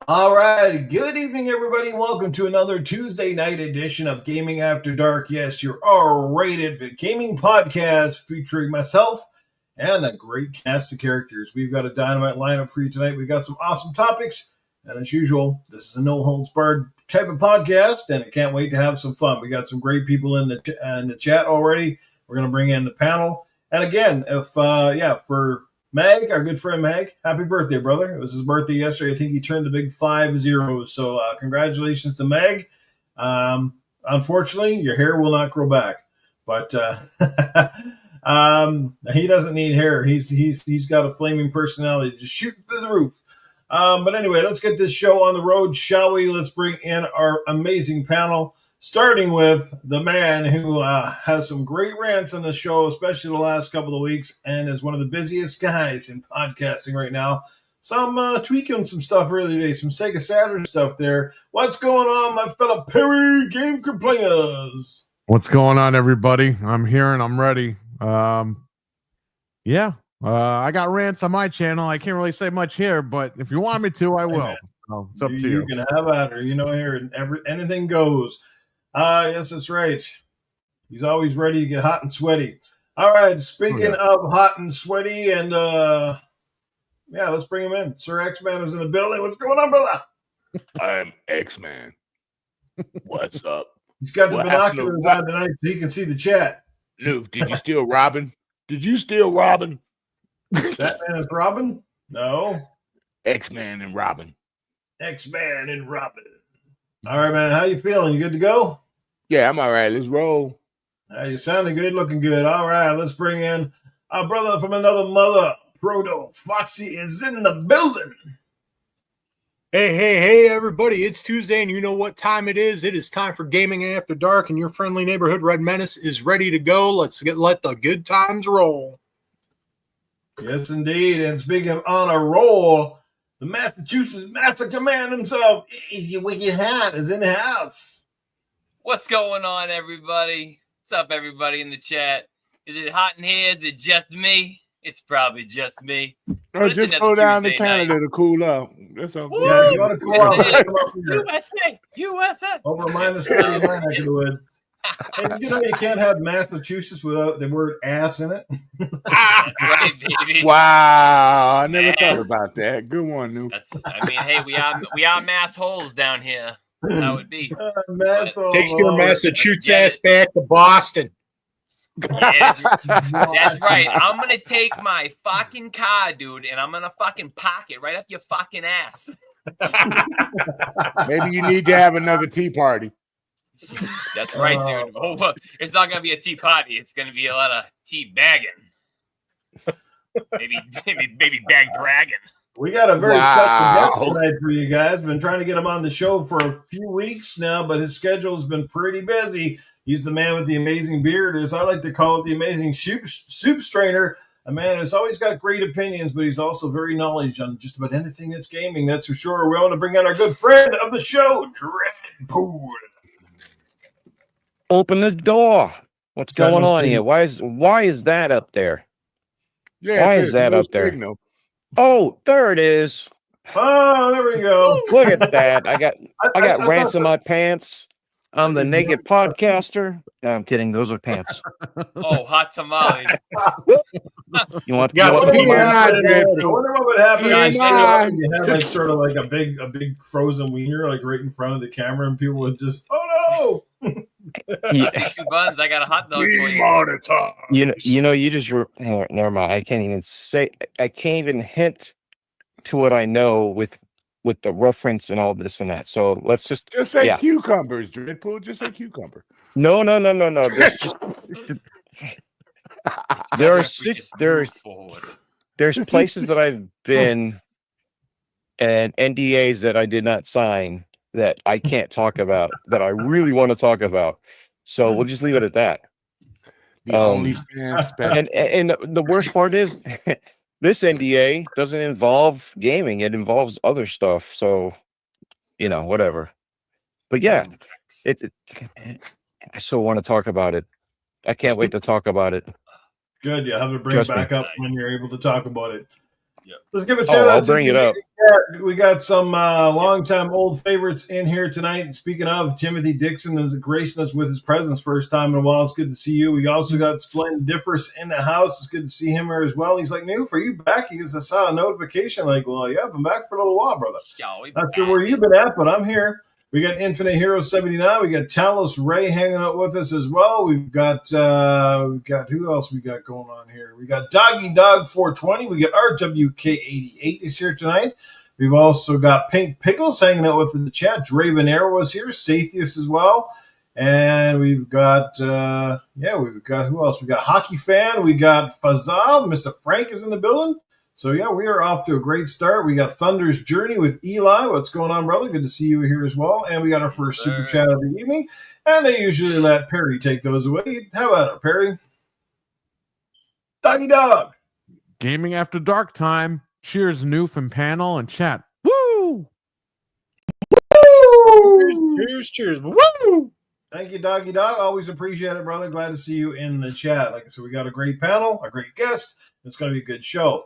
All right, good evening, everybody. Welcome to another Tuesday night edition of Gaming After Dark. Yes, your R-rated gaming podcast featuring myself and a great cast of characters. We've got a dynamite lineup for you tonight. We've got some awesome topics, and as usual, this is a no-holds-barred type of podcast, and I can't wait to have some fun. We got some great people in the chat already. We're going to bring in the panel, and again, for Mag, our good friend Mag, happy birthday, brother. It was his birthday yesterday. I think he turned the big 50. So congratulations to Mag. Unfortunately, your hair will not grow back. But he doesn't need hair. He's got a flaming personality, just shooting through the roof. But anyway, let's get this show on the road, shall we? Let's bring in our amazing panel, starting with the man who has some great rants on the show, especially the last couple of weeks, and is one of the busiest guys in podcasting right now. So I'm tweaking some stuff earlier today, some Sega Saturn stuff there. What's going on, my fellow Perry GameComplainers? What's going on, everybody? I'm here and I'm ready. I got rants on my channel. I can't really say much here, but if you want me to, I will. So it's up to you. You can have at her. You know, here, anything goes. Yes, that's right. He's always ready to get hot and sweaty. All right, speaking of hot and sweaty, and let's bring him in. Sir X-Man is in the building. What's going on, brother? I'm X-Man. What's up? He's got the binoculars on tonight so he can see the chat. Newf, did you steal Robin? Did you steal Robin? Batman is Robin? No. X-Man and Robin. X-Man and Robin. All right, man. How you feeling? You good to go? Yeah, I'm all right. Let's roll. You sounding good, looking good. All right, let's bring in our brother from another mother. Proto Foxy is in the building. Hey, everybody. It's Tuesday, and you know what time it is. It is time for Gaming After Dark, and your friendly neighborhood Red Menace is ready to go. Let's let the good times roll. Yes, indeed. And speaking of on a roll, the Massachusetts Massacre Man himself, Easy Wicked Hat, is in the house. What's going on, everybody? What's up, everybody in the chat? Is it hot in here? Is it just me? It's probably just me. Just go down to Canada to cool out. That's all. Yeah, you want to cool out. USA. Over minus 39, I could win. And you know you can't have Massachusetts without the word ass in it. That's right, baby. Wow, I never thought about that. Good one, Newf. Hey, we are mass holes down here. That would be. Take your Massachusetts back to Boston. Yeah, that's right. I'm gonna take my fucking car, dude, and I'm gonna fucking park it right up your fucking ass. Maybe you need to have another tea party. That's right, dude. Oh, it's not gonna be a tea party. It's gonna be a lot of tea bagging. maybe bag dragging. We got a very special guest tonight for you guys. Been trying to get him on the show for a few weeks now, but his schedule has been pretty busy. He's the man with the amazing beard, as I like to call it, the amazing soup strainer. A man who's always got great opinions, but he's also very knowledgeable on just about anything that's gaming. That's for sure. We want to bring in our good friend of the show, Dreadpool. Open the door. What's going on here? Why is that up there? Yeah, why is that up there? Oh, there it is. Oh, there we go. Look at that. I got rants in my pants. I'm the naked podcaster. No, I'm kidding. Those are pants. Oh, hot tamale. You want I wonder what would happen if you had like sort of like a big frozen wiener like right in front of the camera, and people would just, oh no. Two buns. I got a hot dog for you. You just never mind. I can't even hint to what I know with the reference and all this and that. So let's just say cucumbers, Dreadpool. Just say cucumber. No. There's places that I've been and NDAs that I did not sign that I can't talk about that I really want to talk about. So we'll just leave it at that. And the worst part is this NDA doesn't involve gaming. It involves other stuff. So, whatever. But yeah, I still want to talk about it. I can't wait to talk about it. Good. You'll have to bring it back up when you're able to talk about it. Let's give a shout out I'll to bring it up. We got some longtime old favorites in here tonight. And speaking of, Timothy Dixon is gracing us with his presence first time in a while. It's good to see you. We also got Splendidifferous in the house. It's good to see him here as well. He's like, Newf, are you back? He goes, I saw a notification. Like, well, yeah, I've been back for a little while, brother. Not sure where you've been at, but I'm here. We got Infinite Hero 79. We got Talos Ray hanging out with us as well. We've got who else we got going on here? We got Doggy Dog 420. We got UrW1ck3d HaWt is here tonight. We've also got Pink Pickles hanging out with us in the chat. Draven Air was here. Sathius as well. And we've got we've got who else? We got Hockey Fan. We got Fazal. Mr. Frank is in the building. So, yeah, we are off to a great start. We got Thunder's Journey with Eli. What's going on, brother? Good to see you here as well. And we got our first super chat of the evening. And they usually let Perry take those away. How about it, Perry? Doggy Dog. Gaming After Dark time. Cheers, Newf and panel and chat. Woo! Cheers. Woo! Thank you, Doggy Dog. Always appreciate it, brother. Glad to see you in the chat. Like I said, we got a great panel, a great guest. It's going to be a good show.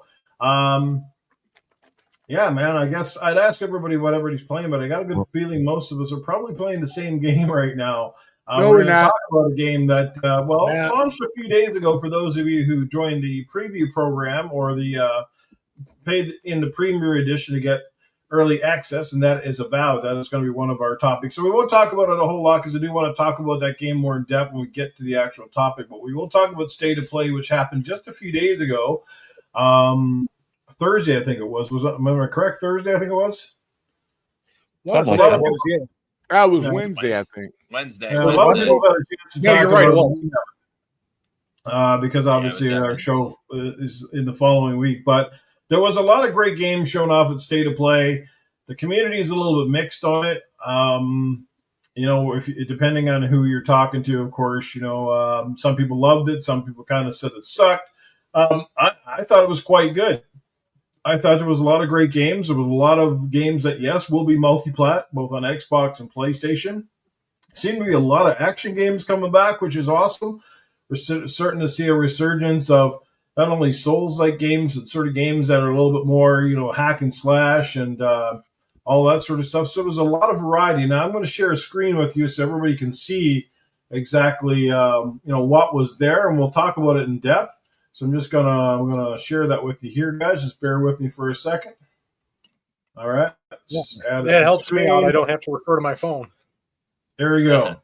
Yeah, man, I guess I'd ask everybody what everybody's playing, but I got a good feeling most of us are probably playing the same game right now. No, we're we're going to not. talk about a game that, launched a few days ago for those of you who joined the preview program or the paid in the Premier Edition to get early access, and that is Avowed. That is going to be one of our topics. So we won't talk about it a whole lot because I do want to talk about that game more in depth when we get to the actual topic, but we will talk about State of Play, which happened just a few days ago. Thursday, I think it was. Am I correct? Thursday, I think it was. That was Wednesday, I think. Wednesday. A lot of people got a chance to talk you're right, about it it, because obviously our show is in the following week. But there was a lot of great games shown off at State of Play. The community is a little bit mixed on it. Depending on who you're talking to, of course, some people loved it. Some people kind of said it sucked. I thought it was quite good. I thought there was a lot of great games. There was a lot of games that, yes, will be multi-plat, both on Xbox and PlayStation. Seemed to be a lot of action games coming back, which is awesome. We're starting to see a resurgence of not only Souls-like games, but sort of games that are a little bit more, hack and slash and all that sort of stuff. So there's a lot of variety. Now I'm going to share a screen with you so everybody can see exactly, what was there, and we'll talk about it in depth. So I'm gonna share that with you here, guys. Just bear with me for a second. All right. That helps me out. I don't have to refer to my phone. There we go. All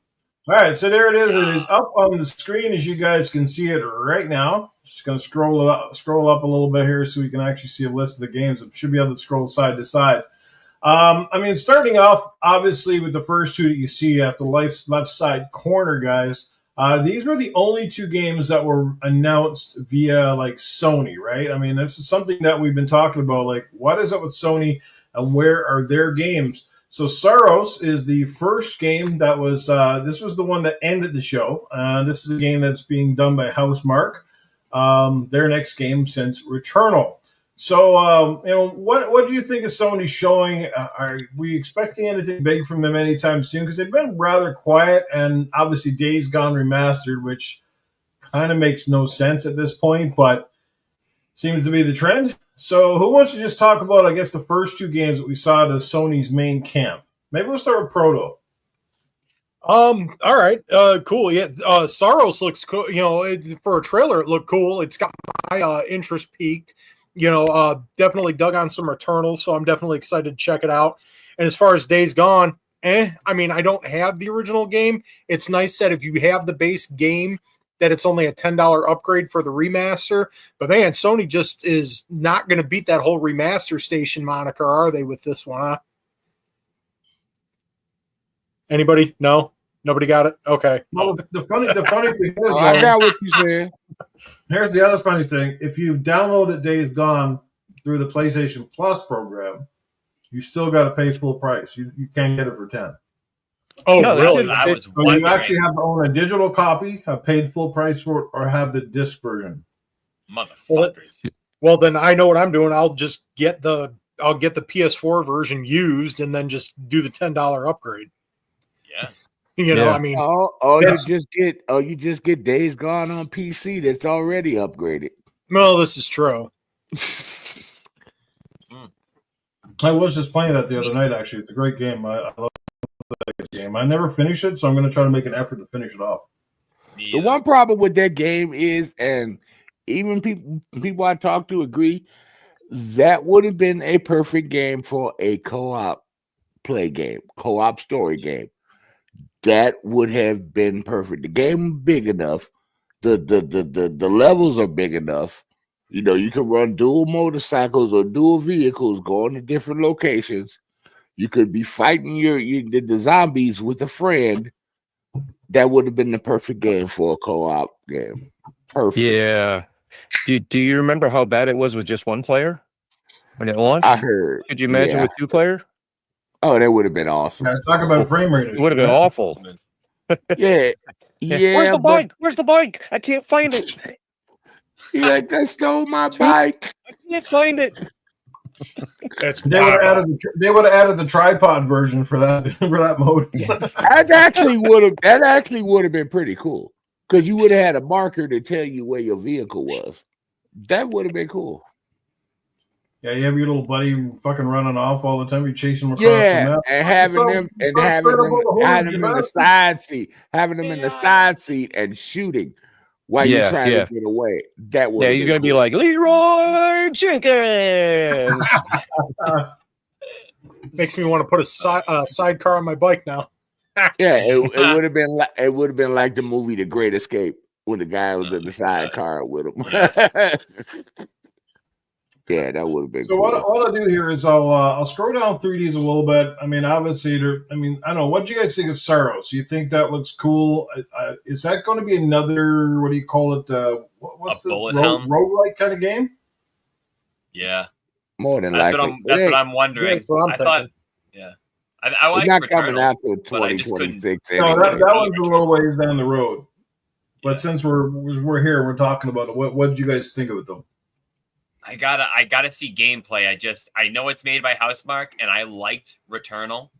right, so there it is. It is up on the screen as you guys can see it right now. Just gonna scroll up a little bit here so we can actually see a list of the games. It should be able to scroll side to side. Starting off obviously with the first two that you see at the left side corner, guys. These were the only two games that were announced via Sony, right? I mean, this is something that we've been talking about. Like, what is up with Sony and where are their games? So Saros is the first game that was, this was the one that ended the show. This is a game that's being done by Housemarque. Their next game since Returnal. So, what do you think of Sony showing? Are we expecting anything big from them anytime soon? Because they've been rather quiet, and obviously Days Gone Remastered, which kind of makes no sense at this point, but seems to be the trend. So who wants to just talk about, I guess, the first two games that we saw at Sony's main camp? Maybe we'll start with Proto. All right. Cool. Yeah. Saros looks cool. For a trailer, it looked cool. It's got my interest peaked. Definitely dug on some Returnal, so I'm definitely excited to check it out. And as far as Days Gone, I don't have the original game. It's nice that if you have the base game, that it's only a $10 upgrade for the remaster. But man, Sony just is not going to beat that whole remaster station moniker, are they, with this one, huh? Anybody? No? Nobody got it? Okay. Well, the funny thing is, I got what you said. Here's the other funny thing. If you downloaded Days Gone through the PlayStation Plus program, you still got to pay full price. You can't get it for $10. Oh, no, really? So you actually have to own a digital copy, have paid full price for it, or have the disc version. Motherfuckers. Well, then I know what I'm doing. I'll just get the PS4 version used and then just do the $10 upgrade. Yeah. You just get Days Gone on PC that's already upgraded. No, this is true. I was just playing that the other night. Actually, it's a great game. I love that game. I never finished it, so I'm going to try to make an effort to finish it off. The one problem with that game is, and even people I talk to agree, that would have been a perfect game for a co-op play game, co-op story game. That would have been perfect. The game is big enough. The levels are big enough. You know, you can run dual motorcycles or dual vehicles going to different locations. You could be fighting the zombies with a friend. That would have been the perfect game for a co-op game. Perfect. Yeah. Do you remember how bad it was with just one player when it launched? I heard. Could you imagine with 2 player? Oh, that would have been awesome. Yeah, talk about frame rate. It would have been awful. Yeah. Where's the bike? Where's the bike? I can't find it. He like, they stole my bike. I can't find it. They would have added the tripod version for that mode. That actually would have been pretty cool, because you would have had a marker to tell you where your vehicle was. That would have been cool. Yeah, you have your little buddy fucking running off all the time. You're chasing them across the map. And having them in the side seat, and shooting while you're trying to get away. That would he's gonna be like Leroy Jenkins. Makes me want to put a sidecar on my bike now. It would have been like the movie The Great Escape, when the guy was in the sidecar with him. Yeah, that would have been. So cool. What I'll do here is I'll scroll down 3Ds a little bit. I mean, obviously, I don't know. What do you guys think of Saros? Do you think that looks cool? Is that going to be another, what do you call it? What's the roguelike kind of game? Yeah, more than that's likely. That's what I'm wondering. I thought, I like it's not Returnal, coming out till 2026. No, that one's a little ways down the road. But since we're here and we're talking about it, what did you guys think of it though? I gotta see gameplay. I know it's made by Housemarque, and I liked Returnal.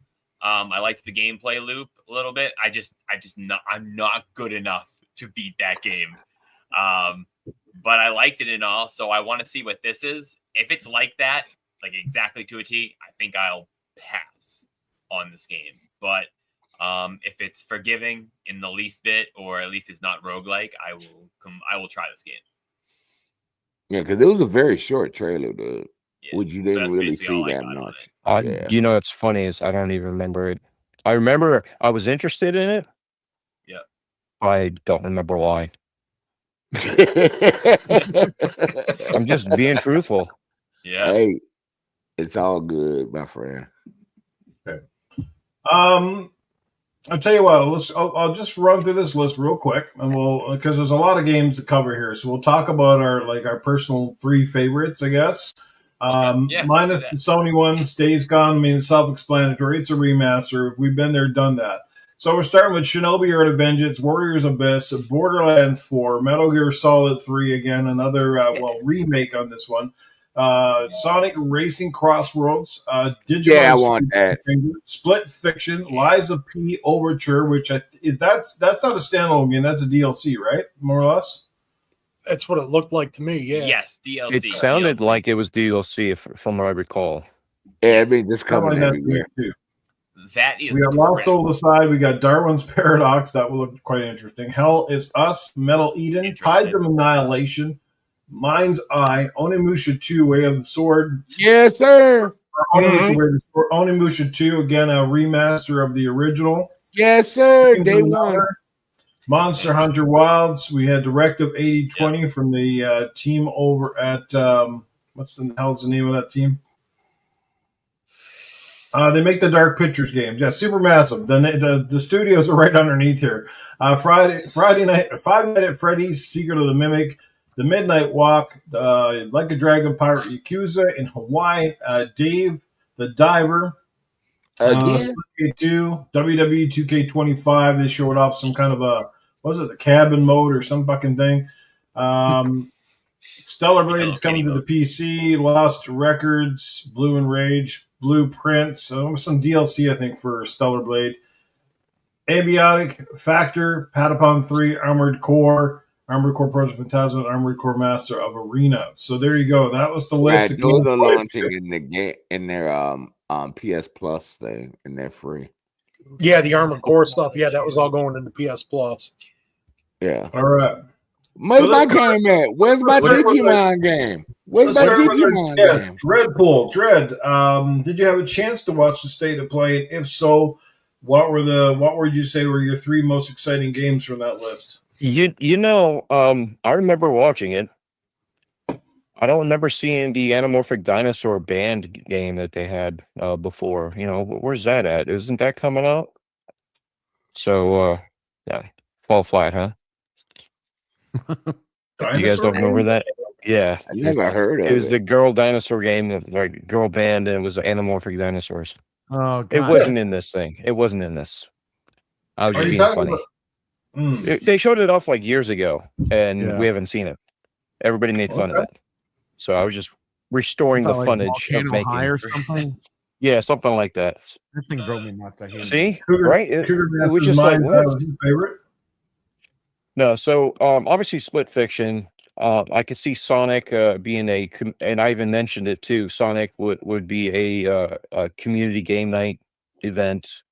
I liked the gameplay loop a little bit. I'm not good enough to beat that game. But I liked it and all, so I want to see what this is. If it's like that, like exactly to a T, I think I'll pass on this game. But if it's forgiving in the least bit, or at least it's not roguelike, I will try this game. Yeah, because it was a very short trailer, dude. Which you didn't really see that much. You know, what's funny is I don't even remember it. I remember I was interested in it. Yeah. I don't remember why. I'm just being truthful. Yeah. Hey, it's all good, my friend. Okay. I'll tell you what. I'll just run through this list real quick, and because there's a lot of games to cover here, so we'll talk about our personal 3 favorites, I guess. Minus the Sony one, Days Gone. I mean, it's self-explanatory. It's a remaster. We've been there, done that. So we're starting with Shinobi Earth of Vengeance, Warriors Abyss, Borderlands 4, Metal Gear Solid 3 again, another remake on this one. Sonic Racing Crossroads, Digital. Yeah, I want that. Split Fiction, Liza P. Overture, which that's not a standalone game. That's a DLC, right? More or less. That's what it looked like to me. Yeah. Yes, DLC. It sounded like it was DLC, from what I recall. Yeah, I mean, just coming everywhere. That is. We got Lost Soul Aside. We got Darwin's Paradox. That will look quite interesting. Hell is Us, Metal Eden, Tides of Annihilation, Mind's Eye, Onimusha 2, Way of the Sword. Yes, sir. Onimusha 2, again, a remaster of the original. Yes, sir. Day one. Monster Hunter Wilds. We had Directive 8020 from the team over at what's the hell's the name of that team? They make the Dark Pictures games. Yeah, Supermassive. The studios are right underneath here. Friday Night, Five Nights at Freddy's, Secret of the Mimic, The Midnight Walk, Like a Dragon Pirate Yakuza in Hawaii, Dave the Diver, again, WWE 2K25. They showed off some kind of the cabin mode or some fucking thing. Stellar Blade's coming to the PC, Lost Records, Blue and Rage, Blueprints, some DLC, I think, for Stellar Blade. Abiotic, Factor, Patapon 3, Armored Core, Armored Core Project Phantasma, and Armored Core Master of Arena. So there you go. That was the list. Right, of those games are played. launching in the game in their PS Plus thing, and they're free. Yeah, the Armored Core stuff. Yeah, that was all going into PS Plus. Yeah. All right. Where's my let's game at? Where's my let's start with Digimon game? Where's Let's my start with Digimon our game? Dreadpool. Did you have a chance to watch the state of play? And if so, what would you say were your 3 most exciting games from that list? I remember watching it. I don't remember seeing the Anamorphic Dinosaur band game that they had before. Where's that at? Isn't that coming out? So yeah, fall flat, huh? You guys don't remember that? Yeah, I never heard of it. Was it. the girl dinosaur game, like girl band, and it was Anamorphic Dinosaurs. Oh, God. It wasn't in this thing. It wasn't in this. I was Are just you being talking funny. They showed it off like years ago, and Yeah. we haven't seen it. Everybody made fun of it. So I was just restoring the Like funnage of Volcano High making. or something. Yeah, something like that. That thing drove me nuts. I hate it. See, Cougar, right? Cougar It was Master's just like, mine, what? was your favorite? No, so obviously split fiction. I could see Sonic being and I even mentioned it too. Sonic would be a community game night event.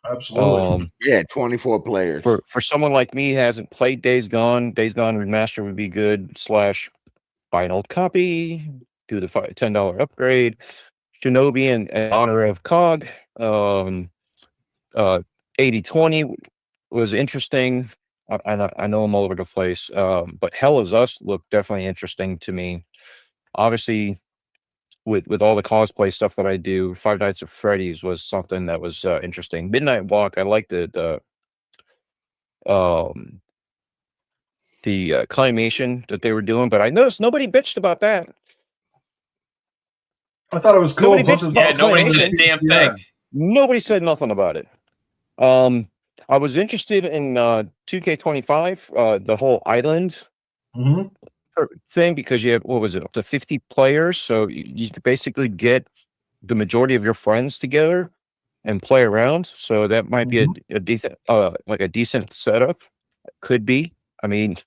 Absolutely. Yeah, 24 players. For someone like me who hasn't played Days Gone Remaster would be good / buy an old copy, do the $10 upgrade. Shinobi in honor of COG. 80/20 was interesting. I know I'm all over the place, but Hell Is Us looked definitely interesting to me. Obviously, with all the cosplay stuff that I do, Five Nights at Freddy's was something that was interesting. Midnight Walk, I liked it. The claymation that they were doing, but I noticed nobody bitched about that. I thought it was cool. Nobody Plus bitched it's Yeah, all nobody playing said a in damn PTR. thing. Nobody said nothing about it. I was interested in 2K25, the whole island Mhm. thing, because you had, what was it, up to 50 players, so you could basically get the majority of your friends together and play around. So that might be a decent, like a decent setup. Could be. I mean,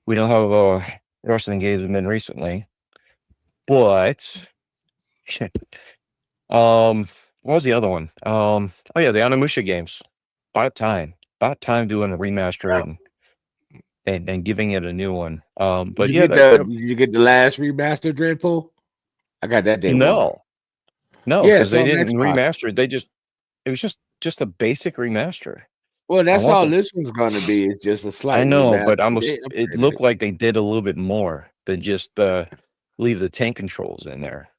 we don't have the rest of the games have been recently, but shit. What was the other one? Oh yeah, the Onimusha games. About time doing a remaster and giving it a new one. But Did yeah, did you get the last remaster Dreadpool? I got that day one. no, Yeah, because they it's on didn't Xbox. remaster it. It was just a basic remaster. Well, that's want all them- this one's going to be. It's just a slight. I know, remaster. but They it upgraded looked like they did a little bit more than just leave the tank controls in there.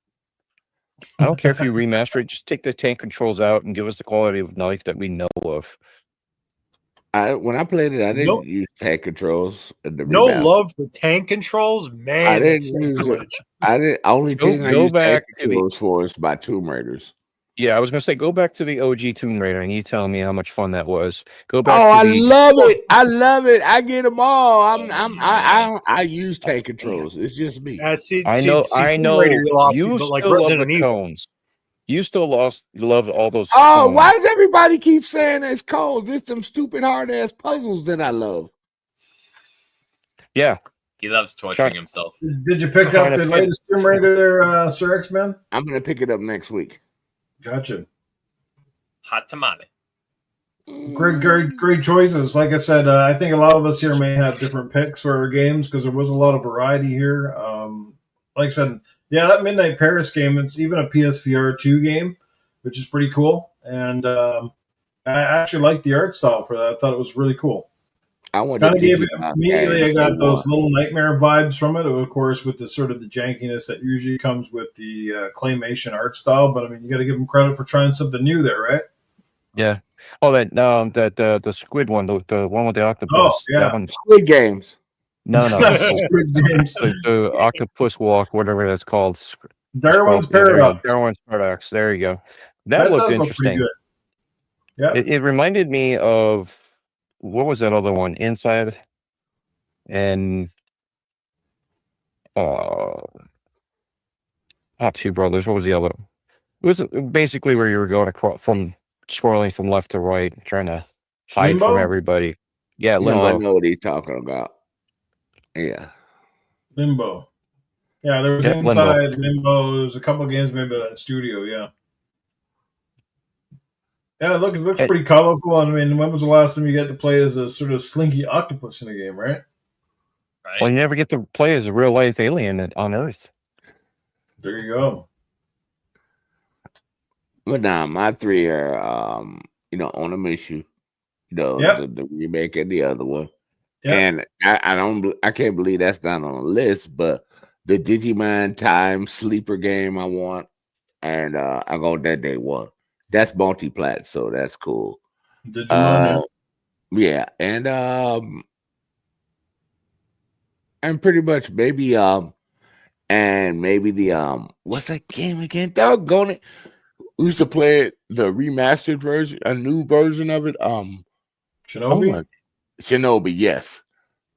I don't care if you remaster it, just take the tank controls out and give us the quality of life that we know of. When I played it, I didn't Nope. use tank controls. In the No remaster. love for tank controls, man. I That's didn't use it. sacrilege. I didn't. Only thing I Go used tank back to the- controls for is my Tomb Raiders. Yeah, I was gonna say go back to the OG Tomb Raider and you tell me how much fun that was. Go back Oh, to I the love it! I love it! I get them all. I use tank controls. It's just me. I know Tomb Raider, you lost me, you but like still love Resident the Evil. cones. You still loved all those Oh, cones. why does everybody keep saying it's cold? It's them stupid hard ass puzzles that I love. Yeah. He loves torturing himself. Did you pick up Trying to the fit- latest Tomb Raider there, Sir X-Men? I'm gonna pick it up next week. Gotcha. Hot tamale. Great choices. Like I said, I think a lot of us here may have different picks for our games because there was a lot of variety here. Like I said, yeah, that Midnight Paris game, it's even a PSVR 2 game, which is pretty cool. And I actually liked the art style for that. I thought it was really cool. I want Kind to of gave it, immediately I got those Little Nightmare vibes from it, of course, with the sort of the jankiness that usually comes with the claymation art style. But I mean, you got to give them credit for trying something new there, right? Yeah. Oh, that the squid one, the one with the octopus. Oh, yeah. That one. Squid Games. No. Squid Games. the octopus walk, whatever that's called. Darwin's There you go. Paradox. Darwin's Paradox. There you go. That does looked look interesting. pretty good. Yeah. It reminded me of what was that other one? Inside and not Two Brothers. What was the other? It was basically where you were going across from scrolling from left to right, trying to hide Limbo? from everybody. Yeah, No, I Limbo. know what he's talking about. Yeah. Limbo. Yeah, there was Yeah, Limbo. Inside, Limbo. There was a couple of games made by that studio, yeah. Yeah, it looks Hey. pretty colorful. I mean, when was the last time you got to play as a sort of slinky octopus in a game, right? Right. Well, you never get to play as a real life alien on Earth. There you go. But nah, my three are Onimusha, Yep. the remake and the other one. Yep. And I can't believe that's not on the list, but the Digimon Time sleeper game I want, and I go that day one. That's multi-plat, so that's cool. Digimon, Yeah, and pretty much maybe and maybe the what's that game again? Doggone it. We used to play it, the remastered version, a new version of it. Shinobi. Shinobi, yes.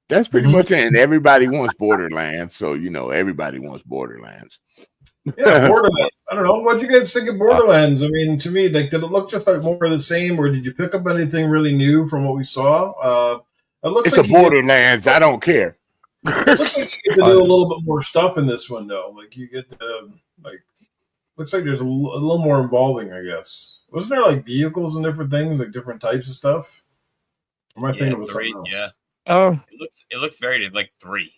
That's pretty Mhm. much it. And everybody wants Borderlands, so everybody wants Borderlands. Yeah, Borderlands. I don't know. What'd you guys think of Borderlands? I mean, to me, like, did it look just like more of the same, or did you pick up anything really new from what we saw? It looks It's like a Borderlands. I don't care. It looks like you get to do a little bit more stuff in this one, though. Like you get to looks like there's a little more involving, I guess. Wasn't there like vehicles and different things, like different types of stuff? Or am I thinking of three. something else? Yeah. Oh, It looks very like 3.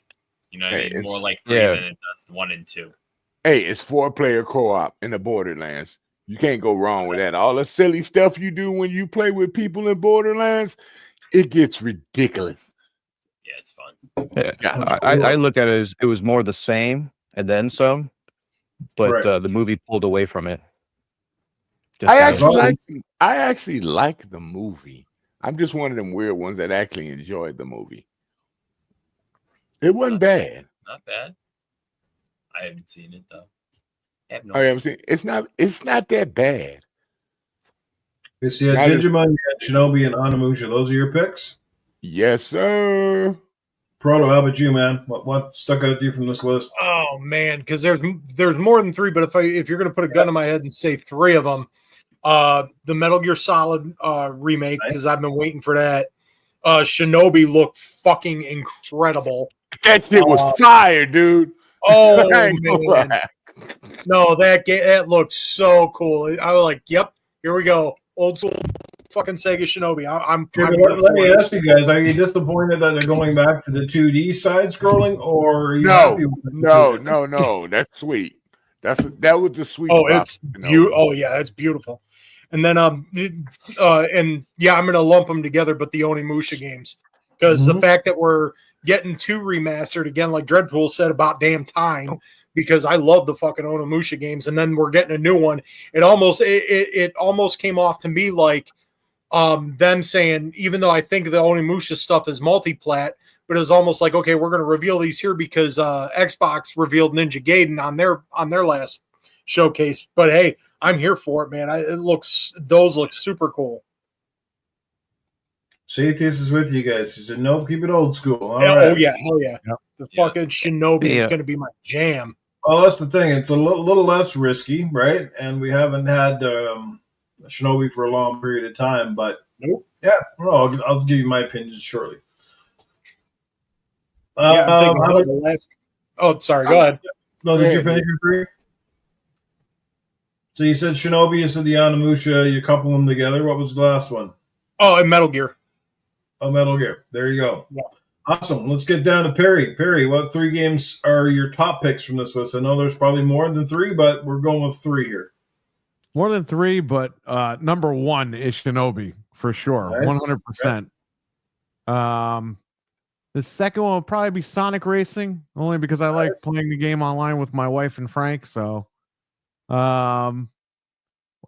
You know what I Hey, mean? More it's- like 3 yeah. than it does 1 and 2. Hey, it's 4-player co-op in the Borderlands. You can't go wrong with that. All the silly stuff you do when you play with people in Borderlands, it gets ridiculous. Yeah, it's fun. yeah. I look at it as it was more the same and then some, but Right. the movie pulled away from it. Just I kind of- actually like the movie. I'm just one of them weird ones that actually enjoyed the movie. It wasn't bad. Not bad. I haven't seen it though. I have no I am saying it's not that bad. You see, Now that- Digimon, you got Shinobi, and Onimusha. Those are your picks. Yes, sir. Proto, how about you, man? What stuck out to you from this list? Oh man, because there's more than 3, but if you're gonna put a gun in my head and say 3 of them, the Metal Gear Solid remake, because I've been waiting for that. Shinobi looked fucking incredible. That shit was fire, dude. Oh I ain't gonna man, lie. no, that looked so cool. I was like, yep, here we go, old school fucking Sega Shinobi. I'm Let me ask you guys: are you disappointed that they're going back to the 2D side scrolling, or are you happy with the decision? No. That's sweet. That was the sweet. Oh, spot, it's oh yeah, it's beautiful. And then and yeah, I'm gonna lump them together, but the Onimusha games, because the fact that we're getting 2 remastered again, like Dreadpool said, about damn time, because I love the fucking Onimusha games, and then we're getting a new one. It almost came off to me like them saying, even though I think the Onimusha stuff is multi-plat, but it was almost like, okay, we're going to reveal these here because Xbox revealed Ninja Gaiden on their last showcase. But hey, I'm here for it, man. Those look super cool. Satheus is with you guys. He said, "No, keep it old school." All Yeah, right. Oh yeah, hell yeah. Yep. The fucking Shinobi is Yeah. going to be my jam. Well, that's the thing. It's a little less risky, right? And we haven't had Shinobi for a long period of time. But Nope. yeah, well, I'll give you my opinions shortly. Yeah, I'm thinking how about about- the last. Oh, sorry. Go ahead. no, did you Yeah. finish your 3? So you said Shinobi, you said the Onimusha, you couple them together. What was the last one? Oh, and Metal Gear. Oh, Metal Gear. There you go. Yeah. Awesome. Let's get down to Perry. Perry, what 3 games are your top picks from this list? I know there's probably more than 3, but we're going with 3 here. More than 3, but number 1 is Shinobi for sure, Nice. 100%. The second one will probably be Sonic Racing, only because I like playing the game online with my wife and Frank. So, and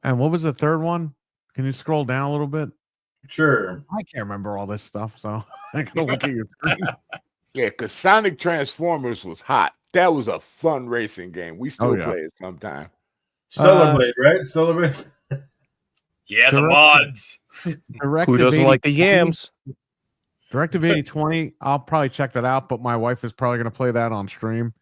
what was the third one? Can you scroll down a little bit? Sure. I can't remember all this stuff, so I gotta look at your screen. Yeah, because Sonic Transformers was hot. That was a fun racing game. We still yeah. play it sometime. Stellar Blade, right? Stellar Blade. Yeah, the Direct- mods. Directive Who doesn't like the 80/20. yams? Directive 80/20. I'll probably check that out, but my wife is probably going to play that on stream.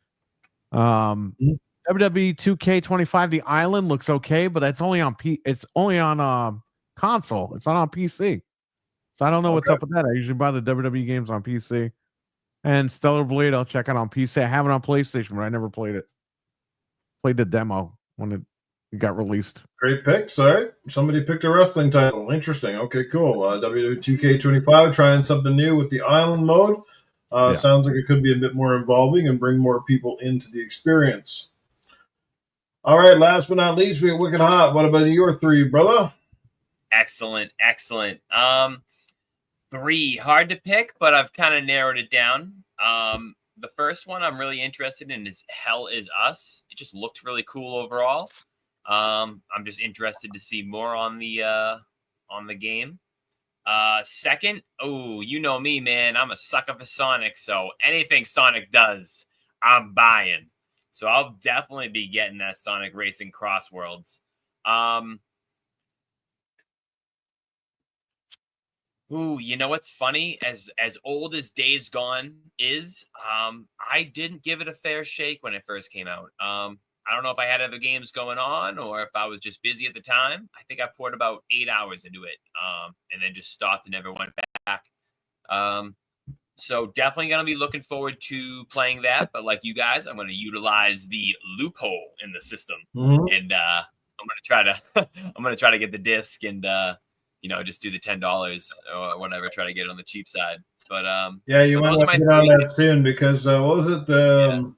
WWE 2K25 The Island looks okay, but it's only on console. It's not on PC. So I don't know what's up with that. I usually buy the WWE games on PC. And Stellar Blade, I'll check out on PC. I have it on PlayStation, but I never played it. Played the demo when it got released. Great picks. All right. Somebody picked a wrestling title. Interesting. Okay, cool. WWE2K25 trying something new with the island mode. Sounds like it could be a bit more involving and bring more people into the experience. All right. Last but not least, we got Wicked Hot. What about your three, brother? Excellent. 3, hard to pick, but I've kind of narrowed it down. The first one I'm really interested in is Hell Is Us. It just looked really cool overall. I'm just interested to see more on the game. Second, you know me, man. I'm a sucker for Sonic, so anything Sonic does, I'm buying. So I'll definitely be getting that Sonic Racing Cross Worlds. You know what's funny? As old as Days Gone is, I didn't give it a fair shake when it first came out. I don't know if I had other games going on or if I was just busy at the time. I think I poured about 8 hours into it, and then just stopped and never went back. So definitely going to be looking forward to playing that. But like you guys, I'm going to utilize the loophole in the system, and I'm going to try to get the disc and just do the $10 or whatever. Try to get it on the cheap side. But you might want to get on that soon because what was it?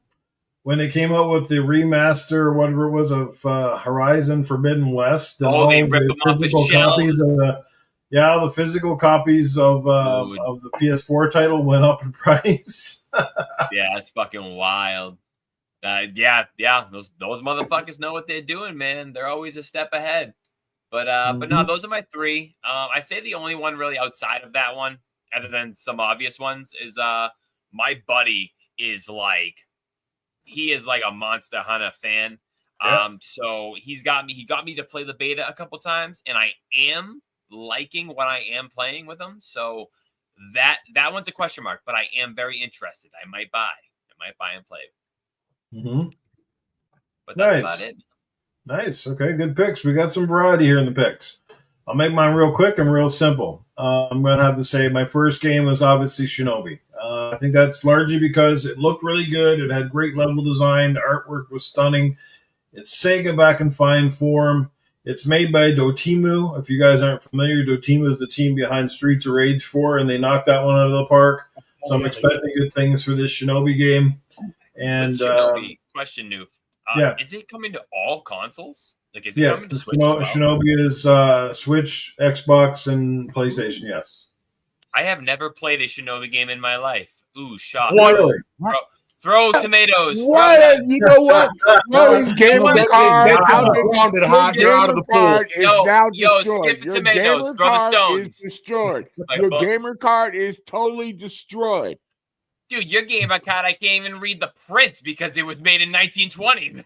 When they came out with the remaster or whatever it was of Horizon Forbidden West, and they ripped them off the shelves. The physical copies of the PS4 title went up in price. Yeah, it's fucking wild. Those motherfuckers know what they're doing, man. They're always a step ahead. But no, those are my 3. I say the only one really outside of that one, other than some obvious ones, is my buddy is like. He is like a Monster Hunter fan. So he got me to play the beta a couple times, and I am liking what I am playing with him. So that one's a question mark, but I am very interested. I might buy and play. But that's about it. Nice. Okay, good picks. We got some variety here in the picks. I'll make mine real quick and real simple. I'm going to have to say my first game was obviously Shinobi. I think that's largely because it looked really good. It had great level design. The artwork was stunning. It's Sega back in fine form. It's made by Dotemu. If you guys aren't familiar, Dotemu is the team behind Streets of Rage 4, and they knocked that one out of the park. So I'm expecting good things for this Shinobi game. And Shinobi, question, Newf. Is it coming to all consoles? Like, is it coming to Switch? Shinobi is Switch, Xbox, and PlayStation. Yes. I have never played a Shinobi game in my life. Ooh, shock! Throw tomatoes. What? You know what? No, his gamer card you're out of the pool. Skip the tomatoes. Throw the stones. Is destroyed. Your gamer card is totally destroyed. Dude, your gamer card, I can't even read the print because it was made in 1920.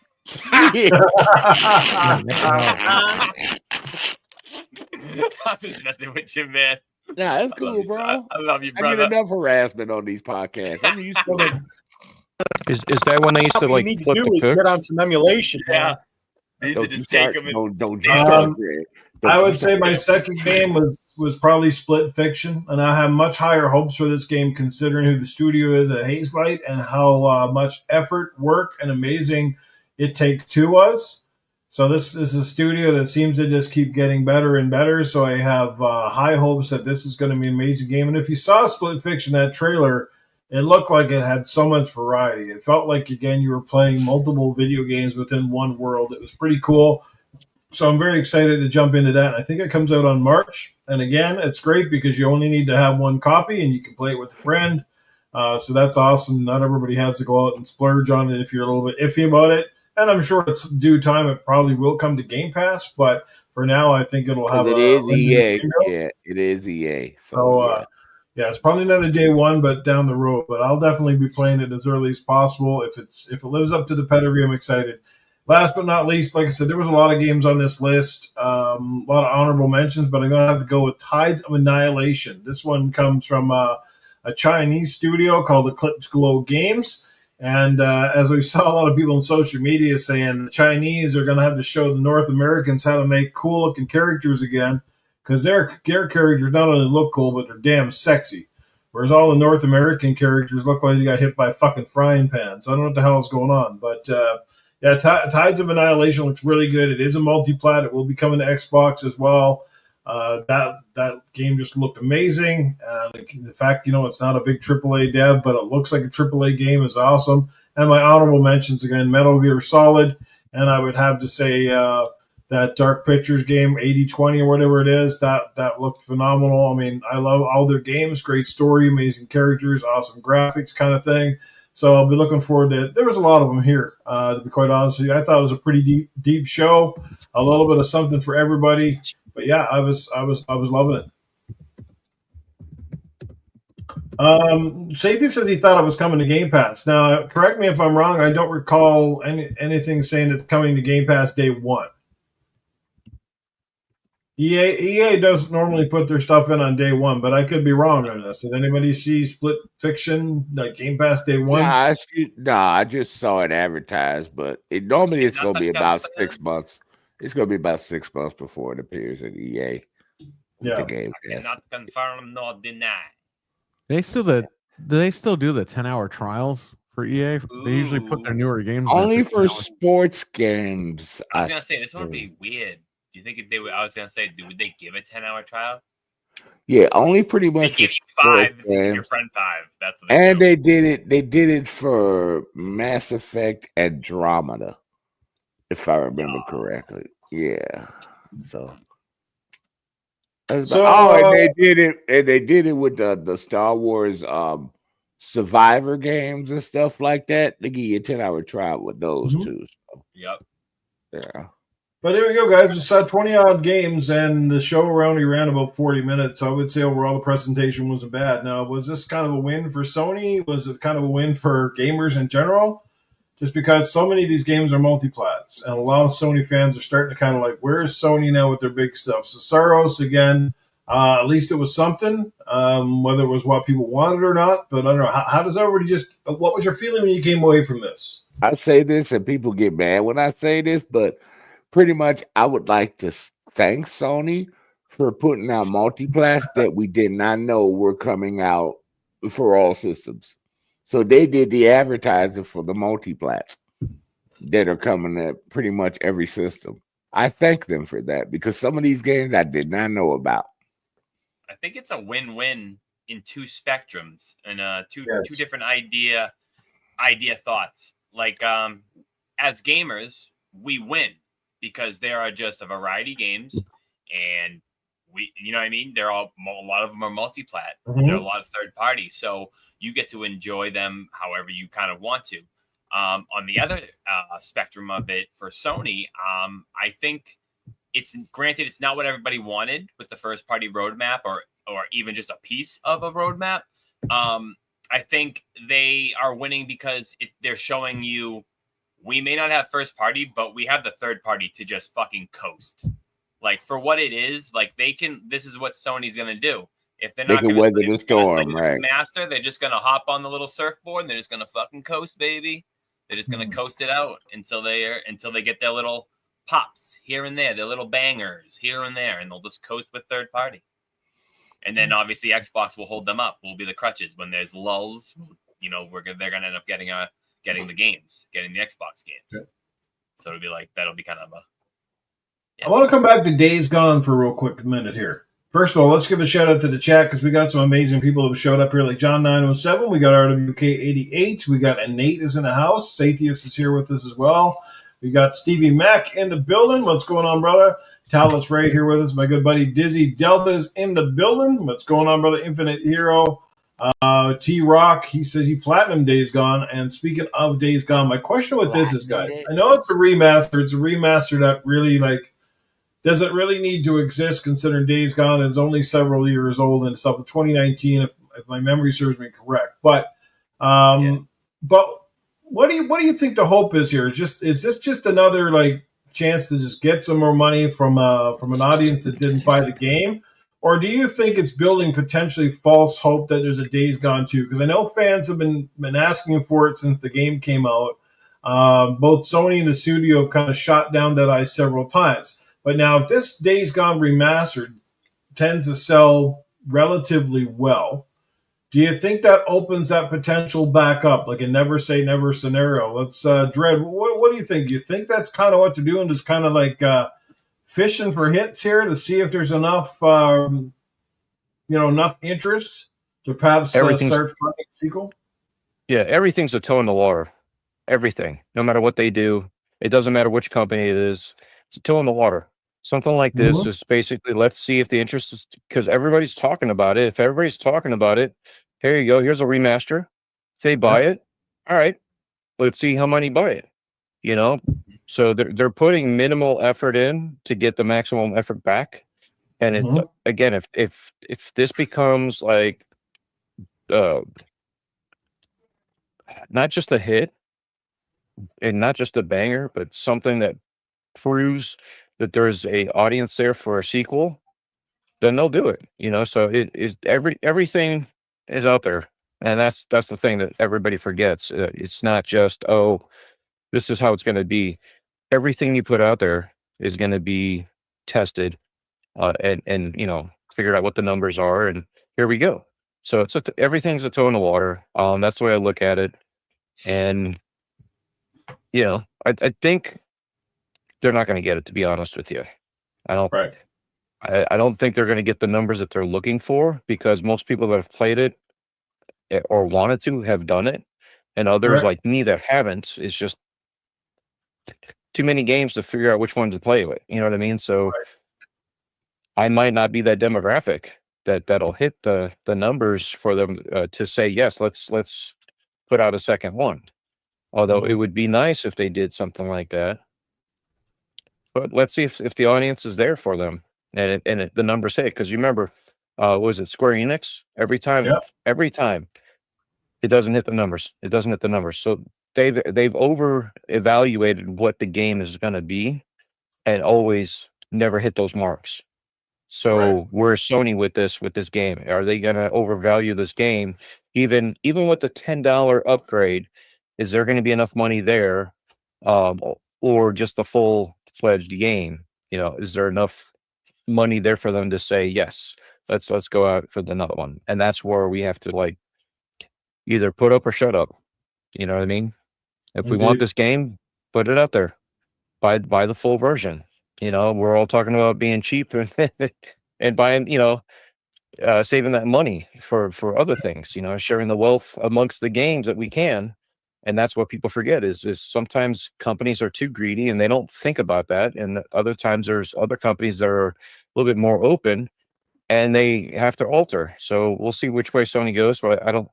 I'm just messing with you, man. Nah, that's cool, bro. I love you, brother. I get enough harassment on these podcasts. I'm used to it. Is that when they used to like flip the cooks? Get on some emulation. Yeah. These are just take them I would say my second game was probably Split Fiction, and I have much higher hopes for this game considering who the studio is at Hazelight and how much effort, work, and amazing It Take-Two was. So this is a studio that seems to just keep getting better and better. So I have high hopes that this is going to be an amazing game. And if you saw Split Fiction, that trailer, it looked like it had so much variety. It felt like, again, you were playing multiple video games within one world. It was pretty cool. So I'm very excited to jump into that. I think it comes out on March. And again, it's great because you only need to have one copy and you can play it with a friend. So that's awesome. Not everybody has to go out and splurge on it if you're a little bit iffy about it. And I'm sure it's due time. It probably will come to Game Pass. But for now, I think it'll have it is EA. Yeah, it is EA. So, it's probably not a day one, but down the road. But I'll definitely be playing it as early as possible. If it lives up to the pedigree, I'm excited. Last but not least, like I said, there was a lot of games on this list, a lot of honorable mentions, but I'm going to have to go with Tides of Annihilation. This one comes from a Chinese studio called Eclipse Glow Games. And as we saw a lot of people on social media saying the Chinese are going to have to show the North Americans how to make cool-looking characters again, because their characters not only look cool, but they're damn sexy. Whereas all the North American characters look like they got hit by fucking frying pans. I don't know what the hell is going on. But yeah, Tides of Annihilation looks really good. It is a multi-plat. It will be coming to Xbox as well. That game just looked amazing. The fact, it's not a big AAA dev, but it looks like a AAA game is awesome. And my honorable mentions again, Metal Gear Solid. And I would have to say that Dark Pictures game, 80/20 or whatever it is, that looked phenomenal. I mean, I love all their games, great story, amazing characters, awesome graphics kind of thing. So I'll be looking forward to it. There was a lot of them here, to be quite honest with you. I thought it was a pretty deep show, a little bit of something for everybody. But yeah, I was loving it. Sathan says he thought it was coming to Game Pass. Now, correct me if I'm wrong. I don't recall anything saying it's coming to Game Pass day one. EA doesn't normally put their stuff in on day one, but I could be wrong on this. Did anybody see Split Fiction, like Game Pass day one? I just saw it advertised, but normally it's going to be about 6 months. It's going to be about 6 months before it appears at EA. Yeah. The game. Not confirm nor deny. Do they still do the 10-hour trials for EA? They usually put their newer games only for sports games. I was gonna say this would be weird. Do you think if they would? I was gonna say, would they give a 10-hour trial? Yeah, only pretty much. They give you 5, and your friend 5. That's what and they did it. They did it for Mass Effect Andromeda, if I remember correctly. Yeah. So. And they did it. And they did it with the Star Wars Survivor games and stuff like that. They give you a 10-hour trial with those too. So. Yep. Yeah. But there we go, guys. Just saw 20-odd games, and the show only ran about 40 minutes. I would say overall the presentation wasn't bad. Now, was this kind of a win for Sony? Was it kind of a win for gamers in general? Just because so many of these games are multi-plats, and a lot of Sony fans are starting to kind of like, where is Sony now with their big stuff? So Saros, again, at least it was something, whether it was what people wanted or not. But I don't know. How does everybody what was your feeling when you came away from this? I say this, and people get mad when I say this, but pretty much, I would like to thank Sony for putting out multiplats that we did not know were coming out for all systems. So they did the advertising for the multiplats that are coming to pretty much every system. I thank them for that because some of these games I did not know about. I think it's a win-win in two spectrums and two different idea thoughts. Like as gamers, we win. Because there are just a variety of games, and you know what I mean? A lot of them are multi-plat. Mm-hmm. There are a lot of third parties, so you get to enjoy them however you kind of want to. On the other spectrum of it for Sony, I think it's not what everybody wanted with the first party roadmap or even just a piece of a roadmap. I think they are winning because they're showing you. We may not have first party, but we have the third party to just fucking coast. Like for what it is, like this is what Sony's going to do. If they're not going to weather the storm, right? Master, they're just going to hop on the little surfboard and they're just going to fucking coast, baby. They're just going to coast it out until they get their little pops here and there, their little bangers here and there, and they'll just coast with third party. And then obviously Xbox will hold them up. We'll be the crutches when there's lulls. They're going to end up getting the games, getting the Xbox games. Yeah. So that'll be kind of I want to come back to Days Gone for a real quick minute here. First of all, let's give a shout out to the chat because we got some amazing people who have showed up here, like John907. We got UrW1ck3d HaWt. We got Nate is in the house. Sathius is here with us as well. We got Stevie Mack in the building. What's going on, brother? Talent's right here with us. My good buddy Dizzy Delta is in the building. What's going on, brother? Infinite Hero. T-Rock, he says he platinum Days Gone. And speaking of Days Gone, my question with this is, guys, I know it's a remaster. It's a remaster that really, doesn't really need to exist considering Days Gone is only several years old and it's up in 2019, if my memory serves me correct. But what do you think the hope is here? Is this just another chance to just get some more money from an audience that didn't buy the game? Or do you think it's building potentially false hope that there's a Days Gone 2? Because I know fans have been asking for it since the game came out. Both Sony and the studio have kind of shot down that eye several times. But now if this Days Gone remastered tends to sell relatively well. Do you think that opens that potential back up, like a never say never scenario? Let's Dread. What do you think? Do you think that's kind of what they're doing? Is kind of like fishing for hits here to see if there's enough, enough interest to perhaps start funding a sequel? Yeah, everything's a toe in the water. Everything, no matter what they do, it doesn't matter which company it is. It's a toe in the water. Something like this is basically, let's see if the interest is, because everybody's talking about it. If everybody's talking about it, here you go. Here's a remaster. If they buy it, all right, let's see how many buy it. You know, so they're putting minimal effort in to get the maximum effort back. And it, again, if this becomes like not just a hit and not just a banger, but something that proves that there's a audience there for a sequel, then they'll do it. You know, so it is everything is out there, and that's the thing that everybody forgets. It's not just, oh, this is how it's going to be. Everything you put out there is going to be tested and figured out what the numbers are, and here we go. So it's everything's a toe in the water. That's the way I look at it, and I think they're not going to get it, to be honest with you. I don't. Right. I don't think they're going to get the numbers that they're looking for, because most people that have played it or wanted to have done it, and others like me that haven't. It's just too many games to figure out which one to play with. You know what I mean? So I might not be that demographic that'll hit the numbers for them to say, yes, let's put out a second one. Although it would be nice if they did something like that. But let's see if the audience is there for them and the numbers hit. Because you remember, was it Square Enix? Every time it doesn't hit the numbers. It doesn't hit the numbers. So they've over evaluated what the game is going to be, and always never hit those marks. So where's Sony with this game? Are they going to overvalue this game? Even with the $10 upgrade, is there going to be enough money there, or just the full-fledged game? Is there enough money there for them to say, yes, let's go out for another one? And that's where we have to either put up or shut up. You know what I mean? If we want this game, put it out there. Buy the full version. We're all talking about being cheap and buying, saving that money for other things, sharing the wealth amongst the games that we can. And that's what people forget is sometimes companies are too greedy and they don't think about that. And other times there's other companies that are a little bit more open and they have to alter. So we'll see which way Sony goes. But I don't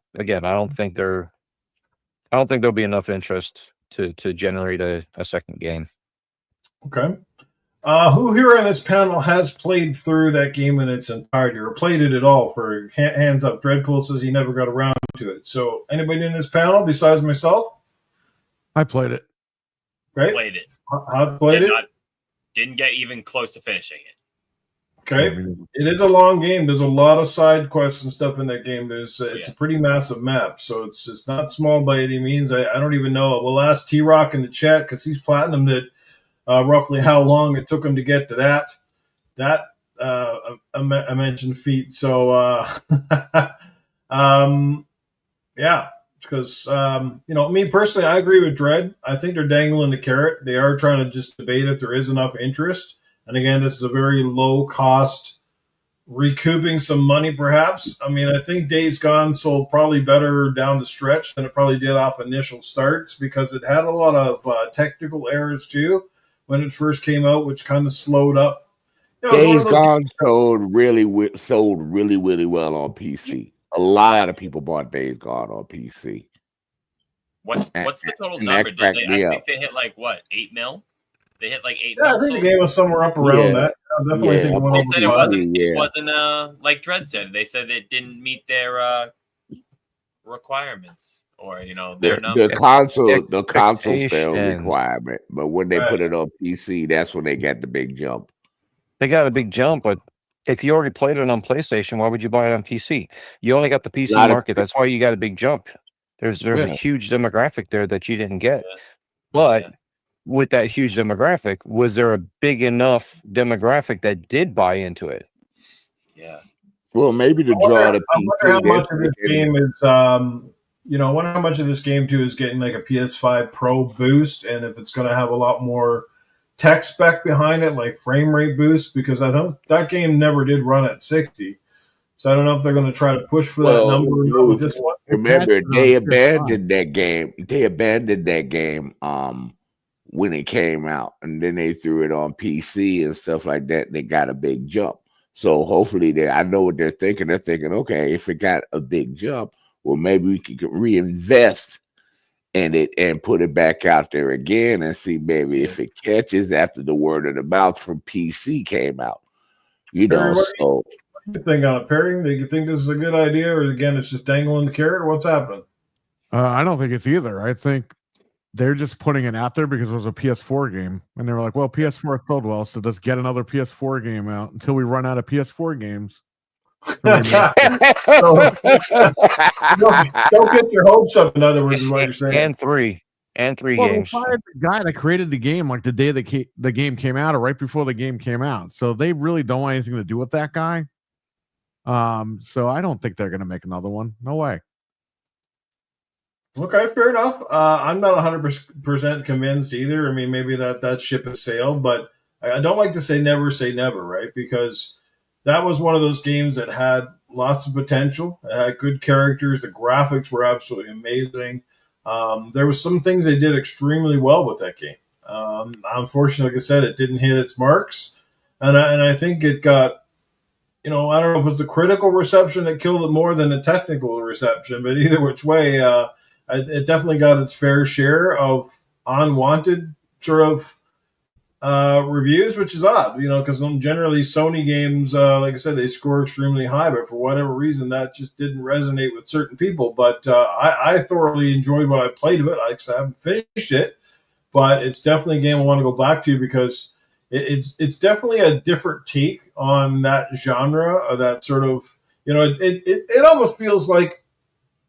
think there'll be enough interest to generate a second game. Okay. Who here on this panel has played through that game in its entirety or played it at all? For hands up. Dreadpool says he never got around to it. So anybody in this panel besides myself? I played it. Right? Played it. How played it? Didn't get even close to finishing it. Okay. It is a long game. There's a lot of side quests and stuff in that game. It's a pretty massive map, so it's not small by any means. I don't even know. We'll ask T-Rock in the chat because he's platinumed it. Roughly how long it took him to get to that I mentioned feat. So because me personally, I agree with Dread. I think they're dangling the carrot. They are trying to just debate if there is enough interest. And again, this is a very low cost, recouping some money perhaps. I mean, I think Days Gone sold probably better down the stretch than it probably did off initial starts, because it had a lot of technical errors too when it first came out, which kind of slowed up. Days Gone sold really well on PC. A lot of people bought Days Gone on PC. What's the total number? I think they hit 8 mil? They hit 8 mil. I think the game was somewhere up around that. I definitely think it went over. It wasn't like Dread said. They said it didn't meet their requirements. Or their number. The console sale requirement, but when they put it on PC, that's when they got the big jump. They got a big jump, but if you already played it on PlayStation, why would you buy it on PC? You only got the PC market. That's why you got a big jump. There's a huge demographic there that you didn't get. But with that huge demographic, was there a big enough demographic that did buy into it? Yeah. Well, maybe to draw the I wonder how PC. much of this game is, I wonder how much of this game too is getting like a PS5 Pro boost, and if it's going to have a lot more tech spec behind it, like frame rate boost, because I think that game never did run at 60. So I don't know if they're going to try to push for that number or not with this one. Remember, they abandoned that game. They abandoned that game when it came out, and then they threw it on PC and stuff like that. And they got a big jump. So hopefully, I know what they're thinking. They're thinking, okay, if it got a big jump, well, maybe we could reinvest in it and put it back out there again and see maybe if it catches after the word of the mouth from PC came out. Perry, So. what do you think on it, Perry? Do you think this is a good idea, or again, it's just dangling the carrot? What's happening? I don't think it's either. I think they're just putting it out there because it was a PS4 game, and they were like, "Well, PS4 sold well, so let's get another PS4 game out until we run out of PS4 games." Don't get your hopes up. In other words, is what you're saying. And three Well, games. they fired the guy that created the game like the day the game came out, or right before the game came out. So they really don't want anything to do with that guy. So I don't think they're going to make another one. No way. Okay, fair enough. I'm not 100% convinced either. I mean, maybe that ship has sailed, but I don't like to say never, right? Because that was one of those games that had lots of potential. It had good characters. The graphics were absolutely amazing. There was some things they did extremely well with that game. Unfortunately, like I said, it didn't hit its marks, and I think it got, I don't know if it was the critical reception that killed it more than the technical reception, but either which way, it definitely got its fair share of unwanted sort of reviews, which is odd, because generally Sony games, like I said, they score extremely high, but for whatever reason, that just didn't resonate with certain people. But I thoroughly enjoyed what I played of it. I haven't finished it, but it's definitely a game I want to go back to because it's definitely a different take on that genre, or that sort of, it almost feels like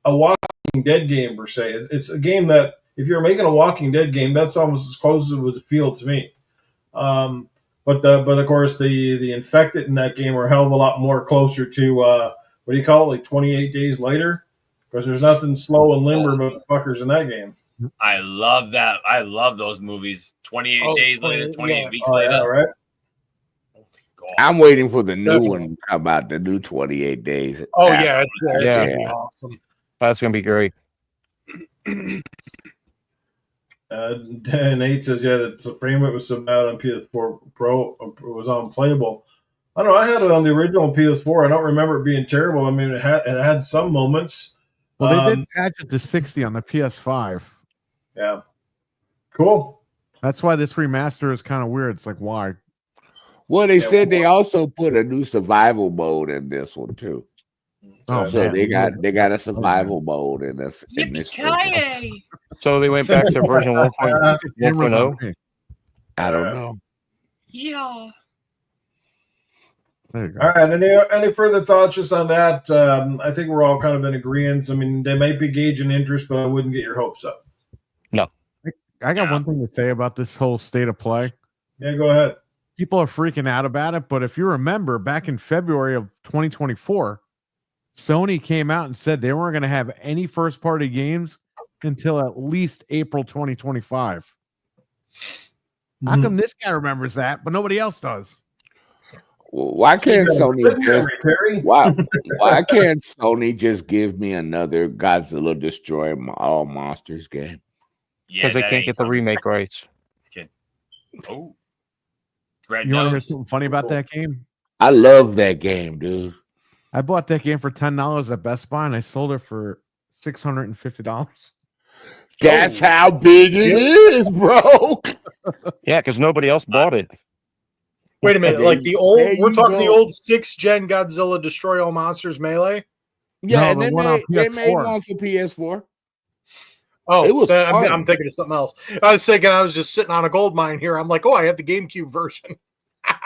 a Walking Dead game per se. It's a game that if you're making a Walking Dead game, that's almost as close as it would feel to me. But of course the infected in that game are a hell of a lot more closer to what do you call it, like 28 days later, because there's nothing slow and limber about the fuckers in that game. I love that. I love those movies. 28 days later, 28 weeks later. Yeah, right. God. I'm waiting for the new one. How about the new 28 days? Oh yeah, it's gonna be Yeah. awesome. That's gonna be great. Nate says, yeah, the frame rate was so bad on PS4 Pro, it was unplayable. I don't know. I had it on the original PS4. I don't remember it being terrible. I mean, it had some moments. Well, they did patch it to 60 on the PS5. Yeah. Cool. That's why this remaster is kind of weird. It's like, why? Well, they said they also put a new survival mode in this one too. Oh, So man. they got a survival mode in this. Yippee-ki-yay! So they went back to version 1.0. I don't know. Yeah. There you go. All right. Any further thoughts just on that? I think we're all kind of in agreement. I mean, they might be gauging interest, but I wouldn't get your hopes up. I got one thing to say about this whole state of play. Yeah, go ahead. People are freaking out about it, but if you remember back in February of 2024, Sony came out and said they weren't going to have any first party games until at least April 2025. How come this guy remembers that, but nobody else does? Well, why can't Sony Perry? why can't Sony just give me another Godzilla Destroy All Monsters game? Because they can't get the remake rights. This kid. Oh. You want Dread to hear nose. something funny about that game? I love that game, dude. I bought that game for $10 at Best Buy, and I sold it for $650. That's how big it is, bro. Yeah, because nobody else bought it. Wait a minute, like the old, There we're you talking the go. old 6th gen Godzilla Destroy All Monsters Melee. Yeah, No, and the one on they made PS4. one for PS4. Oh, It was fun. I'm thinking of something else. I was thinking I was just sitting on a gold mine here. I'm like, oh, I have the GameCube version.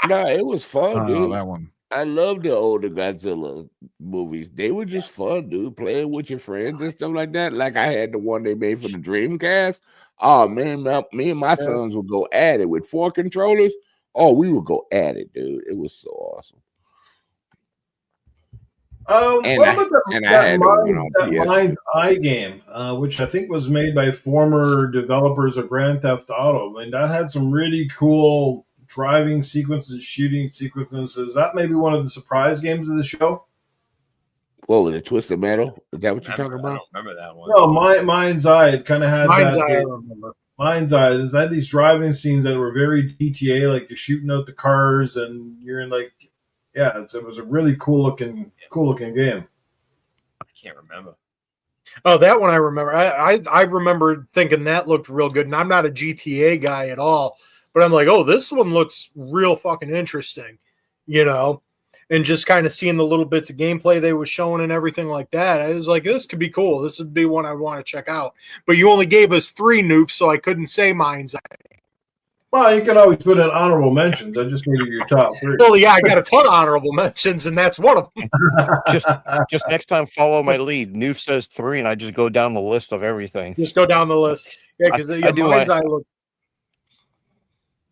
No, it was fun, Oh, dude. that one. I love the older Godzilla movies. They were just fun, dude. Playing with your friends and stuff like that. Like I had the one they made for the Dreamcast. Oh man, me and my sons would go at it with 4 controllers. Oh, we would go at it, dude. It was so awesome. And what I about and I had the one on that PS. Mind's Eye game, which I think was made by former developers of Grand Theft Auto, and that had some really cool driving sequences, shooting sequences. That may be one of the surprise games of the show. What was it? Twisted Metal? Is that what you're talking I about? don't remember that one. No, Mind's Eye. It kind of had Mind's that. Eye, I remember. Mind's Eye. It had these driving scenes that were very GTA, like you're shooting out the cars and you're in like, yeah, it was a really cool looking game. I can't remember. Oh, that one I remember. I remember thinking that looked real good, and I'm not a GTA guy at all, but I'm like, oh, this one looks real fucking interesting, and just kind of seeing the little bits of gameplay they were showing and everything like that. I was like, this could be cool. This would be one I want to check out. But you only gave us 3 Newf, so I couldn't say Mind's Eye. Well, you can always put in honorable mentions. I just made it your top 3. Well, yeah, I got a ton of honorable mentions, and that's one of them. Just next time, follow my lead. Newf says 3, and I just go down the list of everything. Just go down the list. Yeah, because I do Mind's Eye look.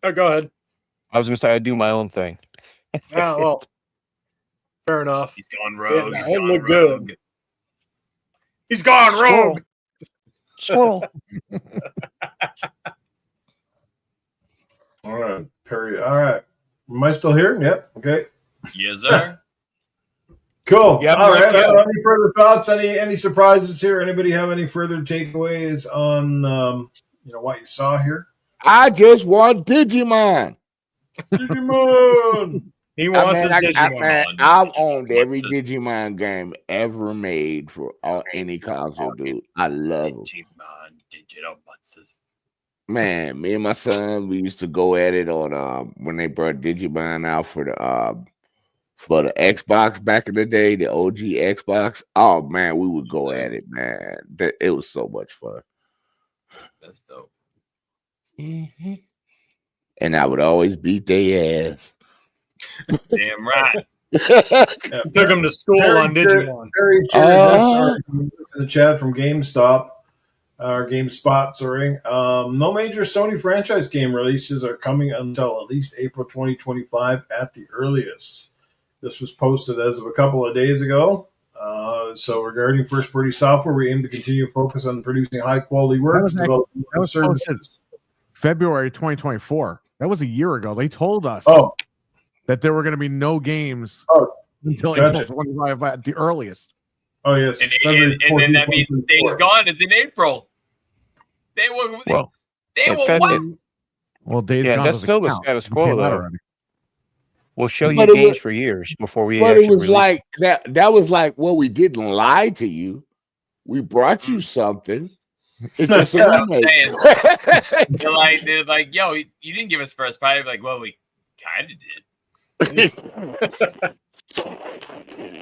Oh, go ahead. I was going to say I do my own thing. Yeah, well, fair enough. He's gone rogue. Yeah, He's it gone looked rogue. good. He's gone rogue. Squirrel. All right, Perry. All right. Am I still here? Yep. Okay. Yes, sir. Cool. Yep, All right. yep. Any further thoughts? Any surprises here? Anybody have any further takeaways on what you saw here? I just want Digimon. Digimon. He wants his Digimon. I've owned every Digimon game ever made for any console, dude. I love them. Digimon, digital monsters. Man, me and my son, we used to go at it on when they brought Digimon out for the Xbox back in the day, the OG Xbox. Oh man, we would go at it, man. It was so much fun. That's dope. Mm-hmm. And I would always beat their ass. Damn right. Took him to school on Digimon. Very shared this in the chat from GameStop. Or GameSpot, sorry. No major Sony franchise game releases are coming until at least April 2025 at the earliest. This was posted as of a couple of days ago. So regarding first-party software, we aim to continue to focus on producing high-quality work. That was posted February 2024. That was a year ago. They told us that there were going to be no games until April 25 at the earliest. Oh, yes. And then that means Days Gone is in April. They were what? Well, Days Yeah, Gone that's doesn't still the count. status It quo, came out though. already. We'll show you But it games was- for years before we But actually it was release like that was like, well, we didn't lie to you. We brought you something. It's just a remake. They're like, yo, you didn't give us first party. Like, well, we kind of did.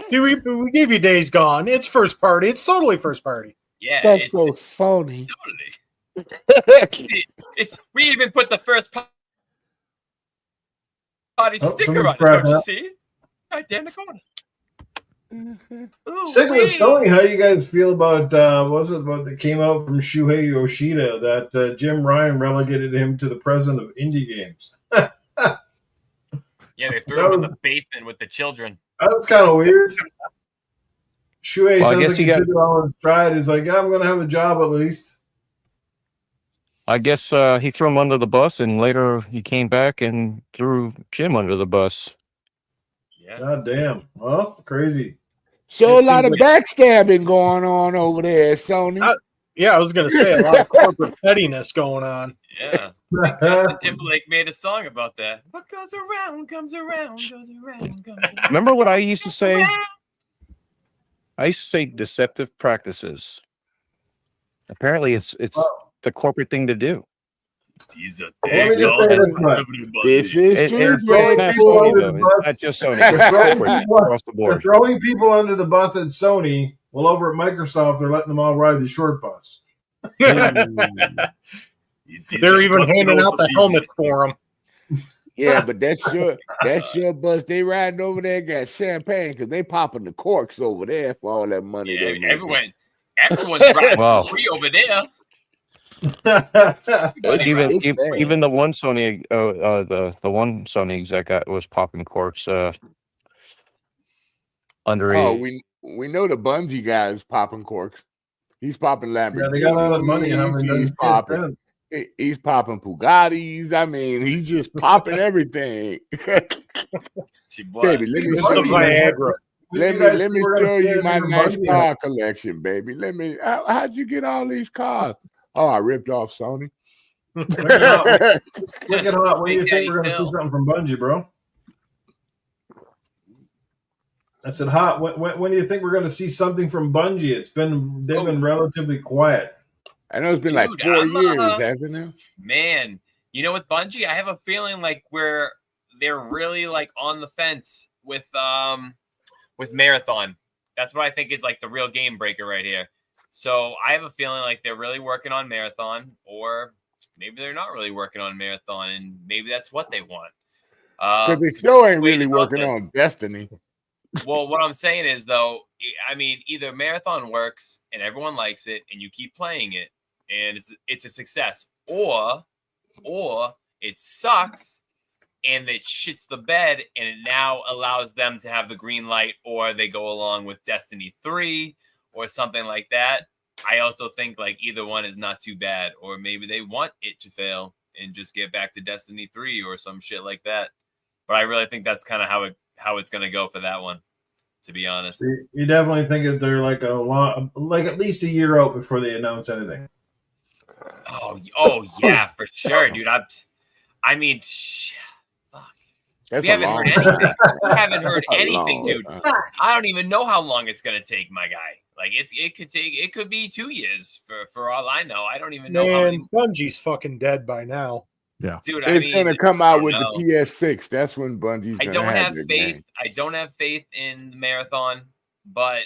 See, we gave you Days Gone. It's first party. It's totally first party. Yeah, That's it's so Sony. totally. We even put the first party sticker on it. Don't you see? Right there in the corner. Ooh, Sticking with wee. Sony, how you guys feel about what was it about that came out from Shuhei Yoshida that Jim Ryan relegated him to the president of indie games? Yeah, they threw him in the basement with the children. That was kind of weird. Shuhei Well, I sounds guess like he he got- took it all in stride. He's like, yeah, I'm going to have a job at least. I guess he threw him under the bus, and later he came back and threw Jim under the bus. Yeah. God damn. Well, crazy. So It a lot of seems like- backstabbing going on over there, Sony. Yeah, I was going to say a lot of corporate pettiness going on. Yeah. Justin Timberlake made a song about that. What goes around comes around, goes around, comes around. Remember what I used to say? I used to say deceptive practices. Apparently, it's the corporate thing to do. These are Let me just say this much. This is It- true, it's not People Sony, under though. the It's bus. not just Sony. They're It's throwing corporate people- across the They're board. throwing people under the bus at Sony. Well, over at Microsoft, they're letting them all ride the short bus. They're even handing out the helmets for them. Yeah, but that's your bus. They riding over there, got champagne because they popping the corks over there for all that money Yeah, they making. everyone's riding Wow. free over there. It's sad. Even the one Sony the one Sony exec was popping corks. under Oh, it. we know the Bungie guy is popping corks. He's popping Lamborghinis. Yeah, they got all that money. How many He's popping. He's popping Bugattis. I mean, he's just popping everything. Baby, let me Some show you. Viagra. Let me show you my nice car collection, baby. How'd you get all these cars? Oh, I ripped off Sony. Look at hot. When do you think we're going to see something from Bungie, bro? I said, hot. When do you think we're going to see something from Bungie? They've been relatively quiet. I know it's been like 4 years, hasn't it? Man, you know, with Bungie, I have a feeling like they're really like on the fence with Marathon. That's what I think is like the real game breaker right here. So I have a feeling like they're really working on Marathon, or maybe they're not really working on Marathon, and maybe that's what they want. Because they still ain't really working on Destiny. Well, what I'm saying is, though, I mean, either Marathon works and everyone likes it, and you keep playing it, and it's a success, or it sucks and it shits the bed, and it now allows them to have the green light, or they go along with Destiny 3 or something like that. I also think like either one is not too bad, or maybe they want it to fail and just get back to Destiny 3 or some shit like that. But I really think that's kind of how it's going to go for that one, to be honest. You definitely think that they're like at least a year out before they announce anything. Oh yeah, for sure, dude. I mean, fuck. We haven't heard anything. We haven't heard anything, dude. I don't even know how long it's gonna take, my guy. Like it could be 2 years for all I know. I don't even know. Man, Bungie's fucking dead by now. Yeah, dude. It's gonna come out with the PS6. That's when Bungie's. I don't have faith. I don't have faith in the Marathon, but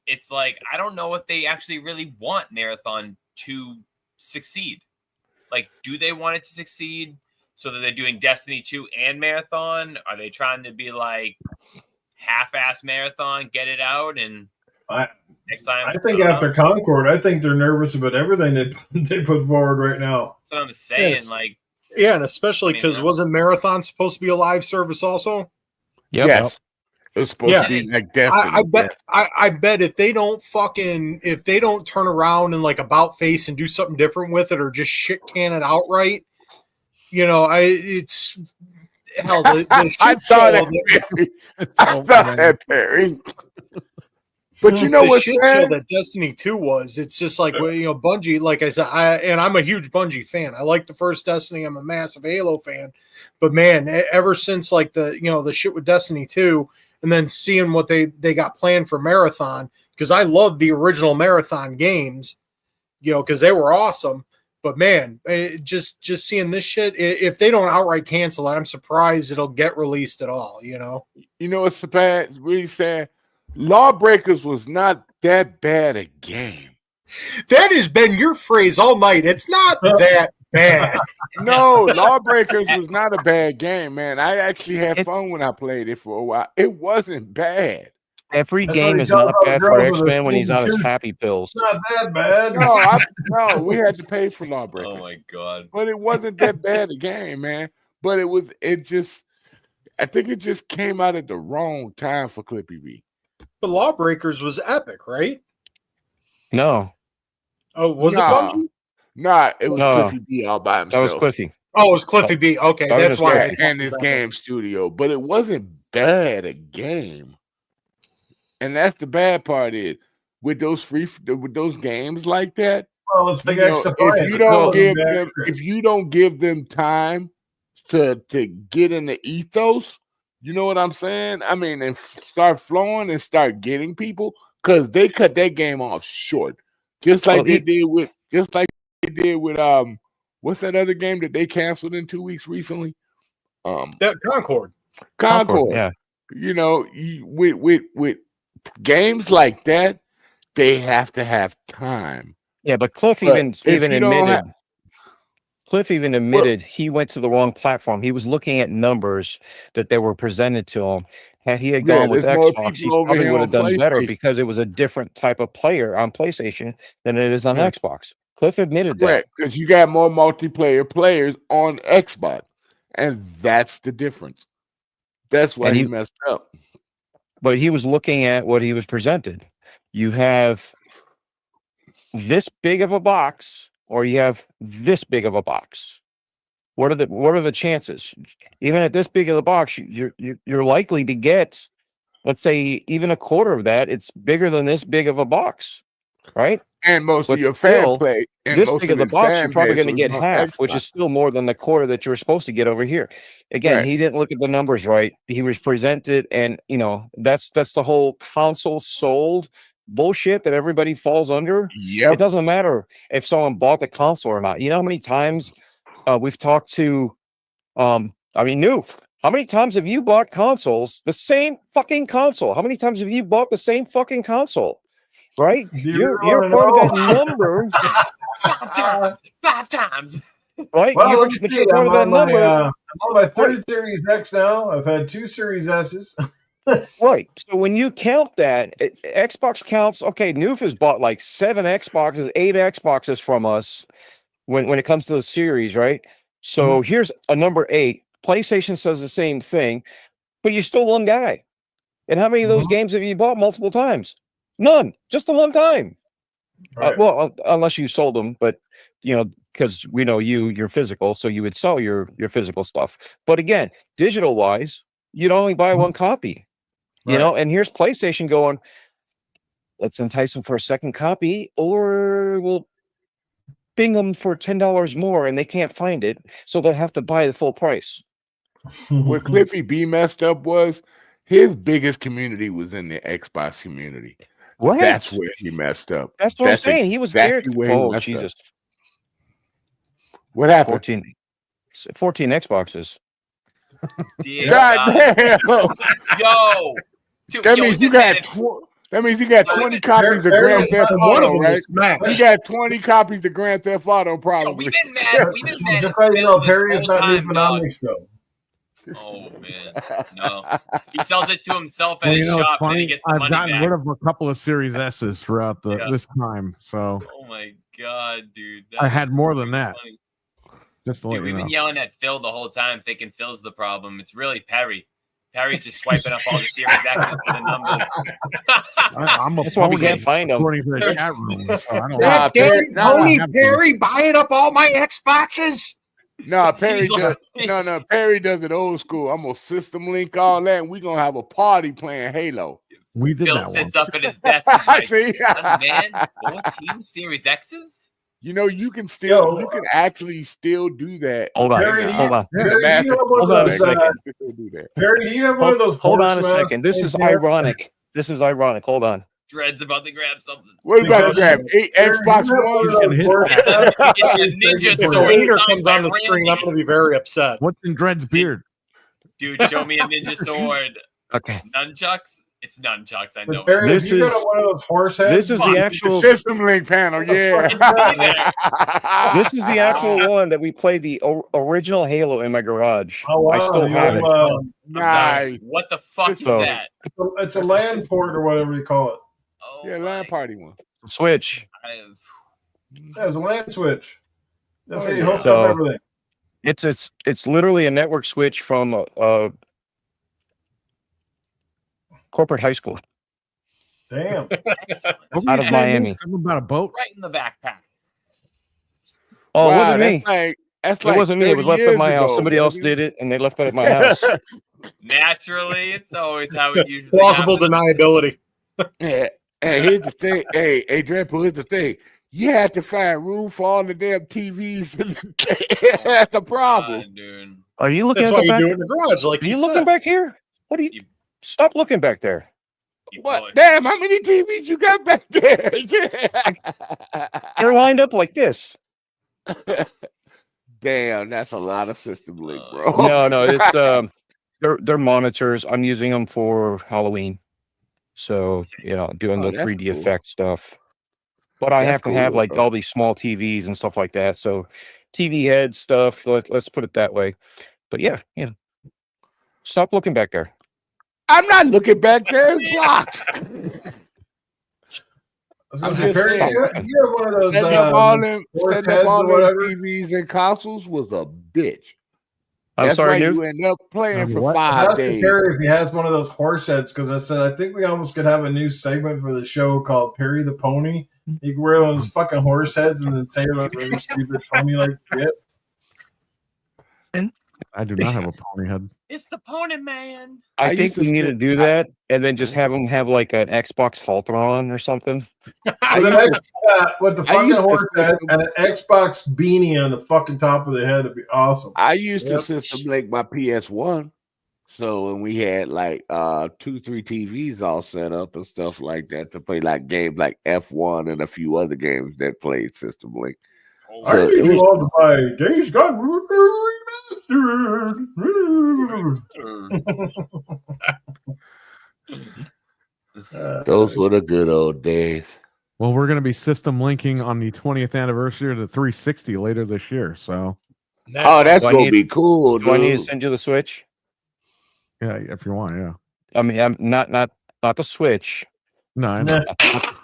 it's like I don't know if they actually really want Marathon to succeed. Like, do they want it to succeed so that they're doing Destiny 2 and Marathon? Are they trying to be like half-ass Marathon, get it out, and next time? I think after Concord, I think they're nervous about everything they put forward right now. That's what I'm saying. Yes. Like, yeah, and especially because wasn't Marathon supposed to be a live service also? Yep. Yes. It was supposed to be like Destiny. I bet if they don't turn around and like about face and do something different with it, or just shit can it outright, you know, it's hell. I saw that. I saw that, Perry. But you know what shit show that Destiny 2 was? It's just like, well, you know, Bungie, like I said, I'm a huge Bungie fan. I like the first Destiny. I'm a massive Halo fan. But man, ever since like the shit with Destiny 2, and then seeing what they got planned for Marathon, because I love the original Marathon games, you know, because they were awesome. But man, just seeing this shit, if they don't outright cancel it, I'm surprised it'll get released at all. You know, what's the bad? It's really sad. Lawbreakers was not that bad a game. That has been your phrase all night. It's not that bad. No, Lawbreakers was not a bad game, man. I actually had fun when I played it for a while. It wasn't bad. Every game is not bad for X-Men when he's on his happy pills. Not that bad. No, we had to pay for Lawbreakers. Oh my god! But it wasn't that bad a game, man. But I think it just came out at the wrong time for Clippy V. But Lawbreakers was epic, right? No. Oh, was it Bungie? Nah, it was Cliffy B all by himself. That was Cliffy. Oh, it was Cliffy B. Okay, that's why. And his game studio, but it wasn't bad a game. And that's the bad part is with those games like that. Well, it's like if you don't give them time to get in the ethos. You know what I'm saying? I mean, and start flowing and start getting people, because they cut that game off short, just like they did with what's that other game that they canceled in 2 weeks recently? That Concord. Yeah. You know, with games like that, they have to have time. Yeah, but Cliff even admitted he went to the wrong platform. He was looking at numbers that they were presented to him. Had he had gone with Xbox, he probably would have done better because it was a different type of player on PlayStation than it is on Xbox. Cliff admitted that. Because you got more multiplayer players on Xbox, and that's the difference. That's why he messed up. but he was looking at what he was presented. You have this big of a box, or you have this big of a box. What are the chances? Even at this big of the box, you're likely to get, let's say, even a quarter of that. It's bigger than this big of a box, right? And most But of your still, fan play, and this most big of the his box, fan you're probably base going to was get on half, which Xbox. is still more than the quarter that you were supposed to get over here. Again, Right. he didn't look at the numbers right. He was presented, and that's the whole console sold bullshit that everybody falls under. Yep. It doesn't matter if someone bought the console or not. You know how many times we've talked to, Newf. How many times have you bought consoles, the same fucking console? How many times have you bought the same fucking console? Right? You're part of that number. 5 times. Right? Well, You're let me see. part of that number. I'm on my third Series X now. I've had 2 Series S's. Right. So when you count that, Xbox counts. Okay, Newf has bought like 7 Xboxes, 8 Xboxes from us when it comes to the series, right? So here's a number 8. PlayStation says the same thing, but you're still one guy. And how many of those games have you bought multiple times? None. Just the one time. Right. Well, unless you sold them, but because we know you're physical, so you would sell your physical stuff. But again, digital wise, you'd only buy one copy. Right. And here's PlayStation going, let's entice them for a second copy, or we'll bing them for $10 more, and they can't find it, so they'll have to buy the full price. Where Cliffy B messed up was his biggest community was in the Xbox community. What? That's where he messed up. That's what I'm saying. He was there. exactly where he Oh, messed Jesus. up. What happened? 14 Xboxes. Dear God damn! Yo. Dude, That yo, means we you did got that. that means you got 20 copies of There Grand is Theft One of Auto, them right? was smashed. You got 20 copies of Grand Theft Auto, Yo, probably. we've been mad. We've been mad. Just at so you know, Phil Perry this is whole not new time, dog. phenomics, though. Oh man, no. He sells it to himself at Well, his it's shop, and then he funny. gets the I've money gotten back. rid of a couple of Series S's throughout Yeah. this time, so Oh my god, dude! I had is more than freaking that. funny. just to Dude, let you we've know. been yelling at Phil the whole time, thinking Phil's the problem. It's really Perry. Perry's just swiping up all the Series X's for the numbers. I'm a That's why we pony, can't find them. according to the chat room. So I don't Nah, know. Perry, Tony no. Perry buying up all my Xboxes. No, Perry He's does. like- No, Perry does it old school. I'm gonna system link all that, and we're gonna have a party playing Halo. We did Phil that one. sits up at his desk. He's like, See? man, 14 Series X's? You know, you can Yo. actually still do that. Hold on. Perry, Hold on. Perry, do you have one Hold of on a those, second. Still do that. Perry, do you have one of those? Hold horse on a masks second. This in is there? ironic. This is ironic. Hold on. Dread's about to grab something. What are you about to Because- grab? 8 Perry, Xbox do you have one of One? those can hit horse that. masks? It's a ninja If sword. the wiener signed comes by on the screen, I'm Randy. going to be very upset. What's in Dread's beard? Dude, show me a ninja sword. Okay. Nunchucks? It's nunchucks, I know. Perry, This have you is- got one of those horse heads? This is the actual. System link panel, yeah. It's me there. This is the actual one that we played the original Halo in my garage. Oh, wow. I still You have have, it. I'm sorry. Nice. What the fuck is So- that? it's a land port or whatever you call it. Oh Yeah, my- LAN party one. Switch. I have- Yeah, it's a land switch. That's Oh, how you yeah. hook So- up everything. It's literally a network switch from a corporate high school Damn. Excellent. What were out you of saying? Miami. Something about a boat? Right in the backpack. Oh, it Wow, wasn't me. That's It wasn't me. It was 30 left at my years house. ago, Somebody else wasn't did it, and they left it at my house. Naturally, it's always how it usually Plausible happens. deniability. Yeah. Hey, here's the thing. Hey, Dreadpool, here's the thing. You had to find room for all the damn TVs. That's the problem. Dude. Are you looking That's at why the you back? do it in the garage, like Are you you looking said. back here? What are you? You- Stop looking back there. You What? push. Damn, how many TVs you got back there? Yeah. They're lined up like this. Damn, that's a lot of system link, bro. No, it's they're monitors. I'm using them for Halloween, so doing Oh, the that's 3D cool. effect stuff. But I That's have to cool, have like bro. all these small TVs and stuff like that. So TV head stuff. Let's put it that way. But yeah. Stop looking back there. I'm not looking back there. It's blocked. I was I'm gonna say, just Perry, saying. you have one of those Setting up all them, horse setting heads up all or them whatever. TVs and consoles was a bitch. I'm That's sorry, why Newf. you end up playing for What? 5 Ask days. Perry if he has one of those horse heads, because I said I think we almost could have a new segment for the show called Perry the Pony. You can wear one of those fucking horse heads and then say like really stupid pony like shit. I do not have a pony head. It's the Pony Man. I I think used to we need to sit- do that and then just have him have like an Xbox halter on or something. I With, used to- with the I fucking used to horse head system- and an Xbox beanie on the fucking top of the head would be awesome. I used to Yep. system link my PS1. So when we had like 2-3 TVs all set up and stuff like that to play like games like F1 and a few other games that played system link. Oh, I So need it you was- all to buy Days Gone Remastered. Those were the good old days. Well, we're going to be system linking on the 20th anniversary of the 360 later this year. So, That's Do I gonna need- be cool, Do I need to dude. send you the Switch? yeah, if you want, yeah. I mean, I'm not the Switch. No, I know.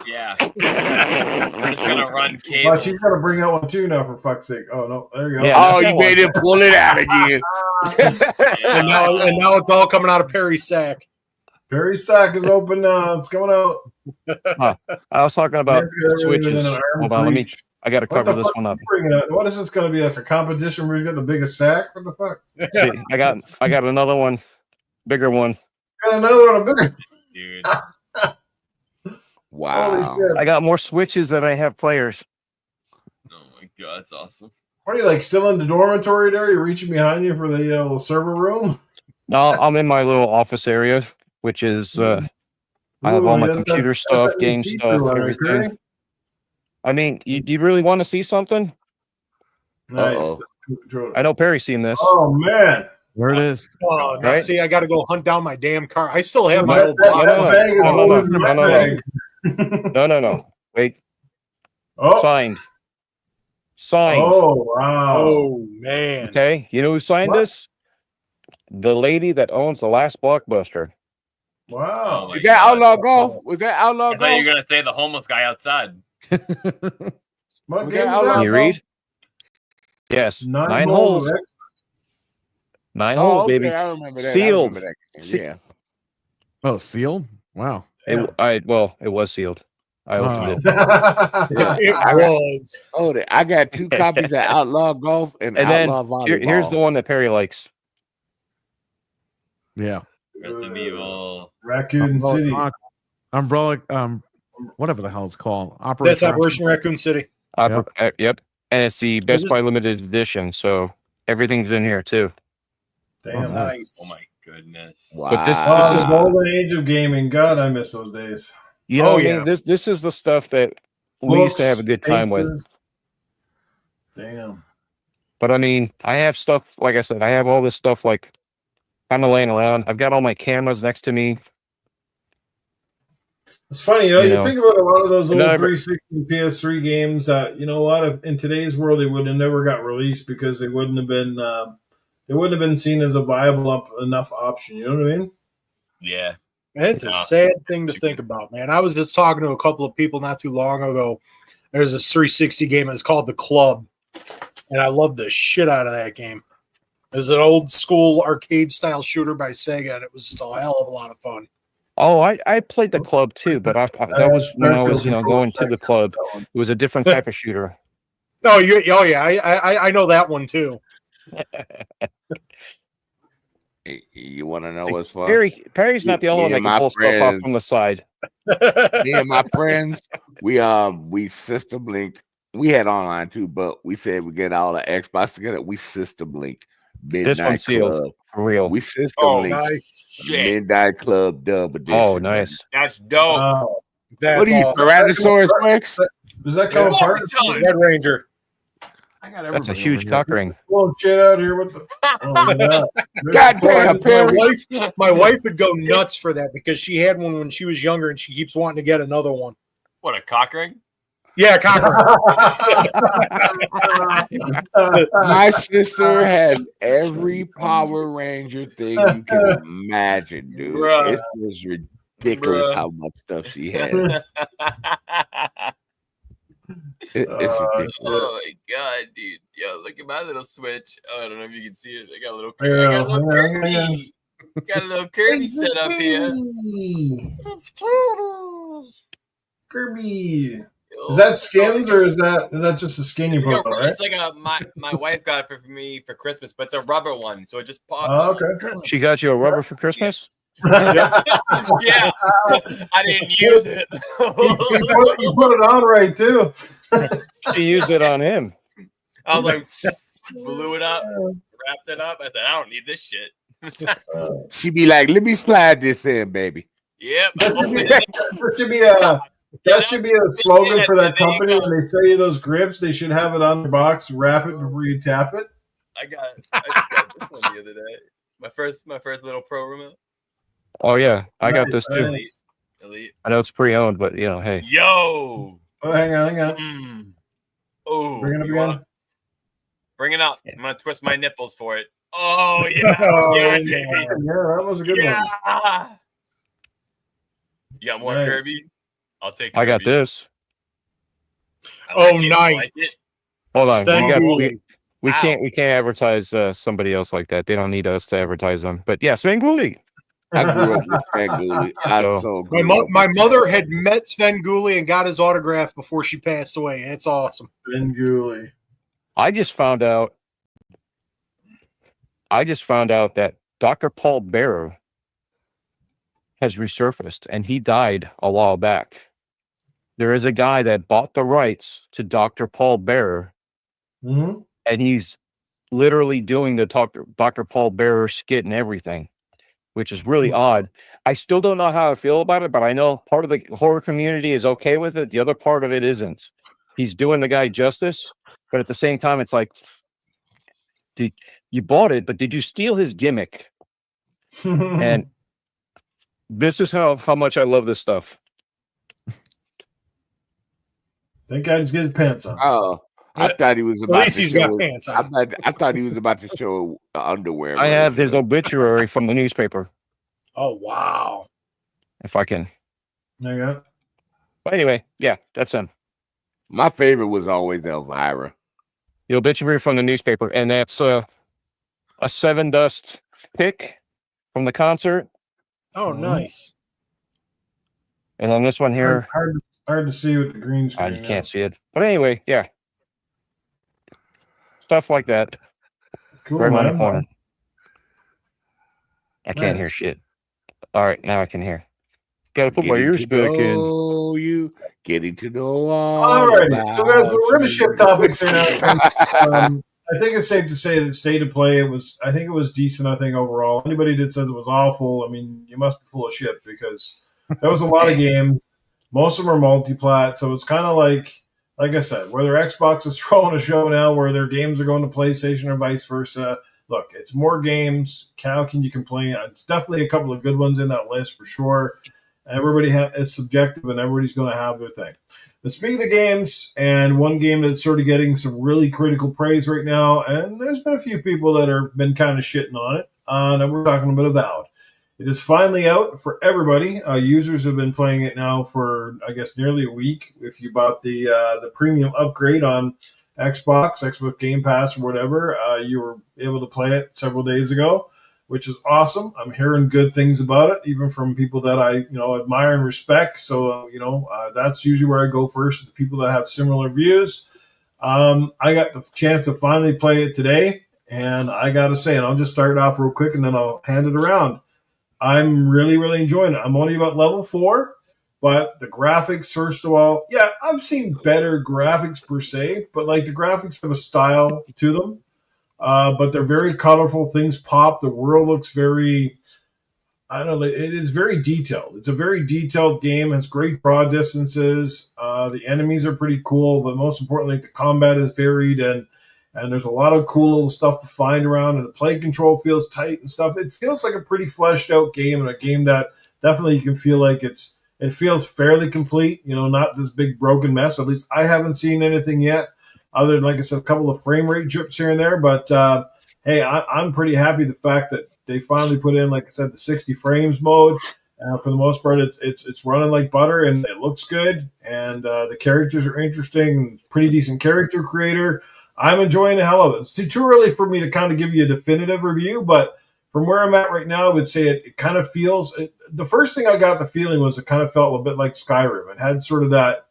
yeah. We're just gonna run But cables. she's got to bring out one too now, for fuck's sake. Oh no, there you go. Yeah. Oh, you made him pull it out again. And now it's all coming out of Perry's sack. Perry's sack is open now. It's coming out. I was talking about Man's got everything Switches. within an arm's Hold on, let me. reach. I got to What cover the this fuck one are up. you bringing out? What is this going to be? Like a competition where you got the biggest sack? What the fuck? See, I got another one, bigger one. Got another one, a bigger. Dude. Wow. Holy shit. I got more Switches than I have players. Oh my god, that's awesome. What are you like still in the dormitory there? You reaching behind you for the little server room? No, I'm in my little office area, which is I have all my computer stuff, game stuff, everything. I mean, you really want to see something? Nice. Uh-oh. I know Perry's seen this. Oh man. There it is. Oh, now Right? see, I got to go hunt down my damn car. I still have my That, old that, block. that bag is No, no, older no, than my no, bag. No. Wait, Oh. signed. Oh wow. Oh man. Okay, you know who signed What? this? The lady that owns the last Blockbuster. Wow. my Is that God. Outlaw Golf? Was that Outlaw I thought you Golf? were gonna say the homeless guy outside. What Was game that is Outlaw Can that? you read? Yes, nine holes. of X. Nine holes, okay, baby. I remember that. Sealed. I remember that. Se- Yeah. Oh, sealed? Wow. It was sealed. I opened it. Yeah. It I got, was. I got 2 copies of Outlaw Golf and And then Outlaw Volleyball. here's the one that Perry likes. Yeah. Resident Evil. Raccoon City. Umbrella, whatever the hell it's called. That's Operation Raccoon City. Yep. And it's the Best Buy limited edition, so everything's in here too. Damn. Nice. Oh my goodness. Wow. But this Oh, is the golden age of gaming. God, I miss those days. You know Oh, what I yeah. mean? This is the stuff that we used to have a good time with. Papers. Damn. But I mean, I have stuff, like I said, I have all this stuff like kind of laying around. I've got all my cameras next to me. It's funny, you You know. think about a lot of those old And I- 360 and PS3 games that, a lot of in today's world they would have never got released because they wouldn't have been seen as a viable enough option. You know what I mean? Yeah. It's a Yeah. sad thing to think about, man. I was just talking to a couple of people not too long ago. There's a 360 game. It's called The Club, and I love the shit out of that game. It was an old school arcade style shooter by Sega, and it was just a hell of a lot of fun. Oh, I played the club too, but that was when I was, going to the club. It was a different type of shooter. Oh, yeah, I know that one too. You want to know what's fun? Perry's not the only one Me that and can my pull stuff off friends- from the side. Me and my friends, we system linked. We had online too, but we said we get all the Xbox together. We system linked. This one's sealed Club. for real. We system Oh, linked. Nice. Shit. Midnight Club Dub Edition. Oh, nice. That's dope. Wow. That's What are you, all. Tyrannosaurus Rex? Does that come It's apart? overtime. Red Ranger. I got That's a everybody huge over cock here. ring. Pulling shit out here with the. Oh, yeah. God damn, My Perry. my wife would go nuts for that because she had one when she was younger, and she keeps wanting to get another one. What a cock ring. Yeah, cocker. My sister has every Power Ranger thing you can imagine, dude. Bruh. It was ridiculous Bruh. how much stuff she had. It's ridiculous. Oh my god, dude! Yo, look at my little Switch. Oh, I don't know if you can see it. I got a little Kirby. Got a little Kirby set up here. It's Kirby. Kirby. Is that skins or is that just a skin you put on, right? It's like my wife got it for me for Christmas, but it's a rubber one, so it just pops. Oh, okay. She got you a rubber for Christmas? Yeah, I didn't use it. you put it on right too. She used it on him. I was like, blew it up, wrapped it up. I said, I don't need this shit. She be like, let me slide this in, baby. Yep. That should be a slogan for that company. When they sell you those grips, they should have it on the box. Wrap it before you tap it. I just got this one the other day. My first little pro remote. Oh yeah, I got this too. Elite. I know it's pre-owned, but you know, hey. Yo. Oh, hang on. Oh, Bring it up again. Bring it up. I'm gonna twist my nipples for it. Oh yeah. Yeah, that was a good one. You got more Kirby? I'll take Kirby. I got this. Nice. Hold on. We can't advertise somebody else like that. They don't need us to advertise them. But yeah, Svengoolie. I grew up with Svengoolie. My mother had met Svengoolie and got his autograph before she passed away. And it's awesome. Svengoolie. I just found out that Dr. Paul Bearer has resurfaced, and he died a while back. There is a guy that bought the rights to Dr. Paul Bearer, and he's literally doing the Dr. Paul Bearer skit and everything, which is really odd. I still don't know how I feel about it, but I know part of the horror community is okay with it. The other part of it isn't. He's doing the guy justice, but at the same time, it's like, you bought it, but did you steal his gimmick? And this is how much I love this stuff. That guy just get his pants on. Oh, I thought he was about to show. Pants on. I thought he was about to show underwear. I have his obituary from the newspaper. Oh wow! If I can. There you go. But anyway, yeah, that's him. My favorite was always Elvira. The obituary from the newspaper, and that's a Seven Dust pick from the concert. Oh, nice. And on this one here, hard to see with the green screen. you can't see it. But anyway, yeah, stuff like that. Cool, right man. on the corner. I can't hear shit. All right, now I can hear. Gotta put my ears back in. Oh, you getting to know all right. So guys, we're going to shift topics here now. I think it's safe to say that State of Play, I think it was decent, overall. Anybody that says it was awful, I mean, you must be full of shit, because there was a lot of games. Most of them are multi-plat, so it's kind of like I said, whether Xbox is throwing a show now where their games are going to PlayStation or vice versa. Look, it's more games. How can you complain? It's definitely a couple of good ones in that list for sure. Everybody is subjective, and everybody's going to have their thing. But speaking of games, and one game that's sort of getting some really critical praise right now, and there's been a few people that have been kind of shitting on it, and we're talking about Avowed. It is finally out for everybody. Users have been playing it now for, I guess, nearly a week. If you bought the premium upgrade on Xbox Game Pass or whatever, you were able to play it several days ago, which is awesome. I'm hearing good things about it, even from people that I admire and respect. So that's usually where I go first, the people that have similar views. I got the chance to finally play it today, and I got to say, and I'll just start off real quick, and then I'll hand it around. I'm really, really enjoying it. I'm only about level 4, but the graphics, first of all, yeah, I've seen better graphics per se, but like the graphics have a style to them. But they're very colorful. Things pop. The world looks very, I don't know, it is very detailed. It's a very detailed game. It has great draw distances. The enemies are pretty cool, but most importantly, the combat is varied, and there's a lot of cool little stuff to find around, and the play control feels tight and stuff. It feels like a pretty fleshed out game, and a game that definitely you can feel like it feels fairly complete, not this big broken mess. At least I haven't seen anything yet, other than, like I said, a couple of frame rate drips here and there. But hey, I'm pretty happy the fact that they finally put in, like I said, the 60 frames mode. For the most part, it's running like butter, and it looks good, and the characters are interesting. Pretty decent character creator. I'm enjoying the hell of it. It's too early for me to kind of give you a definitive review, but from where I'm at right now, I would say it kind of feels. The first thing I got the feeling was it kind of felt a bit like Skyrim. It had sort of that,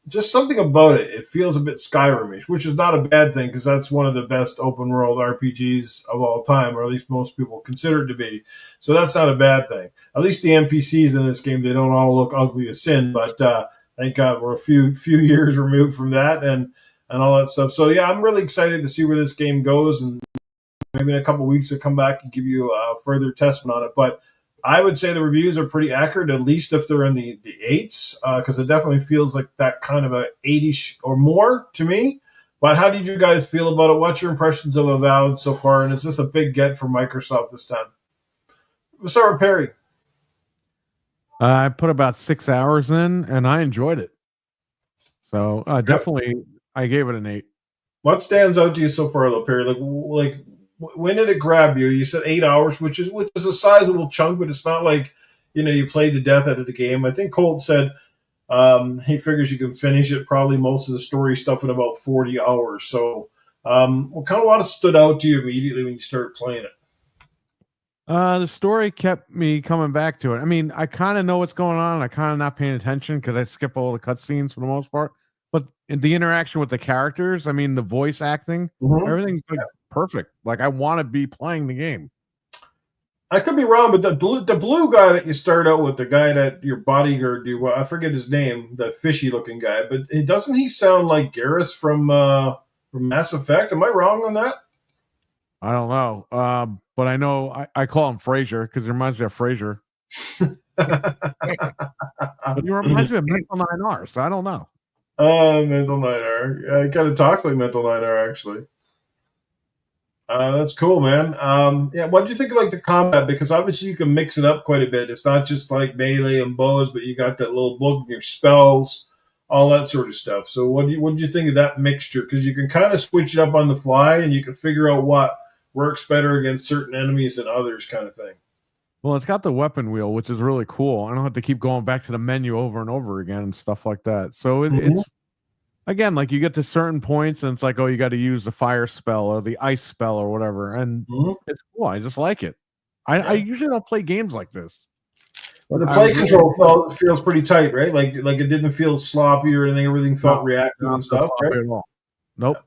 just something about it. It feels a bit Skyrim-ish, which is not a bad thing because that's one of the best open world RPGs of all time, or at least most people consider it to be. So that's not a bad thing. At least the NPCs in this game, they don't all look ugly as sin, but thank God we're a few years removed from that and all that stuff. So yeah, I'm really excited to see where this game goes, and maybe in a couple of weeks I'll come back and give you a further testament on it. But I would say the reviews are pretty accurate, at least if they're in the 8s, because it definitely feels like that kind of a 80s or more to me. But how did you guys feel about it? What's your impressions of Avowed so far? And is this a big get for Microsoft this time? We'll start with Perry. I put about 6 hours in, and I enjoyed it. So definitely, I gave it an 8. What stands out to you so far, though, Perry? Like when did it grab you? You said 8 hours, which is a sizable chunk, but it's not like you played to death out of the game. I think Colt said he figures you can finish it probably most of the story stuff in about 40 hours. So, what stood out to you immediately when you started playing it? The story kept me coming back to it. I mean, I kind of know what's going on. I kind of not paying attention because I skip all the cutscenes for the most part. But the interaction with the characters, I mean, the voice acting, everything's like perfect. Like I want to be playing the game. I could be wrong, but the blue guy that you start out with, the guy that your bodyguard I forget his name, that fishy looking guy, but doesn't he sound like Garrus from Mass Effect? Am I wrong on that? I don't know. But I know I call him Fraser because he reminds me of Fraser. But he reminds me of Mental 9R, so I don't know. Mental 9R. I kind of talk like Mental 9R, actually. That's cool, man. What do you think of like the combat? Because obviously you can mix it up quite a bit. It's not just like melee and bows, but you got that little book of your spells, all that sort of stuff. So what do you think of that mixture? Because you can kind of switch it up on the fly, and you can figure out what works better against certain enemies than others, kind of thing. Well, it's got the weapon wheel, which is really cool. I don't have to keep going back to the menu over and over again and stuff like that. So it's, again, like you get to certain points and it's like, oh, you got to use the fire spell or the ice spell or whatever. And it's cool. I just like it. I usually don't play games like this. Well, the play control feels pretty tight, right? Like it didn't feel sloppy or anything. Everything felt reactive and stuff, right? At all. Nope.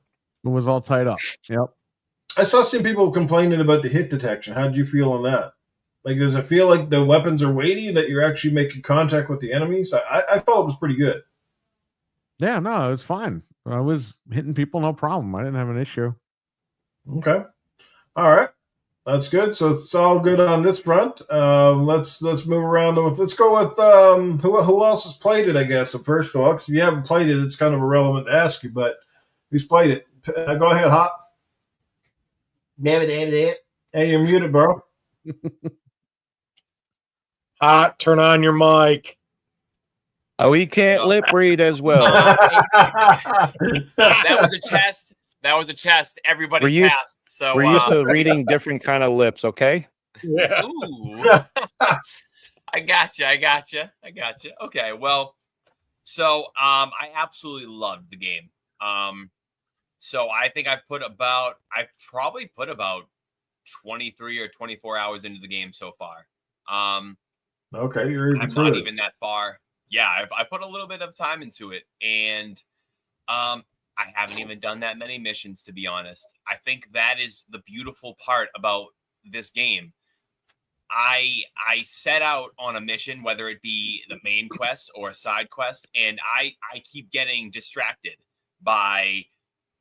It was all tied up. Yep. I saw some people complaining about the hit detection. How did you feel on that? Like, does it feel like the weapons are weighty, that you're actually making contact with the enemies? I felt it was pretty good. Yeah, no, it was fine. I was hitting people, no problem. I didn't have an issue. Okay. All right. That's good. So it's all good on this front. Let's move around. Let's go with who else has played it, I guess, first of all. Because if you haven't played it, it's kind of irrelevant to ask you, but who's played it? Go ahead, Hot. Hey, you're muted, bro. Hot, turn on your mic. Oh, we can't lip read as well. That was a test. That was a test. Everybody passed. So we're used to reading different kind of lips, okay? Yeah. Ooh. I gotcha. Okay, well, so I absolutely loved the game. So I think I've probably put about 23 or 24 hours into the game so far. Okay, you're I'm not even that far. Yeah, I put a little bit of time into it, and I haven't even done that many missions, to be honest. I think that is the beautiful part about this game. I set out on a mission, whether it be the main quest or a side quest, and I keep getting distracted by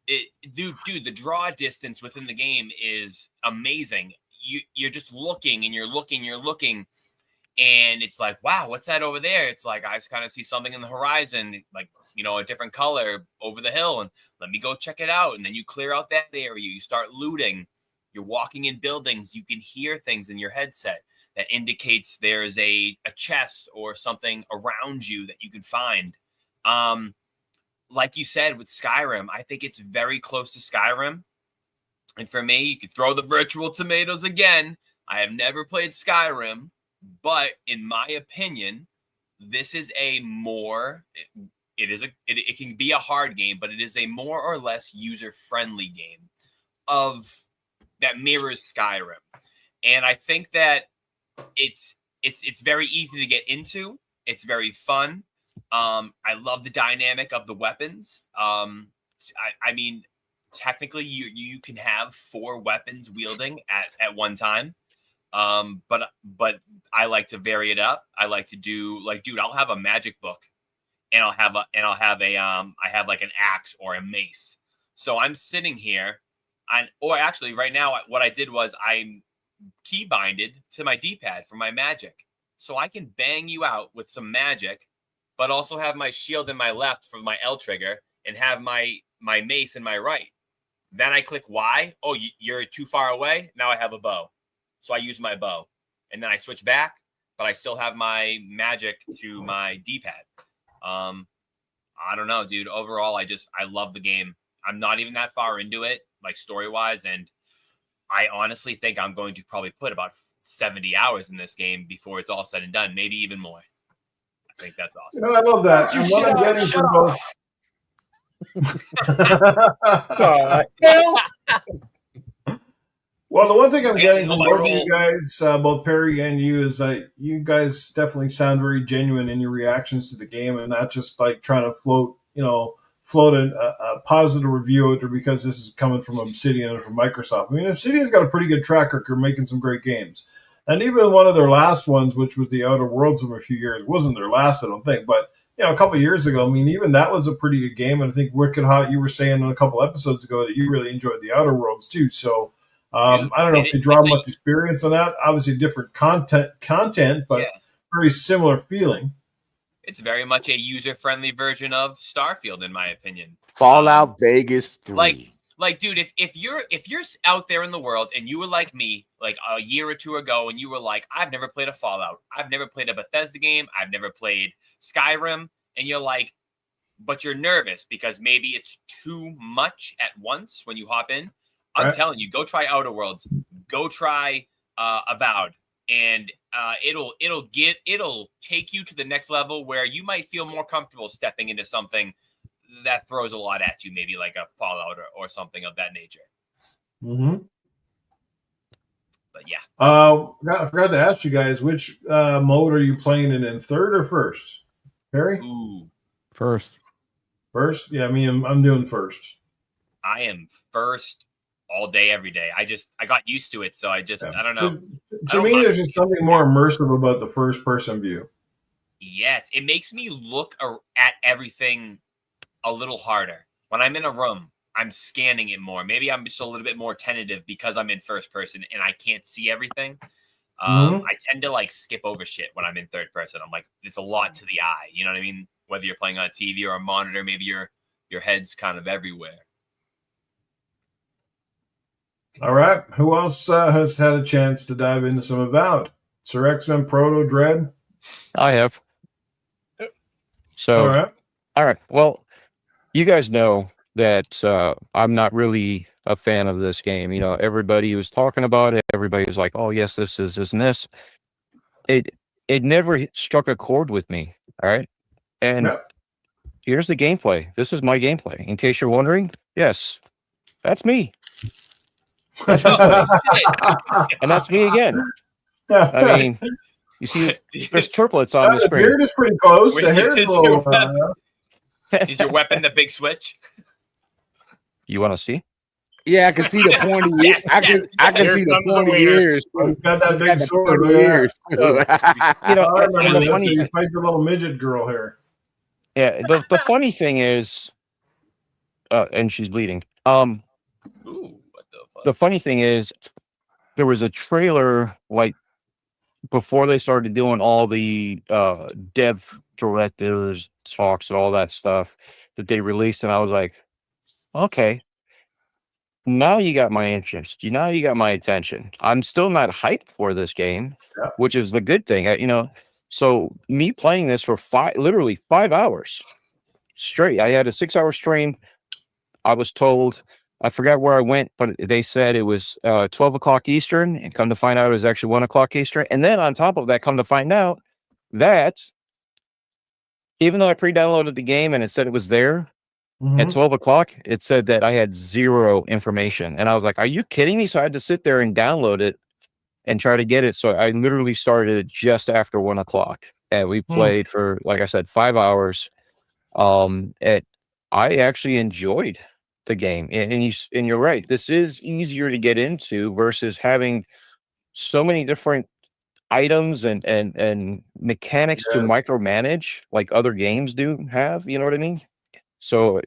it. Dude, the draw distance within the game is amazing. You're just looking and you're looking. And it's like, wow, what's that over there? It's like, I kind of see something in the horizon, like, a different color over the hill. And let me go check it out. And then you clear out that area. You start looting. You're walking in buildings. You can hear things in your headset that indicates there's a chest or something around you that you can find. Like you said, with Skyrim, I think it's very close to Skyrim. And for me, you could throw the virtual tomatoes again. I have never played Skyrim. But in my opinion, this is a more it can be a hard game, but it is a more or less user-friendly game that mirrors Skyrim. And I think that it's very easy to get into. It's very fun. I love the dynamic of the weapons. I mean, technically you can have 4 weapons wielding at one time. But I like to vary it up. I like to do dude, I'll have a magic book and I have like an axe or a mace. So I'm sitting here or actually right now what I did was I'm key binded to my D-pad for my magic. So I can bang you out with some magic, but also have my shield in my left for my L trigger and have my mace in my right. Then I click Y. Oh, you're too far away. Now I have a bow. So I use my bow and then I switch back, but I still have my magic to my D-pad. I don't know, dude. Overall, I love the game. I'm not even that far into it, like story-wise, and I honestly think I'm going to probably put about 70 hours in this game before it's all said and done, maybe even more. I think that's awesome. I love that. And what I'm getting from both. Well, the one thing I'm getting from both of you guys, both Perry and you, is that you guys definitely sound very genuine in your reactions to the game, and not just like trying to float a positive review of it because this is coming from Obsidian and from Microsoft. I mean, Obsidian's got a pretty good track record making some great games. And even one of their last ones, which was the Outer Worlds from a few years, wasn't their last, I don't think. But, a couple of years ago, I mean, even that was a pretty good game. And I think UrW1ck3d HaWt, you were saying a couple episodes ago that you really enjoyed the Outer Worlds too. So I don't know if they draw much experience on that. Obviously different content, but very similar feeling. It's very much a user-friendly version of Starfield, in my opinion. Fallout Vegas 3. Like, dude, if you're out there in the world and you were like me, like a year or two ago, and you were like, I've never played a Fallout, I've never played a Bethesda game, I've never played Skyrim, and you're like, but you're nervous because maybe it's too much at once when you hop in. I'm telling you, go try Outer Worlds, go try Avowed. And it'll take you to the next level where you might feel more comfortable stepping into something that throws a lot at you, maybe like a Fallout or something of that nature. Mm-hmm. But yeah. I forgot to ask you guys, which mode are you playing in third or first? Perry? Ooh. First. First? Yeah, I mean, I'm doing first. I am first all day, every day. I got used to it, so I don't know. To me, there's just something more immersive about the first-person view. Yes, it makes me look at everything a little harder. When I'm in a room, I'm scanning it more. Maybe I'm just a little bit more tentative because I'm in first person and I can't see everything. I tend to like skip over shit when I'm in third person. I'm like, there's a lot to the eye. You know what I mean? Whether you're playing on a TV or a monitor, maybe your head's kind of everywhere. All right. Who else has had a chance to dive into some Avowed? Sir X-Men, Proto, Dread? I have. So, all right. Well, you guys know that I'm not really a fan of this game. Everybody was talking about it. Everybody was like, oh, yes, this is this and this. It never struck a chord with me. All right. And here's the gameplay. This is my gameplay. In case you're wondering, yes, that's me. That's and that's me again. I mean, you see, there's triplets on the screen. The beard is pretty close. The hair is is your weapon the big switch? You want to see? Yeah, I can see the pointy ears. I can see the pointy ears. Got that big sword. Ears. The funny you fight the little midget girl here. Yeah, the funny thing is, and she's bleeding. Ooh, what the fuck? The funny thing is, there was a trailer like before they started doing all the dev directors talks and all that stuff that they released, and I was like, okay, now you got my interest. Now you got my attention. I'm still not hyped for this game, which is the good thing. So me playing this for literally 5 hours straight. I had a 6-hour stream. I was told I forgot where I went, but they said it was 12 o'clock Eastern, and come to find out it was actually 1 o'clock Eastern. And then on top of that, come to find out that even though I pre-downloaded the game and it said it was there at 12 o'clock, it said that I had zero information. And I was like, are you kidding me? So I had to sit there and download it and try to get it. So I literally started just after 1 o'clock, and we played for, like I said, 5 hours. I actually enjoyed the game, and you're right. This is easier to get into versus having so many different items and mechanics to micromanage like other games do have. You know what I mean? So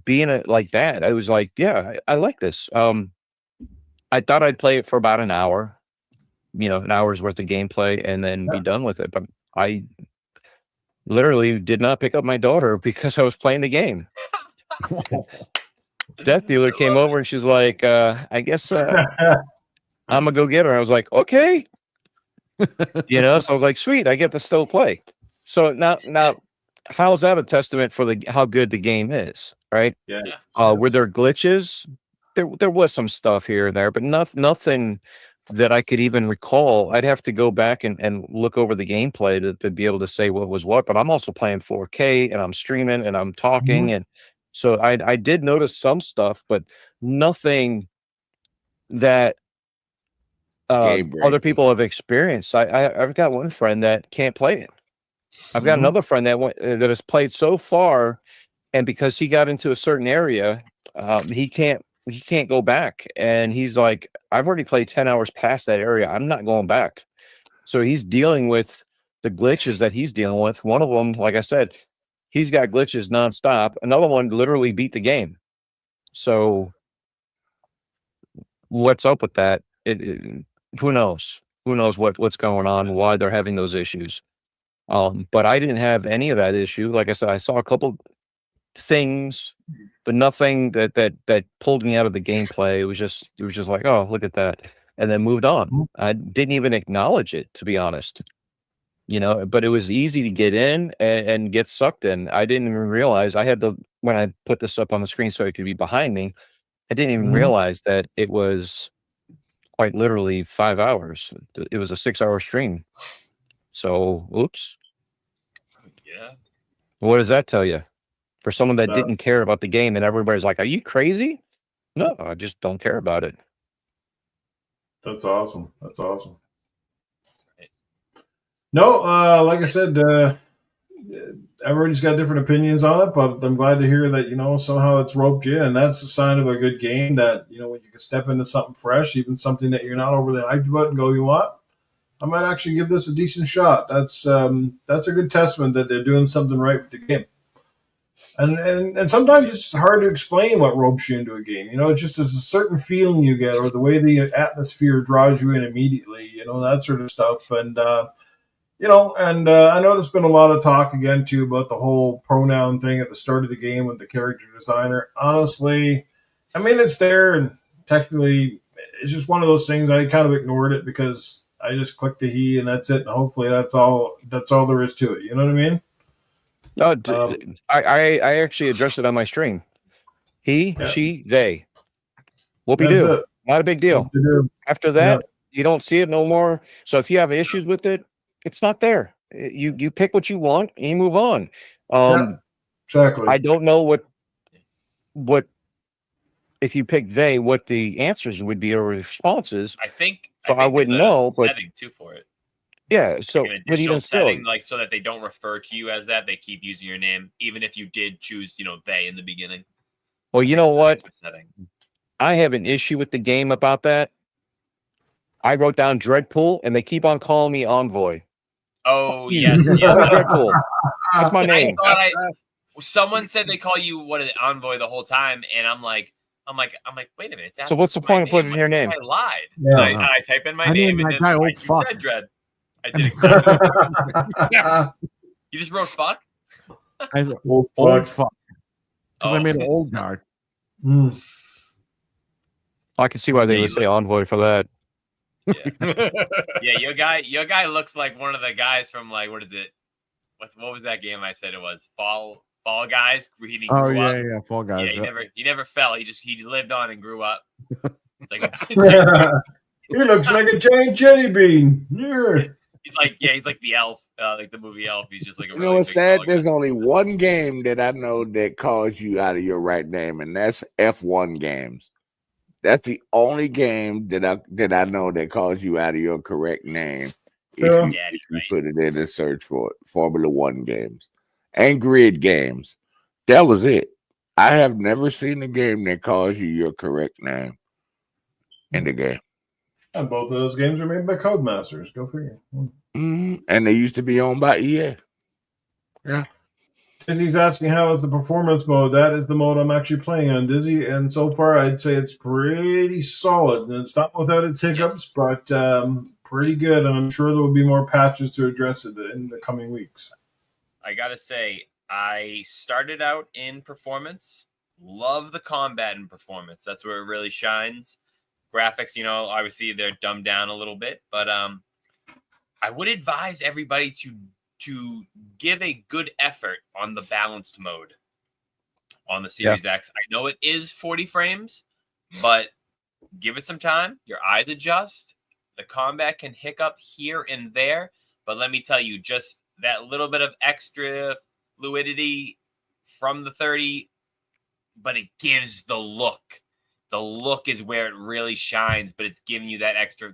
being like that, I was like, yeah, I like this. I thought I'd play it for about an hour, an hour's worth of gameplay, and then be done with it. But I literally did not pick up my daughter because I was playing the game. Death Dealer came over and she's like, I guess I'm gonna go get her. I was like, okay. So I was like, sweet, I get to still play. So now how's that a testament for how good the game is, right? Yeah. Were there glitches? There was some stuff here and there, but nothing that I could even recall. I'd have to go back and look over the gameplay to be able to say what was what. But I'm also playing 4K and I'm streaming and I'm talking, and so I did notice some stuff, but nothing that other people have experienced. I've got one friend that can't play it. I've got another friend that has played so far, and because he got into a certain area, he can't go back. And he's like, I've already played 10 hours past that area. I'm not going back. So he's dealing with the glitches that he's dealing with. One of them, like I said, he's got glitches nonstop. Another one literally beat the game. So what's up with that? Who knows? Who knows what's going on, why they're having those issues. But I didn't have any of that issue. Like I said, I saw a couple things, but nothing that pulled me out of the gameplay. It was just like, oh, look at that, and then moved on. I didn't even acknowledge it, to be honest. But it was easy to get in and get sucked in. I didn't even realize I had to, when I put this up on the screen so it could be behind me, I didn't even realize that it was quite literally 5 hours. It was a 6-hour stream. So, oops. Yeah. What does that tell you? For someone that didn't care about the game, and everybody's like, are you crazy? No, I just don't care about it. That's awesome. That's awesome. No, like I said, everybody's got different opinions on it, but I'm glad to hear that, somehow it's roped you, and that's a sign of a good game that, when you can step into something fresh, even something that you're not overly hyped about, and go, you know what? I might actually give this a decent shot. That's a good testament that they're doing something right with the game. And sometimes it's hard to explain what ropes you into a game. It's just there's a certain feeling you get, or the way the atmosphere draws you in immediately, that sort of stuff. And, I know there's been a lot of talk again, too, about the whole pronoun thing at the start of the game with the character designer. Honestly, I mean, it's there, and technically it's just one of those things. I kind of ignored it because I just clicked the he, and that's it. And hopefully that's all there is to it. You know what I mean? No, I actually addressed it on my stream. He, she, they. Whoopie-doo. Not a big deal. After that, you don't see it no more. So if you have issues with it, it's not there. You pick what you want and you move on. Exactly. I don't know what if you pick they, what the answers would be or responses. I think I wouldn't know, but setting too for it. Yeah, so like an but even setting, still, like so that they don't refer to you as that, they keep using your name, even if you did choose, they in the beginning. well, you know what? Setting. I have an issue with the game about that. I wrote down Dreadpool, and they keep on calling me Envoy. Oh yes, Dreadpool. That's my name. Someone said they call you Envoy the whole time, and I'm like, wait a minute. So what's the point of putting in your name? I lied. Yeah. I type in my name, and then you said Dread. I did exactly. You just wrote fuck. I said, old fuck. I made an old guy. I can see why they would say Envoy for that. Yeah, yeah. Your guy looks like one of the guys from what is it? What was that game I said it was? Fall Guys. He Oh grew up. yeah, Fall Guys. Yeah, he never fell. He lived on and grew up. It's like He looks like a giant jelly bean. Yeah. he's like the elf, like the movie Elf. He's just like a You really know what's big sad? tall There's guy. only one game that I know that calls you out of your right name, and that's F1 games. That's the only game that I know that calls you out of your correct name. If Yeah. you put it in and search for it. Formula One games and grid games. That was it. I have never seen a game that calls you your correct name in the game. And both of those games are made by Codemasters. Go figure. And they used to be owned by EA. Yeah. Dizzy's asking how is the performance mode. That is the mode I'm actually playing on, Dizzy, and so far I'd say it's pretty solid. And it's not without its hiccups, but pretty good. And I'm sure there will be more patches to address it in the coming weeks. I gotta say, I started out in performance. Love the combat in performance. That's where it really shines. Graphics, obviously they're dumbed down a little bit, but I would advise everybody to give a good effort on the balanced mode on the Series X. I know it is 40 frames, but give it some time. Your eyes adjust. The combat can hiccup here and there, but let me tell you, just that little bit of extra fluidity from the 30, but it gives the look. The look is where it really shines, but it's giving you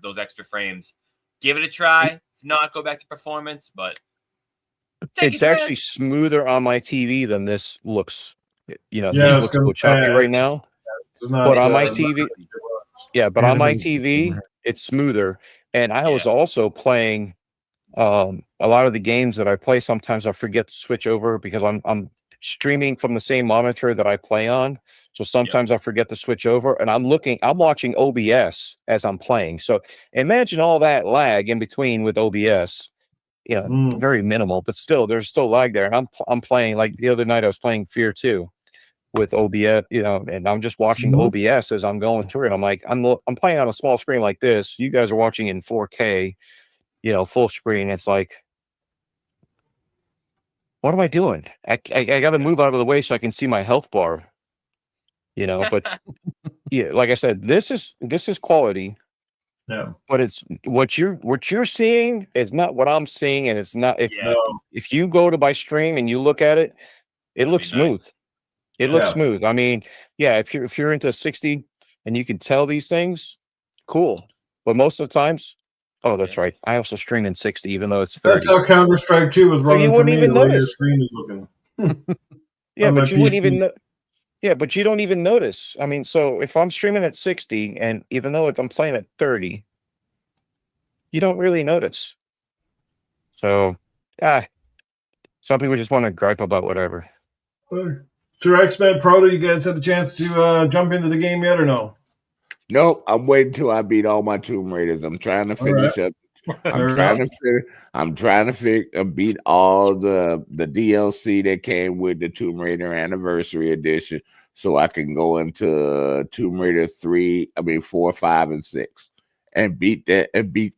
those extra frames. Give it a try. If not, go back to performance, but It's actually smoother on my TV than this looks. This it's looks a little choppy right now. But on my TV, on my TV, it's smoother. And I was also playing a lot of the games that I play. Sometimes I forget to switch over because I'm streaming from the same monitor that I play on. So sometimes I forget to switch over, and I'm watching OBS as I'm playing. So imagine all that lag in between with OBS. Very minimal, but still, there's still lag there. And I'm playing, like the other night I was playing Fear 2 with OBS, and I'm just watching OBS as I'm going through it. I'm like, I'm playing on a small screen like this. You guys are watching in 4K, full screen. It's like, what am I doing? I got to move out of the way so I can see my health bar. But like I said, this is quality. Yeah. But it's what you're seeing is not what I'm seeing, and it's not if you go to my stream and you look at it, it looks smooth. Nice. It looks smooth. I mean, if you're into 60 and you can tell these things, cool. But most of the times, that's right. I also stream in 60, even though it's 30. That's how Counter-Strike 2 was running. You wouldn't even notice. Your screen is looking. But you wouldn't even know. Yeah, but you don't even notice. I mean, so if I'm streaming at 60, and even though I'm playing at 30, you don't really notice. So, some people just want to gripe about whatever. To X-Men Proto, you guys had the chance to jump into the game yet or no? Nope, I'm waiting till I beat all my Tomb Raiders. I'm trying to finish up. I'm trying to beat all the DLC that came with the Tomb Raider Anniversary Edition, so I can go into Tomb Raider 4, 5, and 6, and beat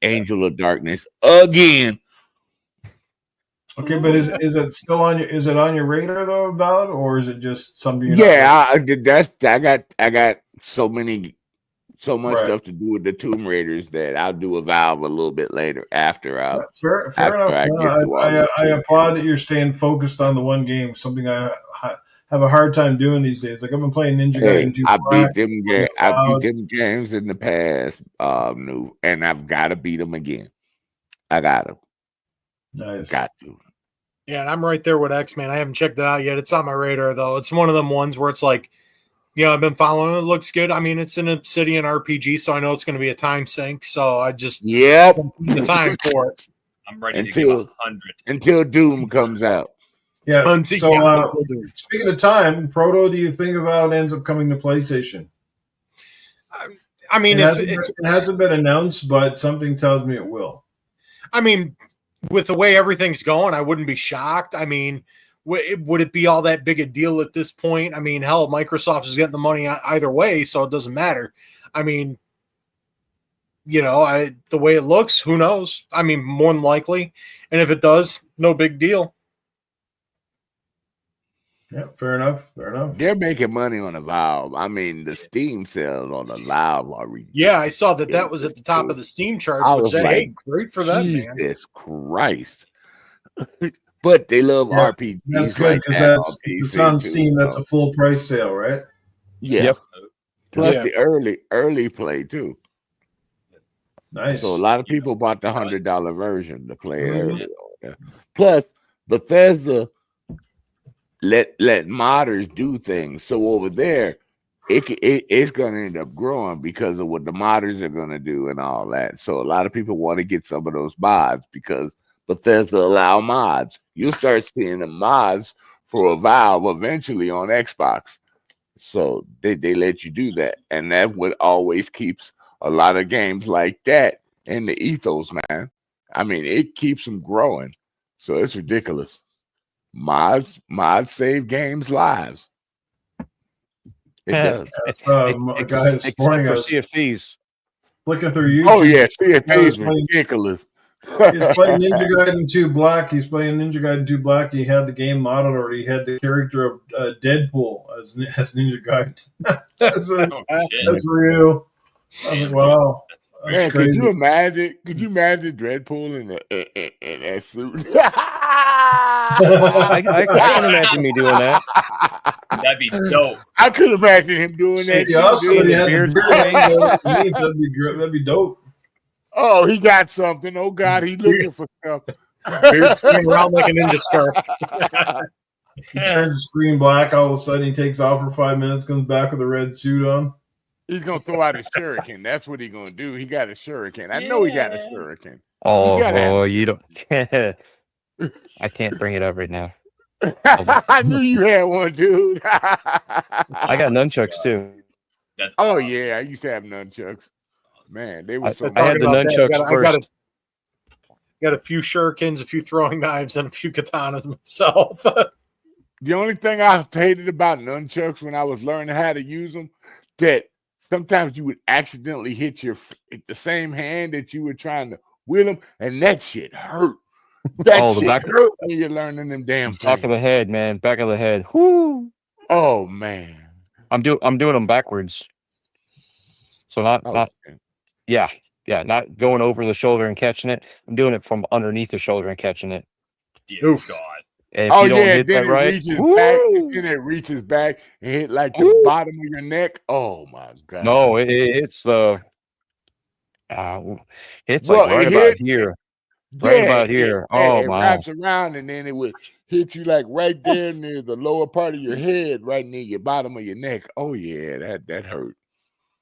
Angel of Darkness again. Okay, but is it still on your on your radar though, Avowed, or is it just something? I got so much stuff to do with the Tomb Raiders that I'll do Avowed a little bit later after fair enough. I applaud that you're staying focused on the one game. Something I have a hard time doing these days. Like I've been playing Ninja Gaiden 2. I beat them games in the past, Newf, and I've got to beat them again. I got to. Nice. Got to. Yeah, and I'm right there with X-Man. I haven't checked it out yet. It's on my radar, though. It's one of them ones where it's like, I've been following it. It looks good. I mean, it's an Obsidian RPG, so I know it's going to be a time sink. So I just the time for it. I'm ready to give 100 until Doom comes out. Yeah. So speaking of time, Proto, do you think Avowed ends up coming to PlayStation? I mean, it hasn't been announced, but something tells me it will. I mean, with the way everything's going, I wouldn't be shocked. I mean, would it be all that big a deal at this point? I mean, hell, Microsoft is getting the money either way, so it doesn't matter. I mean, the way it looks, who knows? I mean, more than likely. And if it does, no big deal. Yeah, fair enough. Fair enough. They're making money on Avowed. I mean, the Steam sales on Avowed are ridiculous. Yeah, I saw that was at the top of the Steam charts. I Which was said, like, hey, great for them, man. Jesus Christ. But they love Yeah, RPGs. That's good like because that that's on it's PC on too, Steam. That's so. a full price sale, right? Yeah. Yep. Plus Yeah. the early play too. Nice. So a lot of people bought the $100 version to play it Mhm. early. Yeah. Plus, Bethesda let modders do things. So over there, it's going to end up growing because of what the modders are going to do and all that. So a lot of people want to get some of those mods because Bethesda allow mods. You'll start seeing the mods for Valve eventually on Xbox. So they let you do that. And that what always keeps a lot of games like that in the ethos, man. I mean, it keeps them growing. So it's ridiculous. Mods save games lives. It does. A guy this Except morning for I was CFEs. flicking through YouTube. Oh yeah, CFP I is was playing- ridiculous. He's playing Ninja Gaiden 2 Black. He's playing Ninja Gaiden 2 Black. He had the game modeled already. He had the character of Deadpool as Ninja Gaiden. that's Oh, shit. real. I was like, wow. That's- That's Man, crazy. could you imagine Dreadpool in that suit? I can imagine me doing that. That'd be dope. I could imagine him doing that. Yeah, too, somebody dude. had the beard beard thing. that'd be great. That'd be dope. Oh, he got something. Oh God, he's looking for stuff. Beard spinning around like a ninja scarf. He turns the screen black. All of a sudden, he takes off for 5 minutes, comes back with a red suit on. He's gonna throw out a shuriken. That's what he's gonna do. He got a shuriken. I know he got a shuriken. Oh, You gotta have- well, you don't. I can't bring it up right now. I knew you had one, dude. I got nunchucks too. That's Oh awesome. yeah, I used to have nunchucks. Man, they were I so. had the Talking about that, nunchucks I first. got a few shurikens, a few throwing knives, and a few katanas myself. The only thing I hated about nunchucks when I was learning how to use them, that sometimes you would accidentally hit the same hand that you were trying to wheel them, and that shit hurt. That Oh, the shit back- hurt when you're learning them damn Back of things. the head, man. Back of the head. Whoo! Oh man. I'm doing them backwards. So not Oh, yeah, not going over the shoulder and catching it. I'm doing it from underneath the shoulder and catching it. Dear Oof. God. And if oh you don't yeah, hit then that it right, reaches woo! back, then it reaches back and hit like the Woo! bottom of your neck. Oh my God. No, it's the it's Well, like right it about hit- here. Right about here. It my. wraps around and then it would hit you like right there near the lower part of your head, right near your bottom of your neck. Oh yeah, that hurt.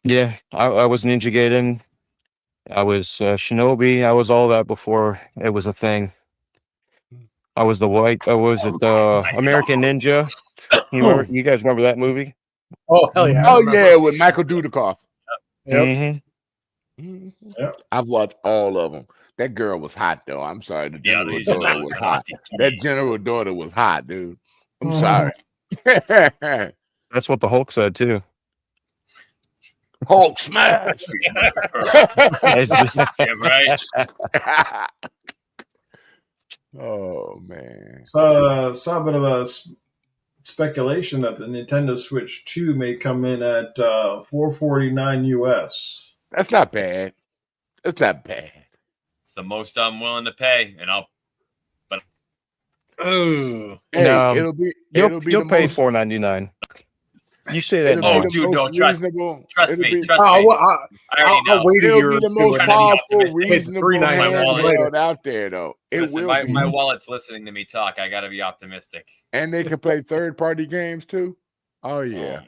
Yeah, I was Ninja Gaiden. I was Shinobi. I was all that before it was a thing. I was the white. I was the American Ninja. You guys remember that movie? Oh hell yeah! I Oh remember. yeah, with Michael Dudikoff. Yep. Mhm. Mhm. Yep. I've watched all of them. That girl was hot though. I'm sorry, the Yeah, general he's daughter not was hot. karate That kid. general daughter was hot, dude. I'm Mhm. sorry. That's what the Hulk said too. Hulk smash. Yeah, right. Oh man. Saw a bit of a speculation that the Nintendo Switch 2 may come in at $449 US. That's not bad. That's not bad. It's the most I'm willing to pay, and I'll. Oh, Hey, No, it'll be You'll the pay most, $4.99. You say that it'll now. be the dude, most don't trust- reasonable. Trust it'll me. be- Trust I'll, me. I'll, I already know. I'll wait a It'll year be or the two most and trying to be powerful, optimistic. reasonable $3.99 handheld later. out there, though. It Listen, will be. my wallet's listening to me talk. I got to be optimistic. And they can play third-party games too. Oh yeah, my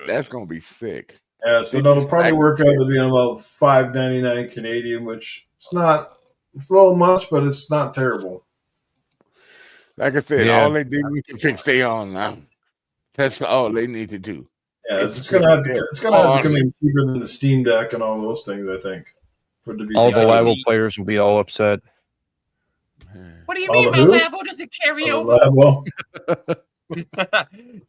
that's goodness. gonna be sick. Yeah, so They that'll just probably like- work out to be about $5.99 Canadian, which it's not. It's a little much, but it's not terrible. Like I said, Yeah. all they do is to fix stay on now. That's all they need to do. Yeah, It's it's gonna have to. pretty It's gonna have to good. come in cheaper than the Steam Deck and all those things. I think. For it to be All the Yeah, Labo see- players will be all upset. What do you All mean the my who? Labo doesn't carry Oh, over? well,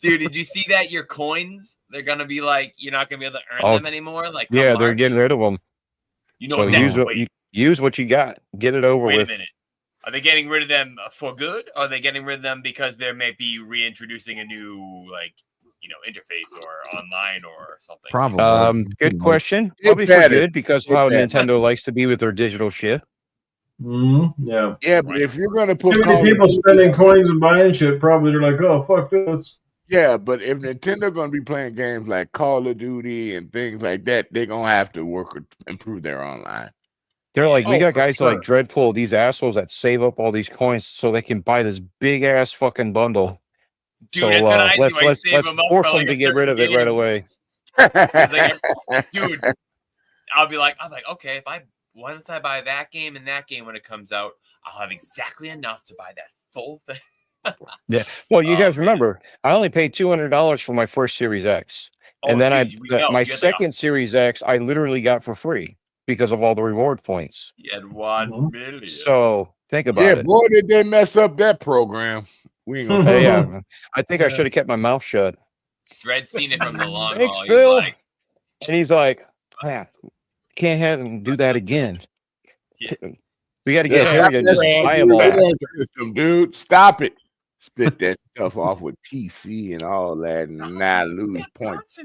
Dude, did you see that your coins? They're gonna be like you're not gonna be able to earn Oh, them anymore. Like come Yeah, they're March? getting rid of them. You know So what? use what you got. Get it over Wait a with. minute. Are they getting rid of them for good? Or are they getting rid of them because they may be reintroducing a new, like, interface or online or something? Probably. Good question. It Probably for better. good because It how better. Nintendo likes to be with their digital shit. Yeah. Yeah, but if you're gonna put Too Call many of people Duty- spending coins and buying shit. Probably they're like, oh fuck this. yeah, but if Nintendo gonna be playing games like Call of Duty and things like that, they're gonna have to work or improve their online. They're like, we Oh, got for guys sure. like Dreadpool, these assholes that save up all these coins so they can buy this big ass fucking bundle. Dude, So that's what I do. I let's save them up force for them like to a get rid certain of it right game. away. Dude, I'll be like, okay, once I buy that game and that game when it comes out, I'll have exactly enough to buy that full thing. Yeah. Well, you guys man. remember, I only paid $200 for my first Series X, and then my second Series X, I literally got for free because of all the reward points. You had 1 million. So think about Yeah, it. boy, did they mess up that program. We ain't gonna Yeah, I think I should have kept my mouth shut. Dread seen it from the long Thanks, haul. Phil. He's like, And he's like, man, can't have him do that again. Yeah. We got to Yeah, get Harry to just buy them all. System, dude. Stop it. Spit that stuff off with PC and all that, and now lose points.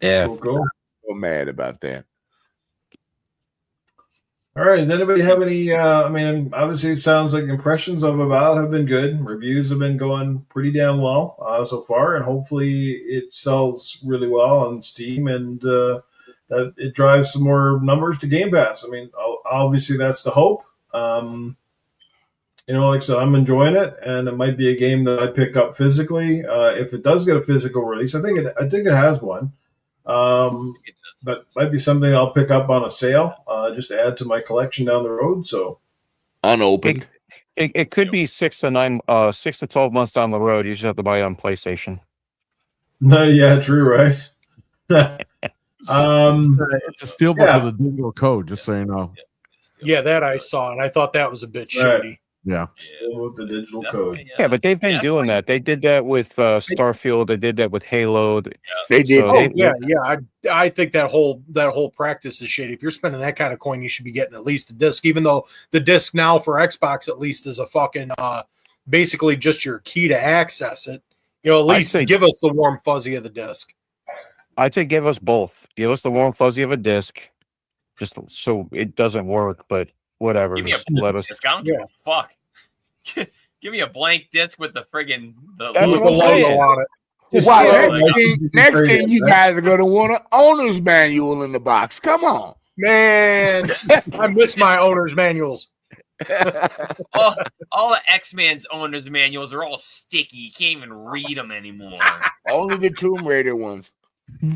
Yeah. Cool. So mad about that. All right. Does anybody have any? I mean, obviously, it sounds like impressions of Avowed have been good. Reviews have been going pretty damn well so far, and hopefully, it sells really well on Steam and that it drives some more numbers to Game Pass. I mean, obviously, that's the hope. Like I said, I'm enjoying it, and it might be a game that I pick up physically if it does get a physical release. I think it has one. But might be something I'll pick up on a sale, just to add to my collection down the road. So unopened. It could be 6 to 12 months down the road. You just have to buy it on PlayStation. No, yeah, true, right? It's a steelbook with a digital code, just so you know. Yeah, that I saw, and I thought that was a bit Right. shady. Yeah. Still with the digital code. Yeah, but they've been doing that. They did that with Starfield. They did that with Halo. They did. So Yeah. I think that whole practice is shady. If you're spending that kind of coin, you should be getting at least a disc. Even though the disc now for Xbox at least is a fucking basically just your key to access it. At least give us the warm fuzzy of the disc. I'd say give us both. Give us the warm fuzzy of a disc, just so it doesn't work. But whatever. Give me Let us. disc. I don't give a fuck. Give me a blank disc with the friggin' That's logo what I'm saying. on it. Wow, next thing you guys are going to want an owner's manual in the box. Come on. Man, I miss my owner's manuals. all the X-Men's owners' manuals are all sticky. You can't even read them anymore. Only the Tomb Raider ones.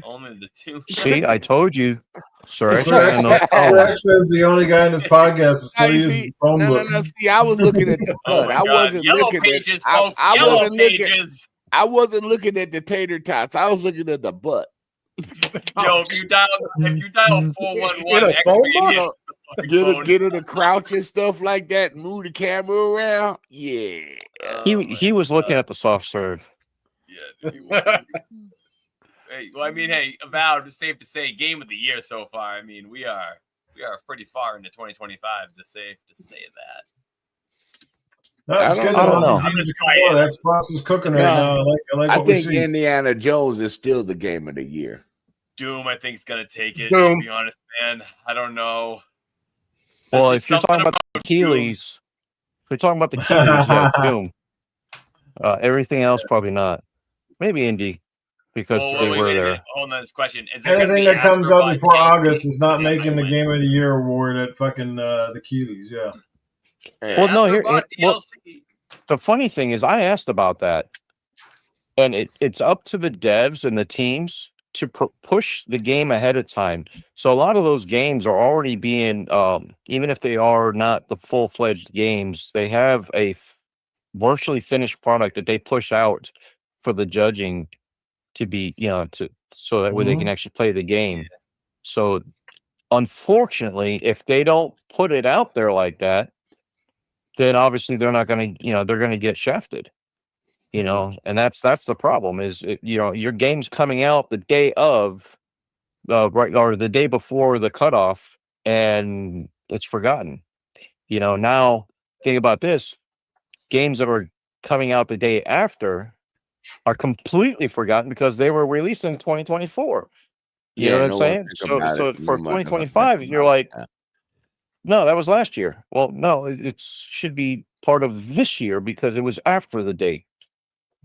Only the two. See, I told you, sir. X-Men's the only guy in this podcast that still uses the phone book. No. See, I was looking at the butt. I wasn't Yellow looking pages, at. folks. I Yellow wasn't pages. I wasn't looking at the tater tots. I was looking at the butt. Yo, if you dial 411 X-Men, get her to crouch and stuff like that, and move the camera around. Yeah. He was looking at the soft serve. Yeah. Hey, well, I mean, Avowed, it's safe to say, game of the year so far. I mean, we are pretty far into 2025. It's safe to say that. No, it's good. I don't know. Xbox is cooking right now. I think Indiana Jones is still the game of the year. Doom, I think, is gonna take it. Doom. To be honest, man, I don't know. Well, There's if you're just talking about the Keeleys, yeah, Doom. Everything else, probably not. Maybe Indy, because they were there. Hold on, this question. Is there anything that comes out before August is not making the Game of the Year award at fucking the Keeleys. Yeah. Well, no, the funny thing is, I asked about that, and it's up to the devs and the teams to push the game ahead of time. So a lot of those games are already being, even if they are not the full-fledged games, they have a virtually finished product that they push out for the judging to be, so that way they can actually play the game. So unfortunately, if they don't put it out there like that, then obviously they're not going to, they're going to get shafted, and that's the problem is, your game's coming out the day of, or the day before the cutoff, and it's forgotten. You know, now think about this: games that were coming out the day after are completely forgotten because they were released in 2024. You know what I'm no one saying? think about So it. for No one think 2025, you're about like, it. no, that was last year. Well, no, it should be part of this year because it was after the date.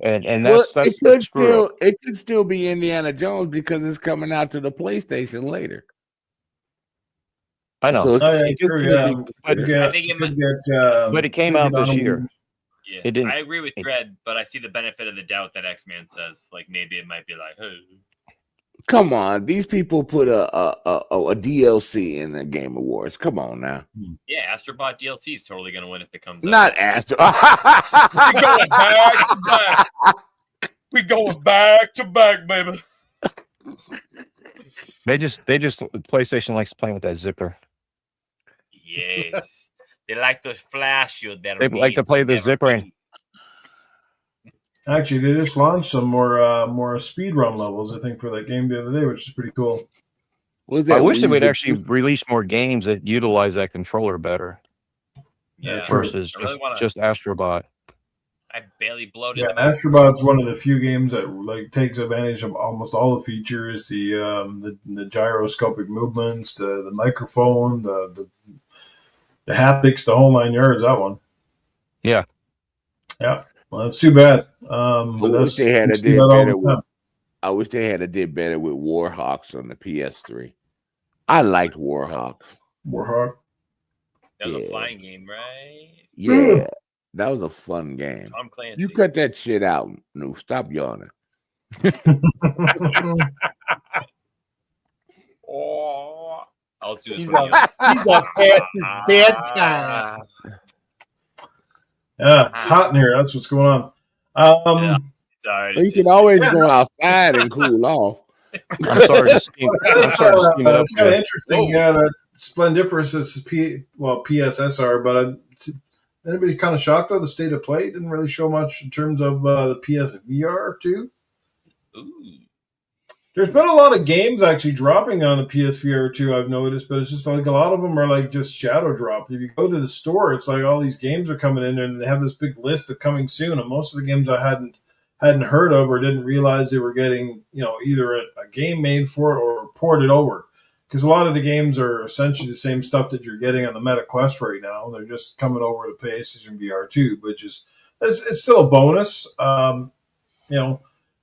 And Well, that's it the could screw up. still be Indiana Jones because it's coming out to the PlayStation later. I know, So Oh, yeah, it could true. still Yeah. be but Could I get, think it could might, get, but it came could out get this year. honorable- yeah. It didn't. I agree with Dread, but I see the benefit of the doubt that X-Man says. Like maybe it might be like, hey. Come on, these people put a DLC in the Game Awards. Come on now, Yeah, Astrobot DLC is totally gonna win if it comes out. not Astro. We going back to back. We going back to back, baby. They just PlayStation likes playing with that zipper. Yes. They like to flash you. They like to play the zipper in. Actually, they just launched some more speed run levels, I think, for that game the other day, which is pretty cool. I wish they would actually release more games that utilize that controller better Yeah. True. versus I really wanna- just Astrobot. I barely blowed Yeah, into my Astrobot's one of the few games that like takes advantage of almost all the features, the gyroscopic movements, the microphone, the haptics, the whole 9 yards. That one. Yeah. Yeah. Well, that's too bad. I But wish that's they had we a see did that all better the with. time. I wish they had a did better with Warhawks on the PS3. I liked Warhawks. Warhawk. That was a Yeah. flying game, right? Yeah, that was a fun game. Tom Clancy. You cut that shit out, Newf. Stop yawning. Oh, let's do this. He's for a- you. He's got past his bedtime. Yeah, it's hot in here. That's what's going on. Yeah. Sorry. You can always go outside and cool off. I'm sorry to steam. I'm sorry to steam it up. It's kind of Here. interesting. Whoa. Yeah, that Splendiferous is PSSR, but anybody kind of shocked though the state of play didn't really show much in terms of the PSVR too. Ooh. There's been a lot of games actually dropping on the PSVR 2, I've noticed, but it's just like a lot of them are like just shadow drop. If you go to the store, it's like all these games are coming in and they have this big list of coming soon. And most of the games I hadn't heard of or didn't realize they were getting, either a game made for it or ported over. Because a lot of the games are essentially the same stuff that you're getting on the Meta Quest right now. They're just coming over to PlayStation VR 2, which is it's still a bonus.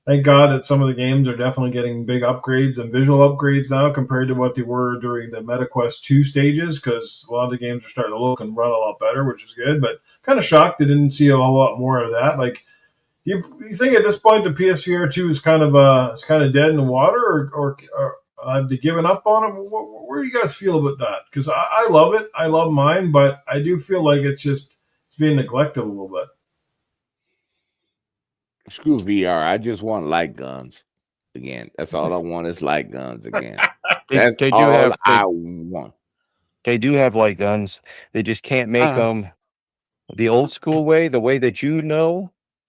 Thank God that some of the games are definitely getting big upgrades and visual upgrades now compared to what they were during the MetaQuest 2 stages, because a lot of the games are starting to look and run a lot better, which is good. But kind of shocked they didn't see a whole lot more of that. Like, you think at this point the PSVR 2 is kind of dead in the water, or have they given up on it? Where do you guys feel about that? Because I love it. I love mine, but I do feel like it's being neglected a little bit. Screw VR. I just want light guns again. That's all I want is light guns again. That's They do all have I want. they do have light guns. They just can't make them the old school way, the way that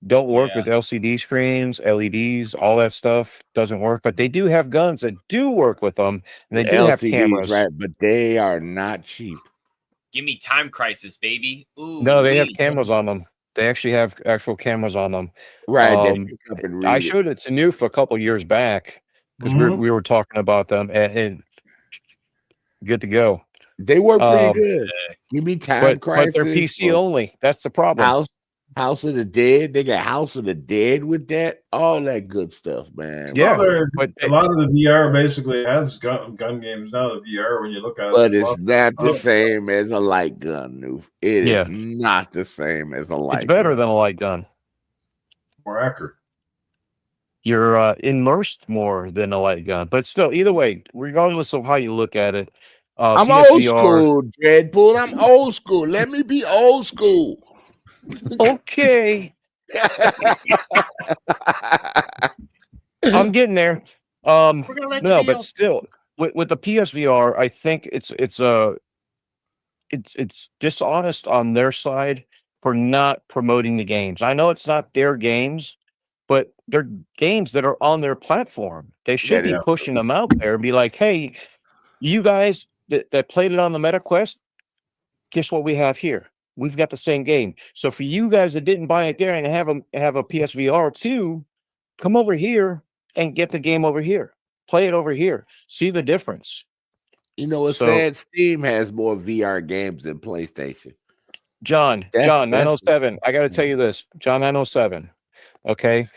don't work with LCD screens, LEDs, all that stuff doesn't work. But they do have guns that do work with them, and they do LCDs, have cameras. right? But they are not cheap. Give me Time Crisis, baby. Ooh, No, they have cameras on them. They actually have actual cameras on them. Right. They pick up and read I it. showed it to Newf a couple years back because we were talking about them, and good to go. They work pretty good. Give me Time Crisis. But they're PC only. That's the problem. House of the Dead. They got House of the Dead with that. All that good stuff, man. Yeah, but a lot of the VR basically has gun games now. The VR, when you look at it, but it's not the same as a light gun, Newf. It is Yeah. not the same as a light. It's better gun. than a light gun. more accurate. You're immersed more than a light gun, but still, either way, regardless of how you look at it, I'm PSVR, old school, Dreadpool. I'm old school. Let me be old school. Okay, I'm getting there. We're gonna let No, you but know. still, with the PSVR, I think it's dishonest on their side for not promoting the games. I know it's not their games, but they're games that are on their platform. They should be pushing them out there and be like, hey, you guys that played it on the MetaQuest, guess what we have here? We've got the same game. So for you guys that didn't buy it there and have a PSVR 2, come over here and get the game over here. Play it over here. See the difference. You know, it's sad Steam has more VR games than PlayStation. John 907. I got to tell you this. John 907. Okay.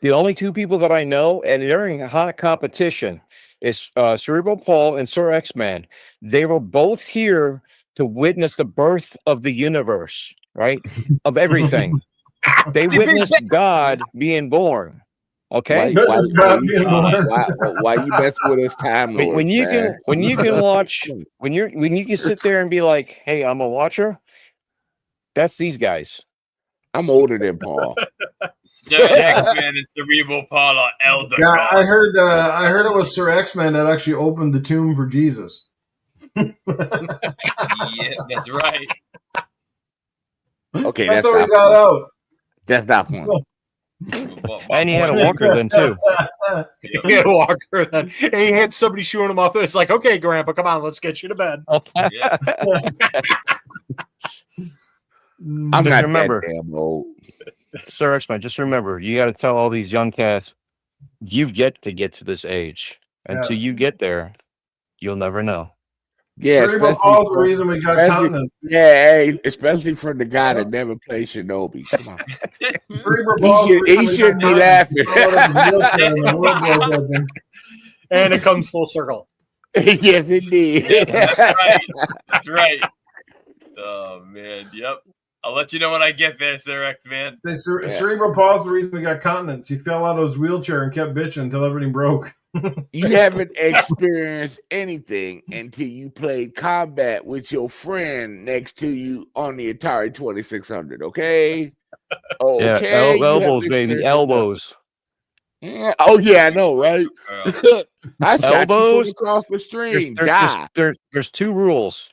The only two people that I know, and they're in hot competition, is Cerebral Paul and Sir X-Man. They were both here to witness the birth of the universe, right? Of everything. They witnessed God being born. Okay. Why you mess with his time lords, when you can watch, when you can sit there and be like, hey, I'm a watcher, that's these guys. I'm older than Paul. Sir X-Man and Cerebral Paul are elder. Yeah, gods. I heard it was Sir X-Man that actually opened the tomb for Jesus. Yeah, that's right. Okay, that's that's how he not got fun. out. That's not fun. And he had a walker then too. He had a walker then. And he had somebody shooing him off. It's like, okay, Grandpa, come on, let's get you to bed. Yeah. I'm Just not remember, that damn old. Sir X-Man, just remember, you got to tell all these young cats, you've yet to get to this age. Until you get there, you'll never know. Yeah, Cerebral Paul's the reason we got continents. Yeah, hey, especially from the guy that never played Shinobi. Come on. Cerebral Paul's the He reason we shouldn't be got laughing. And it comes full circle. Yes, indeed. That's right. That's right. Oh, man. Yep. I'll let you know when I get there, Sir X-Man. Cerebral Paul's the reason we got continents. He fell out of his wheelchair and kept bitching until everything broke. You haven't experienced anything until you played combat with your friend next to you on the Atari 2600, okay? Okay. Yeah, elbows, baby, elbows. Yeah. Oh, yeah, I know, right? I shot you from across the stream. There's two rules.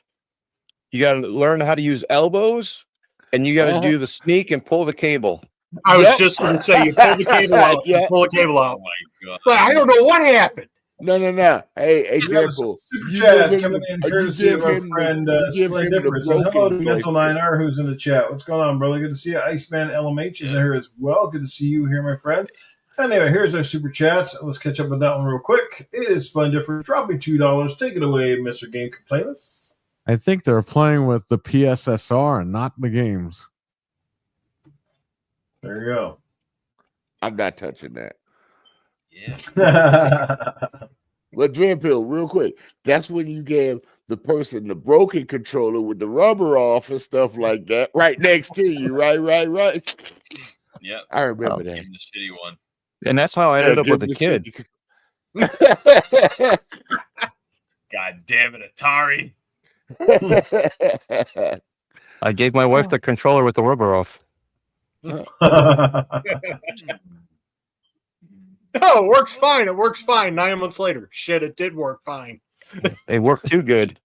You got to learn how to use elbows, and you got to do the sneak and pull the cable. I was just going to say, you pull the cable out. You pull the cable out. Oh, my God. But I don't know what happened. No. Hey, Dreadpool. Super chat coming in courtesy of our friend Splendiferous. So hello to Mental 9R who's in the chat. What's going on, brother? Good to see you. Iceman LMH is in here as well. Good to see you here, my friend. Anyway, here's our super chats. Let's catch up with that one real quick. It is Splendiferous. Drop me $2. Take it away, Mr. GameComplainers. I think they're playing with the PSSR and not the games. There you go. I'm not touching that. Yeah. But Dreadpool, real quick, that's when you gave the person the broken controller with the rubber off and stuff like that right next to you, right. Yeah. I remember that. The shitty one. And that's how I ended up with a kid. God damn it, Atari. I gave my wife the controller with the rubber off. Oh, it works fine. It works fine. 9 months later. Shit, it did work fine. It worked too good.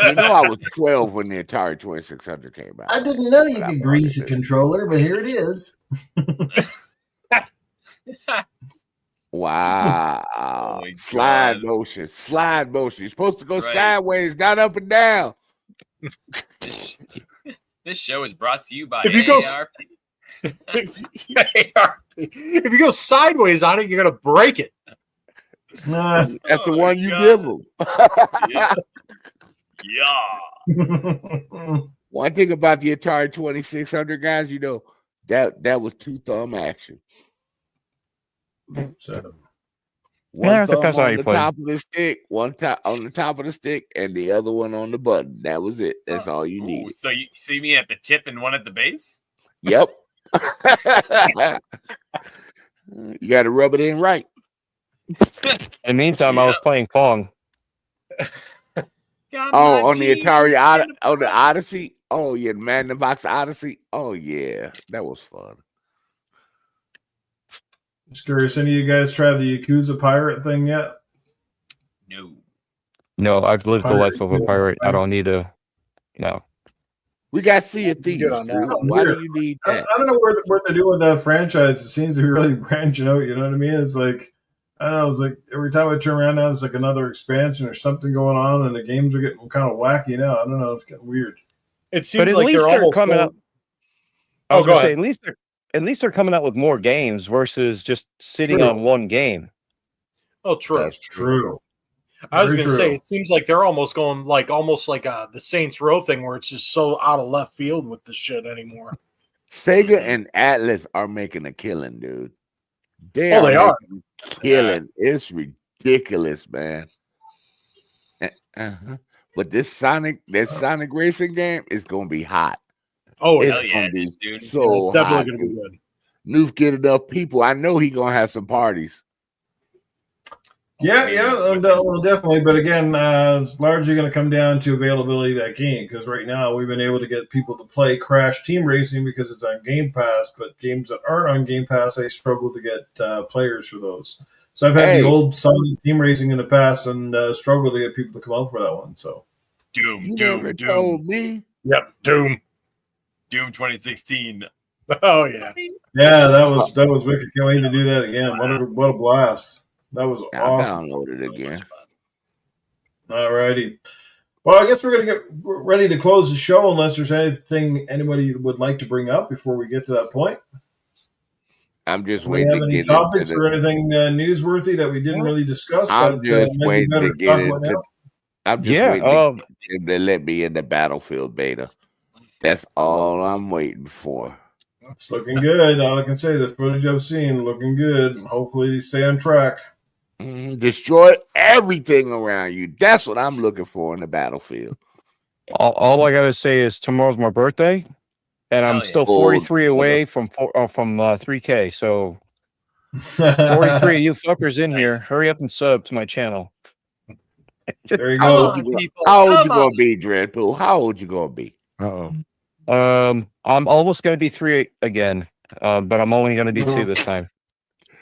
You know, I was 12 when the Atari 2600 came out. I didn't know you could grease a controller, but here it is. Wow. Oh slide motion. You're supposed to go sideways, not up and down. This show is brought to you by If you go AARP. If you go sideways on it, you're gonna break it. That's the one you give them. Yeah. One thing about the Atari 2600, guys, you know, that was 2-thumb action. One thumb that's how on you the play. top of the stick, on the top of the stick, and the other one on the button. That was it. That's all you needed. So you see me at the tip and one at the base? Yep. You got to rub it in right. In the meantime, I was playing Pong. On the Atari, on the Odyssey. Oh yeah, the Magnavox Odyssey. Oh yeah, that was fun. Just curious, any of you guys tried the Yakuza pirate thing yet? No, I've lived the life of a pirate. I don't need to. No. We got Sea of Thieves. Why do you need that? I don't know what they're doing with that franchise. It seems to be really branching out. You know what I mean? It's like, I don't know. It's like every time I turn around now, it's like another expansion or something going on, and the games are getting kind of wacky now. I don't know. It's getting weird. It seems But at like least they're they're almost coming going- out. I was go gonna say ahead. at least they're coming out with more games versus just sitting True. on one game. Oh, true. That's True. I was Very going to say, true. it seems like they're almost going almost like the Saints Row thing where it's just so out of left field with the shit anymore. Sega and Atlas are making a killing, dude. They Oh, they are. making a killing. It's ridiculous, man. Uh-huh. But this Sonic racing game is gonna be hot. Oh, It's hell yeah, gonna be dude. so it's definitely hot. going to be good. Newf get enough people. I know he gonna have some parties. Yeah, well, definitely. But again, it's largely going to come down to availability of that game because right now we've been able to get people to play Crash Team Racing because it's on Game Pass. But games that aren't on Game Pass, I struggle to get players for those. So I've had the old Sonic Team Racing in the past and struggled to get people to come out for that one. So You never told me. Yep, Doom. Doom 2016. Oh, yeah. yeah, that was wicked. Can't wait to do that again. What a blast! That was I awesome. downloaded it again. All righty. Well, I guess we're going to get ready to close the show unless there's anything anybody would like to bring up before we get to that point. I'm just Do we waiting have to any get topics into or anything newsworthy that we didn't really discuss? I'm that, just maybe waiting better to get talk about into. now? I'm just waiting to get him to let me in the Battlefield beta. That's all I'm waiting for. It's looking good. All I can say, the footage I've seen, looking good. Hopefully, you stay on track. Destroy everything around you. That's what I'm looking for in the Battlefield. All I gotta say is tomorrow's my birthday, and I'm Hell yeah. still 43 away from 3K. So 43 of you fuckers in here, hurry up and sub to my channel. There you How go. old you gonna be, Dreadpool? How old you gonna be? Uh-oh. I'm almost gonna be 3 again, but I'm only gonna be 2 this time.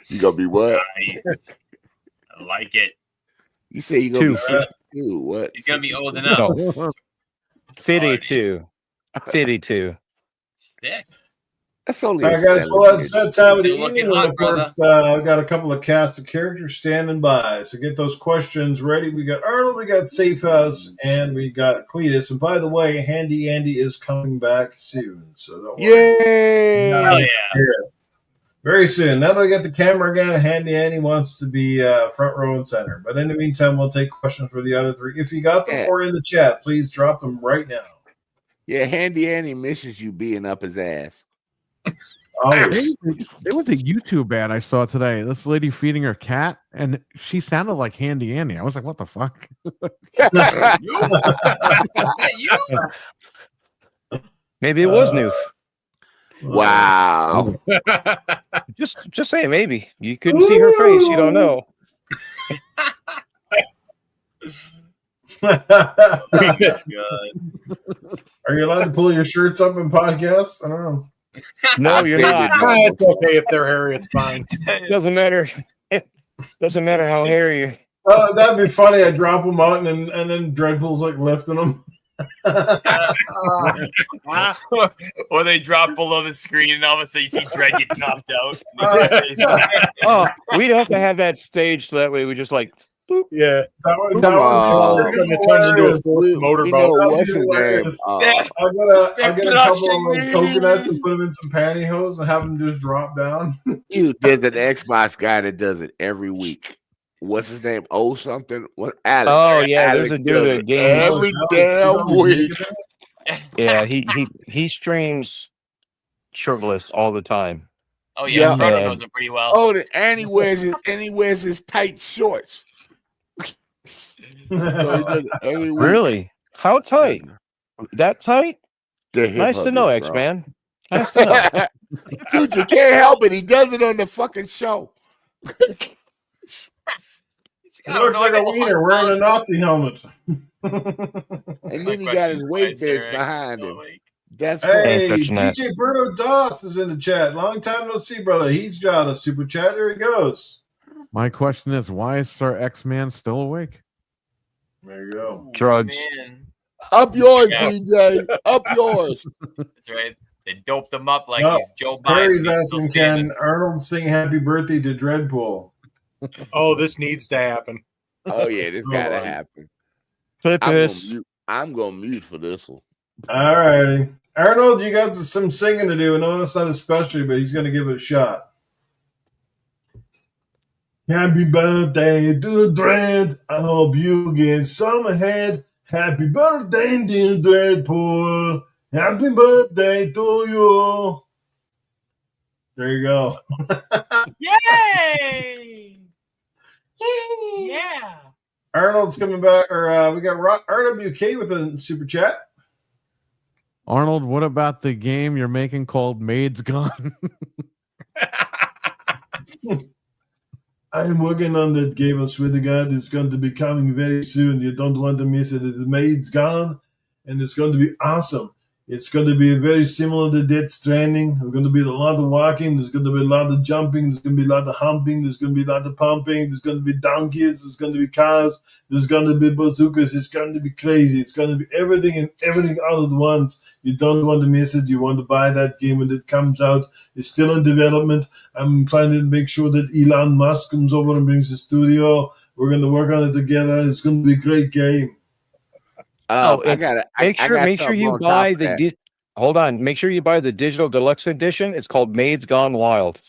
You gonna be what? Nice. I like it. You say you gonna 2. be 62. What? He's gonna be old enough. No, 52. 52. Sick. That's only All a right, guys. 7 Well, it's that time of the You're looking evening. hot, Of course, I've got a couple of casts of characters standing by. So get those questions ready. We got Arnold, we got Safe House, and we got Cletus. And by the way, Handy Andy is coming back soon. So don't worry. Yay! Hell yeah. Very soon. Now that I got the camera again, Handy Andy wants to be front row and center. But in the meantime, we'll take questions for the other three. If you got them or in the chat, please drop them right now. Yeah, Handy Andy misses you being up his ass. Always. There was a YouTube ad I saw today. This lady feeding her cat, and she sounded like Handy Andy. I was like, "What the fuck?" Maybe it was Newf. Wow. Just say maybe. You couldn't see her face. You don't know. Are you allowed to pull your shirts up in podcasts? I don't know. No, you're not. It's okay if they're hairy. It's fine. Doesn't matter. It doesn't matter how hairy you. That'd be funny. I drop them out, and then Dreadpool's like lifting them. Or they drop below the screen, and all of a sudden you see Dread get chopped out. Oh, we'd have to have that stage so that way we just like. Boop. Yeah. Come on. It turned into a motorboat. What's his name? I'll get a couple of like, coconuts and put them in some pantyhose and have them just drop down. There's an Xbox guy that does it every week. What's his name? Oh, something. What? Alex. Oh yeah, Alex there's a does dude it at games. every damn week. Yeah, he streams shirtless all the time. Oh yeah, Yeah. Proto knows him pretty well. Oh, and he wears his tight shorts. So he does it every week. Really? How tight? That tight? The hip Nice to hop know, is, X bro. Man. Nice to know. Dude, you can't help it. He does it on the fucking show. He looks like a wiener wearing a Nazi helmet. And then he got his weight bench behind him. That's Hey, touching that. DJ Berto Doss is in the chat. Long time no see, brother. He's got a super chat. There he goes. My question is, why is Sir X-Man still awake? There you go. Drugs. Man. up yours, Yeah. DJ. Up yours. That's right. They doped him up like No, he's Joe Biden. Perry's He's still asking, standing. can Arnold sing happy birthday to Dreadpool? Oh, this needs to happen. Oh yeah, this gotta happen. Clip this. I'm gonna mute for this one. All righty. Arnold, you got some singing to do. I know that's not his specialty, but he's going to give it a shot. Happy birthday to Dread. I hope you get some ahead. Happy birthday, dear Dreadpool. Happy birthday to you. There you go. Yay! Yeah. Arnold's coming back, or we got UrW1ck3d with a super chat. Arnold, what about the game you're making called Maid's Gone? I'm working on that game. I swear to God, it's going to be coming very soon. You don't want to miss it. It's Maid's Gone, and it's going to be awesome. It's going to be very similar to Death Stranding. There's going to be a lot of walking. There's going to be a lot of jumping. There's going to be a lot of humping. There's going to be a lot of pumping. There's going to be donkeys. There's going to be cars. There's going to be bazookas. It's going to be crazy. It's going to be everything and everything all at once. You don't want to miss it. You want to buy that game when it comes out. It's still in development. I'm trying to make sure that Elon Musk comes over and brings the studio. We're going to work on it together. It's going to be a great game. Make sure you buy the. Hold on. Make sure you buy the digital deluxe edition. It's called Maid's Gone Wild.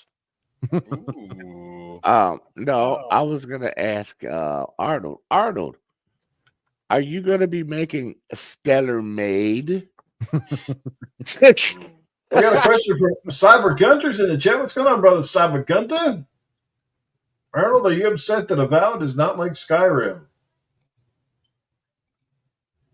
Ooh. No, I was gonna ask Arnold. Arnold, are you gonna be making Stellar Maid? We got a question from Cyber Gunter's in the chat. What's going on, brother Cyber Gunter? Arnold, are you upset that Avowed is not like Skyrim?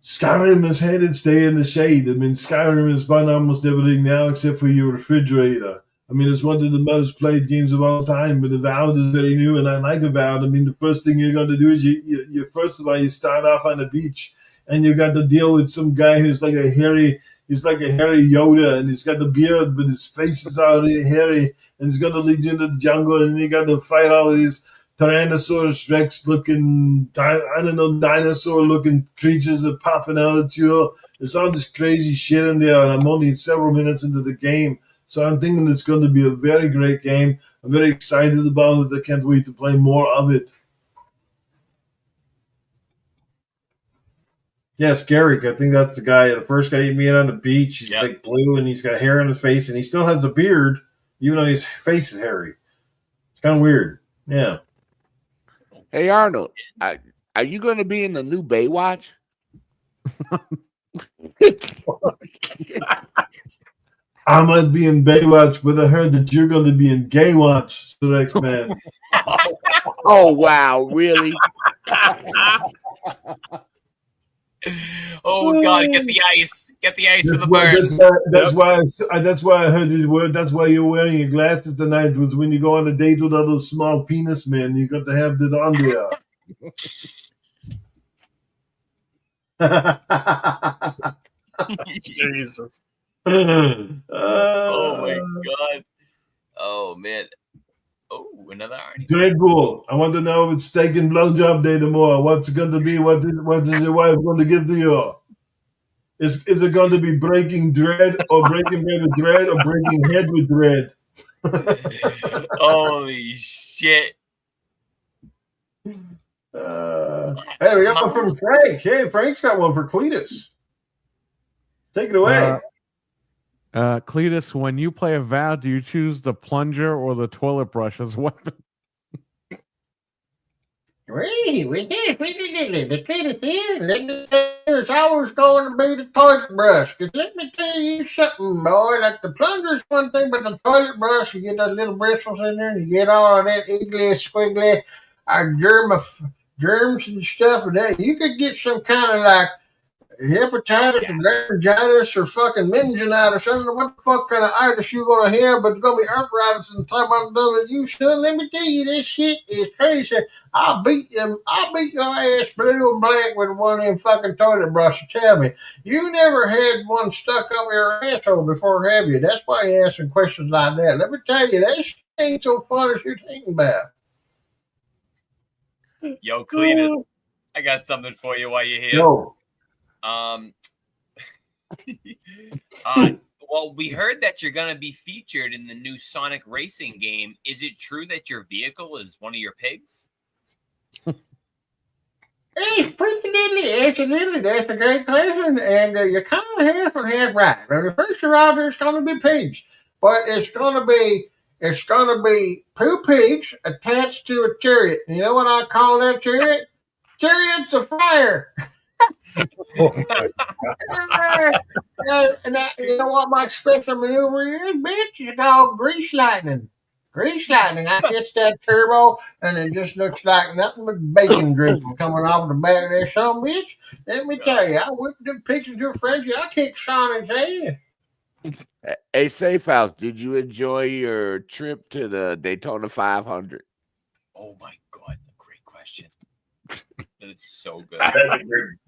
Skyrim has had its day in the shade. I mean, Skyrim has been almost everything now except for your refrigerator. I mean, it's one of the most played games of all time, but Avowed is very new, and I like Avowed. I mean, the first thing you're going to do is you first of all, you start off on a beach, and you got to deal with some guy who's like a hairy Yoda, and he's got the beard, but his face is already hairy, and he's going to lead you into the jungle, and you got to fight all of these Tyrannosaurus Rex looking, dinosaur looking creatures that popping out at you. There's all this crazy shit in there, and I'm only several minutes into the game. So I'm thinking it's going to be a very great game. I'm very excited about it. I can't wait to play more of it. Yes, Garrick. I think that's the guy, the first guy you meet on the beach. He's like blue, and he's got hair on his face, and he still has a beard, even though his face is hairy. It's kind of weird. Yeah. Hey, Arnold, are you going to be in the new Baywatch? I might be in Baywatch, but I heard that you're going to be in Gaywatch, the next man. Oh, wow. Really? Oh, God. Get the ice. Get the ice for the birds. That's why I heard the word. That's why you're wearing your glasses tonight, was when you go on a date with all those small penis men, you got to have that on there. Jesus. Oh, my God. Oh, man. Oh, another Arnie. Dreadpool, I want to know if it's steak and blowjob day tomorrow. What's it going to be? What is your wife going to give to you? Is it going to be breaking dread or breaking bread with dread or breaking head with dread? Holy shit. Hey, we got one from Frank. Hey, Frank's got one for Cletus. Take it away. Cletus, when you play Avowed, do you choose the plunger or the toilet brush as weapon? The Cletus is, let me tell you, it's always going to be the toilet brush. Because let me tell you something, boy. Like the plunger is one thing, but the toilet brush, you get those little bristles in there, and you get all of that iggly, squiggly, germs and stuff. And that you could get some kind of like hepatitis or laryngitis or fucking meningitis. I don't know what the fuck kind of itis you're going to have, but it's going to be arthritis and time I'm done with you, son. Let me tell you, this shit is crazy. I'll beat your ass blue and black with one of them fucking toilet brushes. Tell me, you never had one stuck up your asshole before, have you? That's why you're asking questions like that. Let me tell you, that shit ain't so fun as you're thinking about. Yo, Cletus, I got something for you while you're here. Yo. Well, we heard that you're going to be featured in the new Sonic racing game. Is it true that your vehicle is one of your pigs? It's pretty diddly. Absolutely. That's a great question. And you're kind of half and half right. Now, the first of all, there's going to be pigs. But it's going to be two pigs attached to a chariot. You know what I call that chariot? Chariots of fire. And you know what my special maneuver is, bitch? It's called grease lightning. Grease lightning. I hits that turbo, and it just looks like nothing but bacon dripping coming off the back of that son of a bitch. Let me tell you, I whipped them pigs into a frenzy. I kicked Sonic's head. Hey, Safe House, did you enjoy your trip to the Daytona 500? Oh my god, great question. That is so good.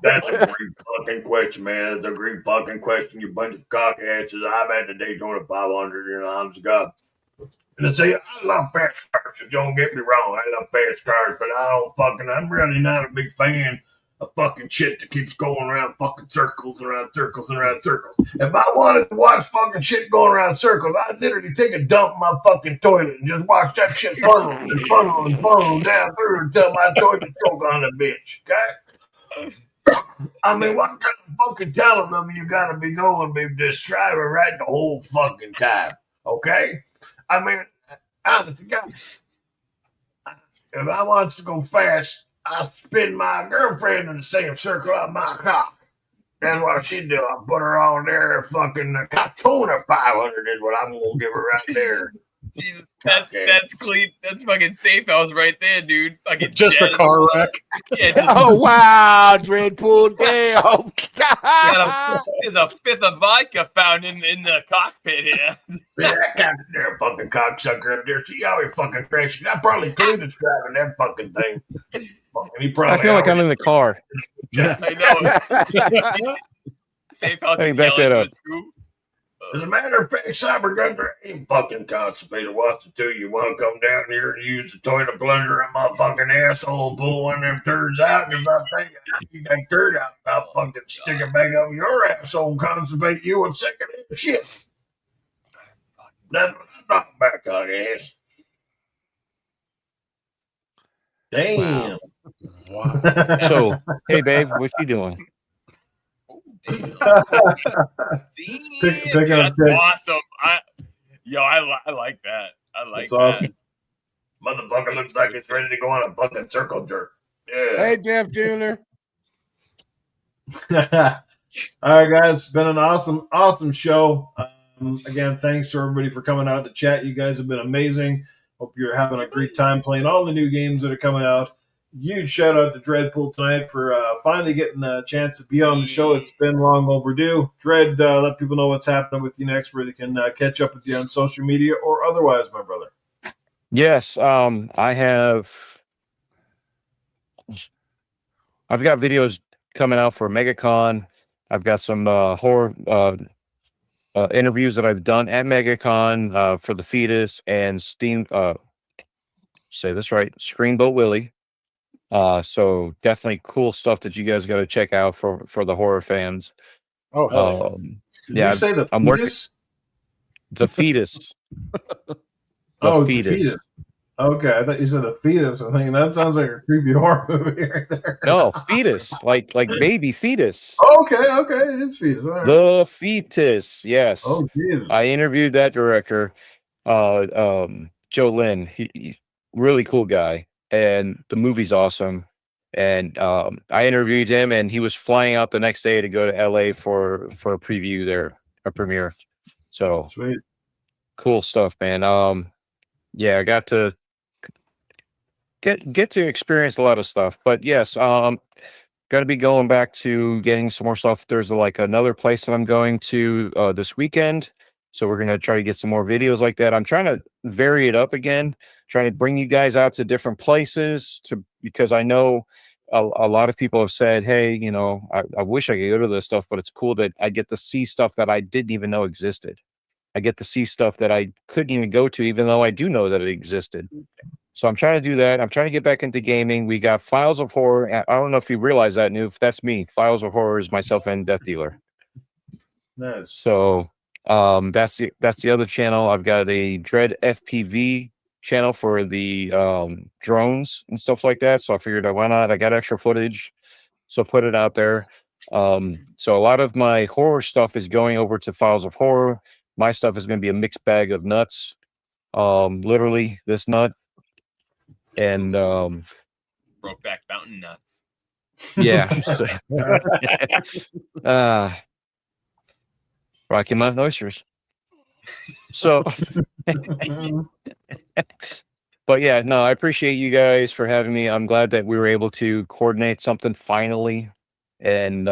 That's a great fucking question, man. That's a great fucking question. You bunch of cock asses. I'm at the Daytona 500, you know, I'm God. And I say, I love fast cars, so don't get me wrong. I love fast cars, but I'm really not a big fan of fucking shit that keeps going around fucking circles and around circles and around circles. If I wanted to watch fucking shit going around circles, I'd literally take a dump in my fucking toilet and just watch that shit funnel and funnel and funnel down through until my toilet choke on the bitch, okay? I mean, what kind of fucking talent of you gotta be going be just driving right the whole fucking time, okay? I mean, honest to God, if I want to go fast, I spin my girlfriend in the same circle of my cock. That's what she do. I put her on there. Fucking Daytona 500 is what I'm gonna give her right there. Jesus, that's clean. That's fucking Safe House right there, dude. Fucking Just a car wreck. Yeah, just, Oh, wow, Dreadpool. Damn. there's a fifth of vodka found in the cockpit here. Yeah, that guy there, fucking cocksucker up there. See how he fucking crashed. I probably Cleveland's driving that fucking thing. He probably I feel like I'm in the car. I know. Safe House. Hey, back that up. As a matter of fact, Cyber Gunner ain't fucking constipated. What's it do? You want to come down here and use the toilet plunger in my fucking asshole, pull one of them turds out? Because I think you got turd out, I'll fucking stick it back up your asshole and constipate you and second it shit. That's what I'm talking about, cock ass. Damn. Wow. So, hey, babe, what you doing? Damn, Pick dude, up that's pick. awesome. I like that. I like That's that. awesome. Motherfucker looks like it's ready to go on a fucking circle jerk. Yeah. Hey, Jeff Jr. All right, guys. It's been an awesome show. Again, thanks to everybody for coming out to chat. You guys have been amazing. Hope you're having a great time playing all the new games that are coming out. Huge shout out to Dreadpool tonight for finally getting a chance to be on the show. It's been long overdue. Dread, let people know what's happening with you next, where they can catch up with you on social media or otherwise, my brother. Yes, I've got videos coming out for MegaCon. I've got some horror interviews that I've done at MegaCon for the Fetus and say this right, Screenboat Willie. So definitely cool stuff that you guys got to check out for the horror fans. Oh, hell Did yeah, you say the I'm fetus? working the Fetus. The fetus. Okay, I thought you said the fetus. I'm thinking that sounds like a creepy horror movie right there. No, fetus, like baby fetus. Okay, it's fetus. All right. The Fetus, yes. Oh, Jesus. I interviewed that director, Joe Lynn. He's really cool guy, and the movie's awesome. And I interviewed him, and he was flying out the next day to go to LA for a preview there, a premiere. So Sweet. Cool stuff, man. Yeah, I got to get to experience a lot of stuff. But yes, got to be going back to getting some more stuff. There's like another place that I'm going to this weekend. So we're going to try to get some more videos like that. I'm trying to vary it up again, trying to bring you guys out to different places because I know a lot of people have said, hey, you know, I wish I could go to this stuff, but it's cool that I get to see stuff that I didn't even know existed. I get to see stuff that I couldn't even go to, even though I do know that it existed. So I'm trying to do that. I'm trying to get back into gaming. We got Files of Horror. I don't know if you realize that, Newf. That's me. Files of Horror is myself and Death Dealer. Nice. So that's the other channel. I've got a Dread FPV channel for the drones and stuff like that. So I figured, why not? I got extra footage, so put it out there. So a lot of my horror stuff is going over to Files of Horror. My stuff is going to be a mixed bag of nuts. Literally this nut and Brokeback Mountain nuts. yeah. Rocky Mountain oysters. So but yeah, no, I appreciate you guys for having me. I'm glad that we were able to coordinate something finally and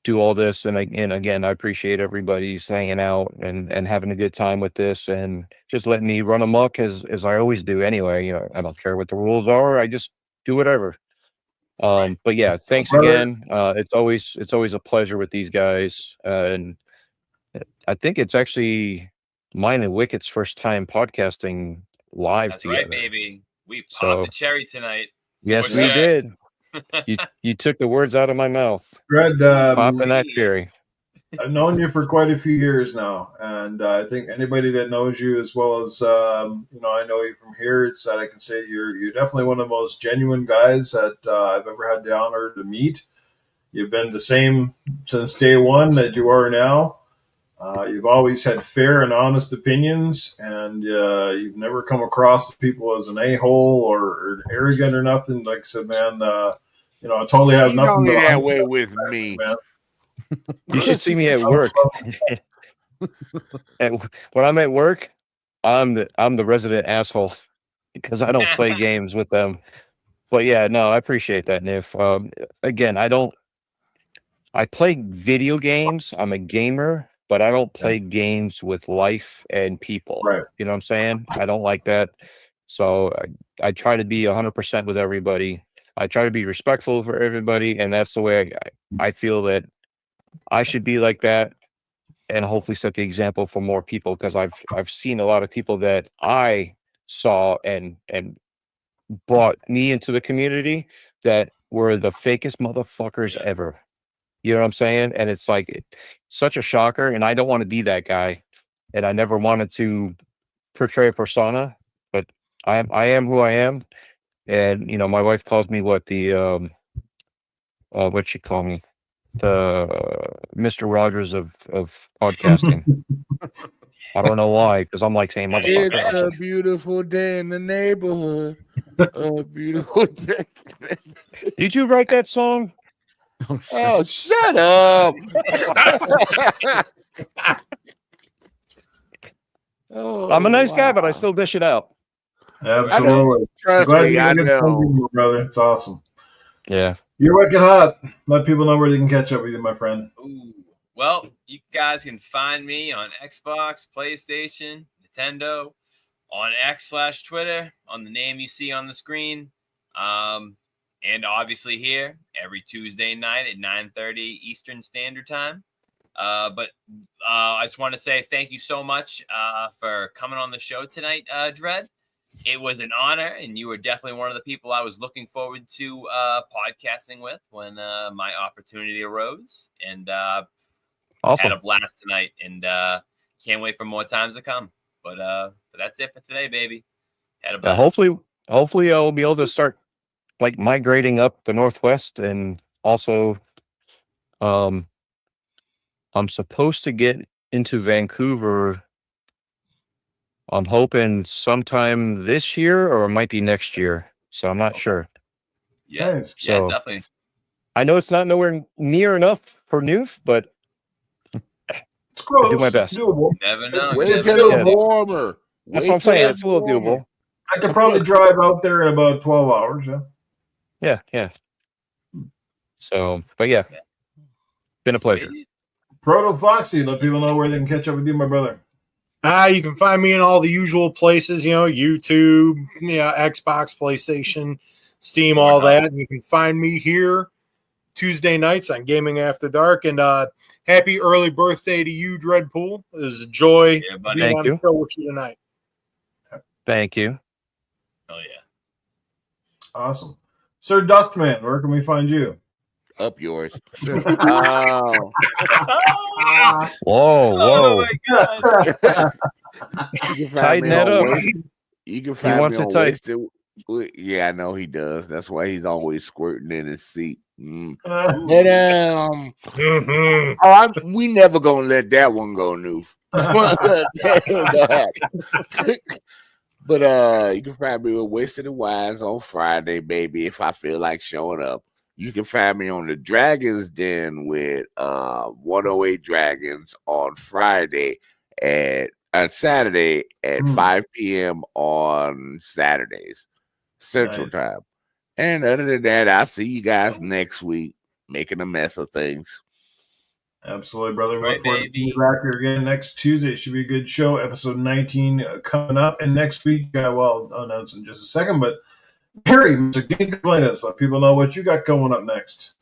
do all this. And again, I appreciate everybody's hanging out and having a good time with this and just letting me run amok as I always do anyway. You know, I don't care what the rules are. I just do whatever. But yeah, thanks again. It's always a pleasure with these guys. And I think it's actually mine and Wicked's first time podcasting live That's together. right, baby. We popped the cherry tonight. Yes, we did. You took the words out of my mouth. Fred, Popping that cherry. I've known you for quite a few years now, and I think anybody that knows you as well as you know, I know you from here. It's that I can say you're definitely one of the most genuine guys that I've ever had the honor to meet. You've been the same since day one that you are now. You've always had fair and honest opinions, and you've never come across people as an a-hole or arrogant or nothing. Like I said, man, you know, I totally have nothing. Only that way with me. Man. You should see me at work. And when I'm at work, I'm the resident asshole because I don't play games with them. But yeah, no, I appreciate that, Newf. Again, I play video games. I'm a gamer, but I don't play games with life and people. Right. You know what I'm saying? I don't like that. So I try to be 100% with everybody. I try to be respectful for everybody, and that's the way I feel that I should be like that, and hopefully set the example for more people, because I've seen a lot of people that I saw and brought me into the community that were the fakest motherfuckers ever. You know what I'm saying? And it's like such a shocker, and I don't want to be that guy, and I never wanted to portray a persona, but I am who I am. And you know, my wife calls me what'd she call me? The Mr. Rogers of podcasting. I don't know why, because I'm like saying motherfucker. It's a beautiful day in the neighborhood. A beautiful day. Did you write that song? Oh, shut up. I'm a nice guy, but I still dish it out. Absolutely. Trust Glad me, you I get know. to brother. It's awesome. Yeah. UrW1ck3d HaWt. Let people know where they can catch up with you, my friend. Ooh. Well, you guys can find me on Xbox, PlayStation, Nintendo, on X/Twitter, on the name you see on the screen. And obviously here every Tuesday night at 9:30 Eastern Standard Time. But I just want to say thank you so much for coming on the show tonight, Dread. It was an honor, and you were definitely one of the people I was looking forward to podcasting with when my opportunity arose. And awesome. Had a blast tonight, and can't wait for more times to come. But that's it for today, baby. Had a blast. Hopefully I'll be able to start like migrating up the Northwest, and also I'm supposed to get into Vancouver. I'm hoping sometime this year, or it might be next year. So I'm not sure. Yeah, Nice. yeah, So, definitely. I know it's not nowhere near enough for Newf, but It's close. I do my best. Doable. Never know. Wait It's till doable. it's warmer. That's Wait what I'm till saying. It's a little warmer. doable. I could probably drive out there in about 12 hours. Yeah. Yeah. So, but yeah, been a pleasure. Sweet. Proto Foxy. Let people know where they can catch up with you, my brother. You can find me in all the usual places, you know, YouTube, Xbox, PlayStation, Steam, all that. And you can find me here Tuesday nights on Gaming After Dark. And happy early birthday to you, Dreadpool. It was a joy Yeah, buddy. being Thank on you. the show with you tonight. Thank you. Oh yeah. Awesome. Sir Dustman, where can we find you? Up yours. Whoa, Oh whoa. my god. You can find Tighten me that on up. Wake- You can find wants me it on tight. Wasted. Yeah, I know he does. That's why he's always squirting in his seat. But we never gonna let that one go, Newf. But you can find me with Wasted and Wise on Friday, baby, if I feel like showing up. You can find me on the Dragons Den with 108 Dragons on Friday on Saturday at 5 p.m. on Saturdays, Central Time. And other than that, I'll see you guys next week making a mess of things. Absolutely, brother. That's right, Look forward to baby. being back here again next Tuesday. It should be a good show. Episode 19 coming up. And next week, well, I'll announce in just a second, but Harry, Mr. GameComplainers, let people know what you got going up next.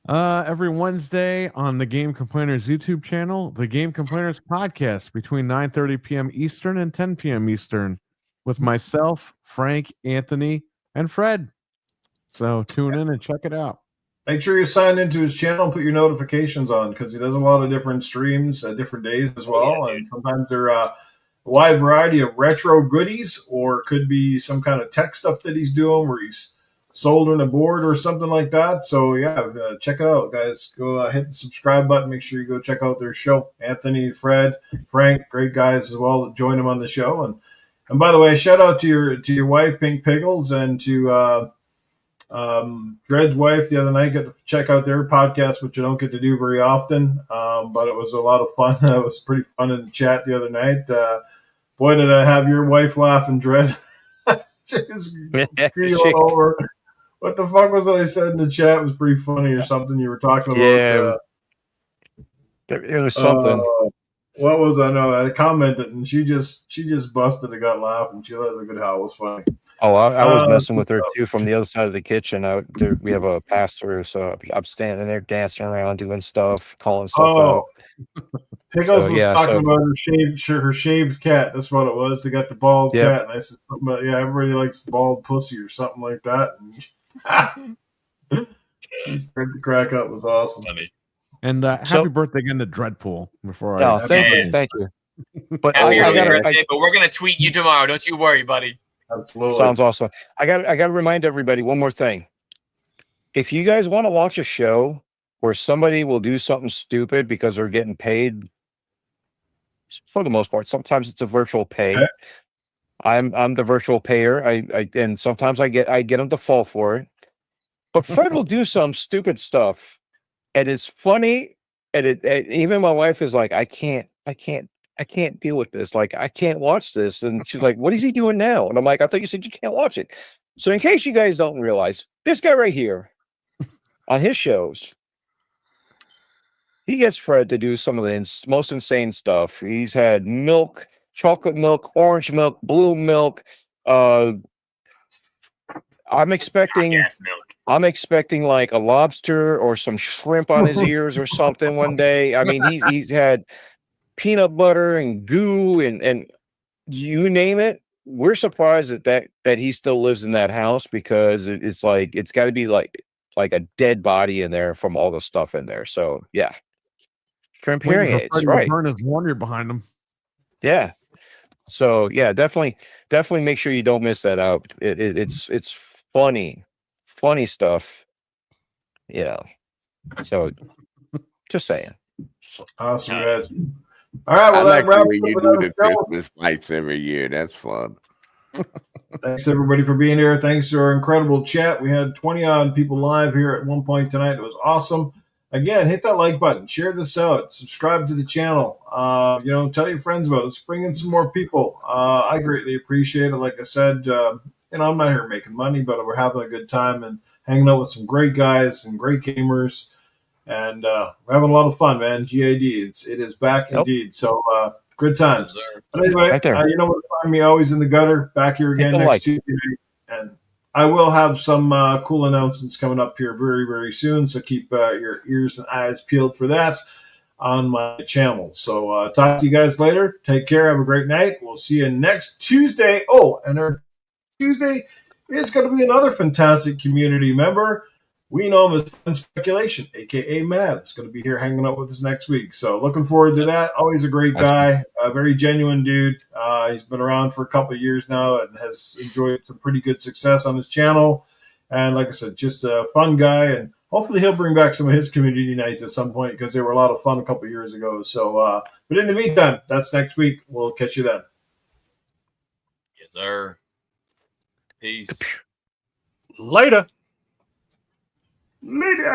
Every Wednesday on the GameComplainers YouTube channel, the GameComplainers podcast between 9:30 p.m. Eastern and 10 p.m. Eastern with myself, Frank, Anthony, and Fred. So tune in and check it out. Make sure you sign into his channel and put your notifications on because he does a lot of different streams at different days as well. And sometimes they're a wide variety of retro goodies, or could be some kind of tech stuff that he's doing where he's soldering a board or something like that. So yeah, check it out, guys. Go hit the subscribe button. Make sure you go check out their show. Anthony, Fred, Frank, great guys as well. Join them on the show. And by the way, shout out to your wife, Pink Pickles, and to Dred's wife the other night. Got to check out their podcast, which I don't get to do very often, but it was a lot of fun. It was pretty fun in the chat the other night. Boy, did I have your wife laughing, Dred. She was all over. What the fuck was it I said in the chat? It was pretty funny or something you were talking about. It was something. What was I know? I commented and she just busted and got laughing. She let a good howl. It was funny. Oh, I was messing with her too from the other side of the kitchen. We have a pass through, so I'm standing there dancing around, doing stuff, calling stuff out. Pickles was talking about her shaved cat. That's what it was. They got the bald cat, and I said something about everybody likes the bald pussy or something like that. And she started to crack up. It was awesome. And happy birthday again to Dreadpool. Thank you. But happy birthday, but we're gonna tweet you tomorrow. Don't you worry, buddy. Absolutely. Sounds awesome. I got to remind everybody one more thing. If you guys want to watch a show where somebody will do something stupid because they're getting paid, for the most part, sometimes it's a virtual pay. Okay. I'm the virtual payer. And sometimes I get them to fall for it. But Fred will do some stupid stuff, and it's funny. And even my wife is like, I can't deal with this. Like, I can't watch this. And she's like, what is he doing now? And I'm like, I thought you said you can't watch it. So in case you guys don't realize, this guy right here on his shows, he gets Fred to do some of the most insane stuff. He's had milk, chocolate milk, orange milk, blue milk. I'm expecting like a lobster or some shrimp on his ears or something one day. I mean, he's had peanut butter and goo and you name it. We're surprised that he still lives in that house because it's like it's got to be like a dead body in there from all the stuff in there. So yeah, shrimp hearing aids, right? Burn his laundry behind him. Yeah. So yeah, definitely make sure you don't miss that out. It's funny stuff. You know. So just saying. Awesome, guys. All right, well, I like the way you do the Christmas lights every year. That's fun. Thanks, everybody, for being here. Thanks to our incredible chat. We had 20-odd people live here at one point tonight. It was awesome. Again, hit that like button. Share this out. Subscribe to the channel. Tell your friends about it. Let's bring in some more people. I greatly appreciate it. Like I said, I'm not here making money, but we're having a good time and hanging out with some great guys and great gamers. And we're having a lot of fun, man. GAD, it is back indeed. So good times. But anyway, you know what to find me always in the gutter, back here again next Tuesday night. And I will have some cool announcements coming up here very, very soon. So keep your ears and eyes peeled for that on my channel. So talk to you guys later. Take care. Have a great night. We'll see you next Tuesday. Oh, and our Tuesday is going to be another fantastic community member. We know him as Fun Speculation, a.k.a. Mav. Is going to be here hanging out with us next week. So looking forward to that. Always a great guy. A very genuine dude. He's been around for a couple of years now and has enjoyed some pretty good success on his channel. And like I said, just a fun guy. And hopefully he'll bring back some of his community nights at some point because they were a lot of fun a couple of years ago. So, but in the meantime, that's next week. We'll catch you then. Yes, sir. Peace. Later. Later.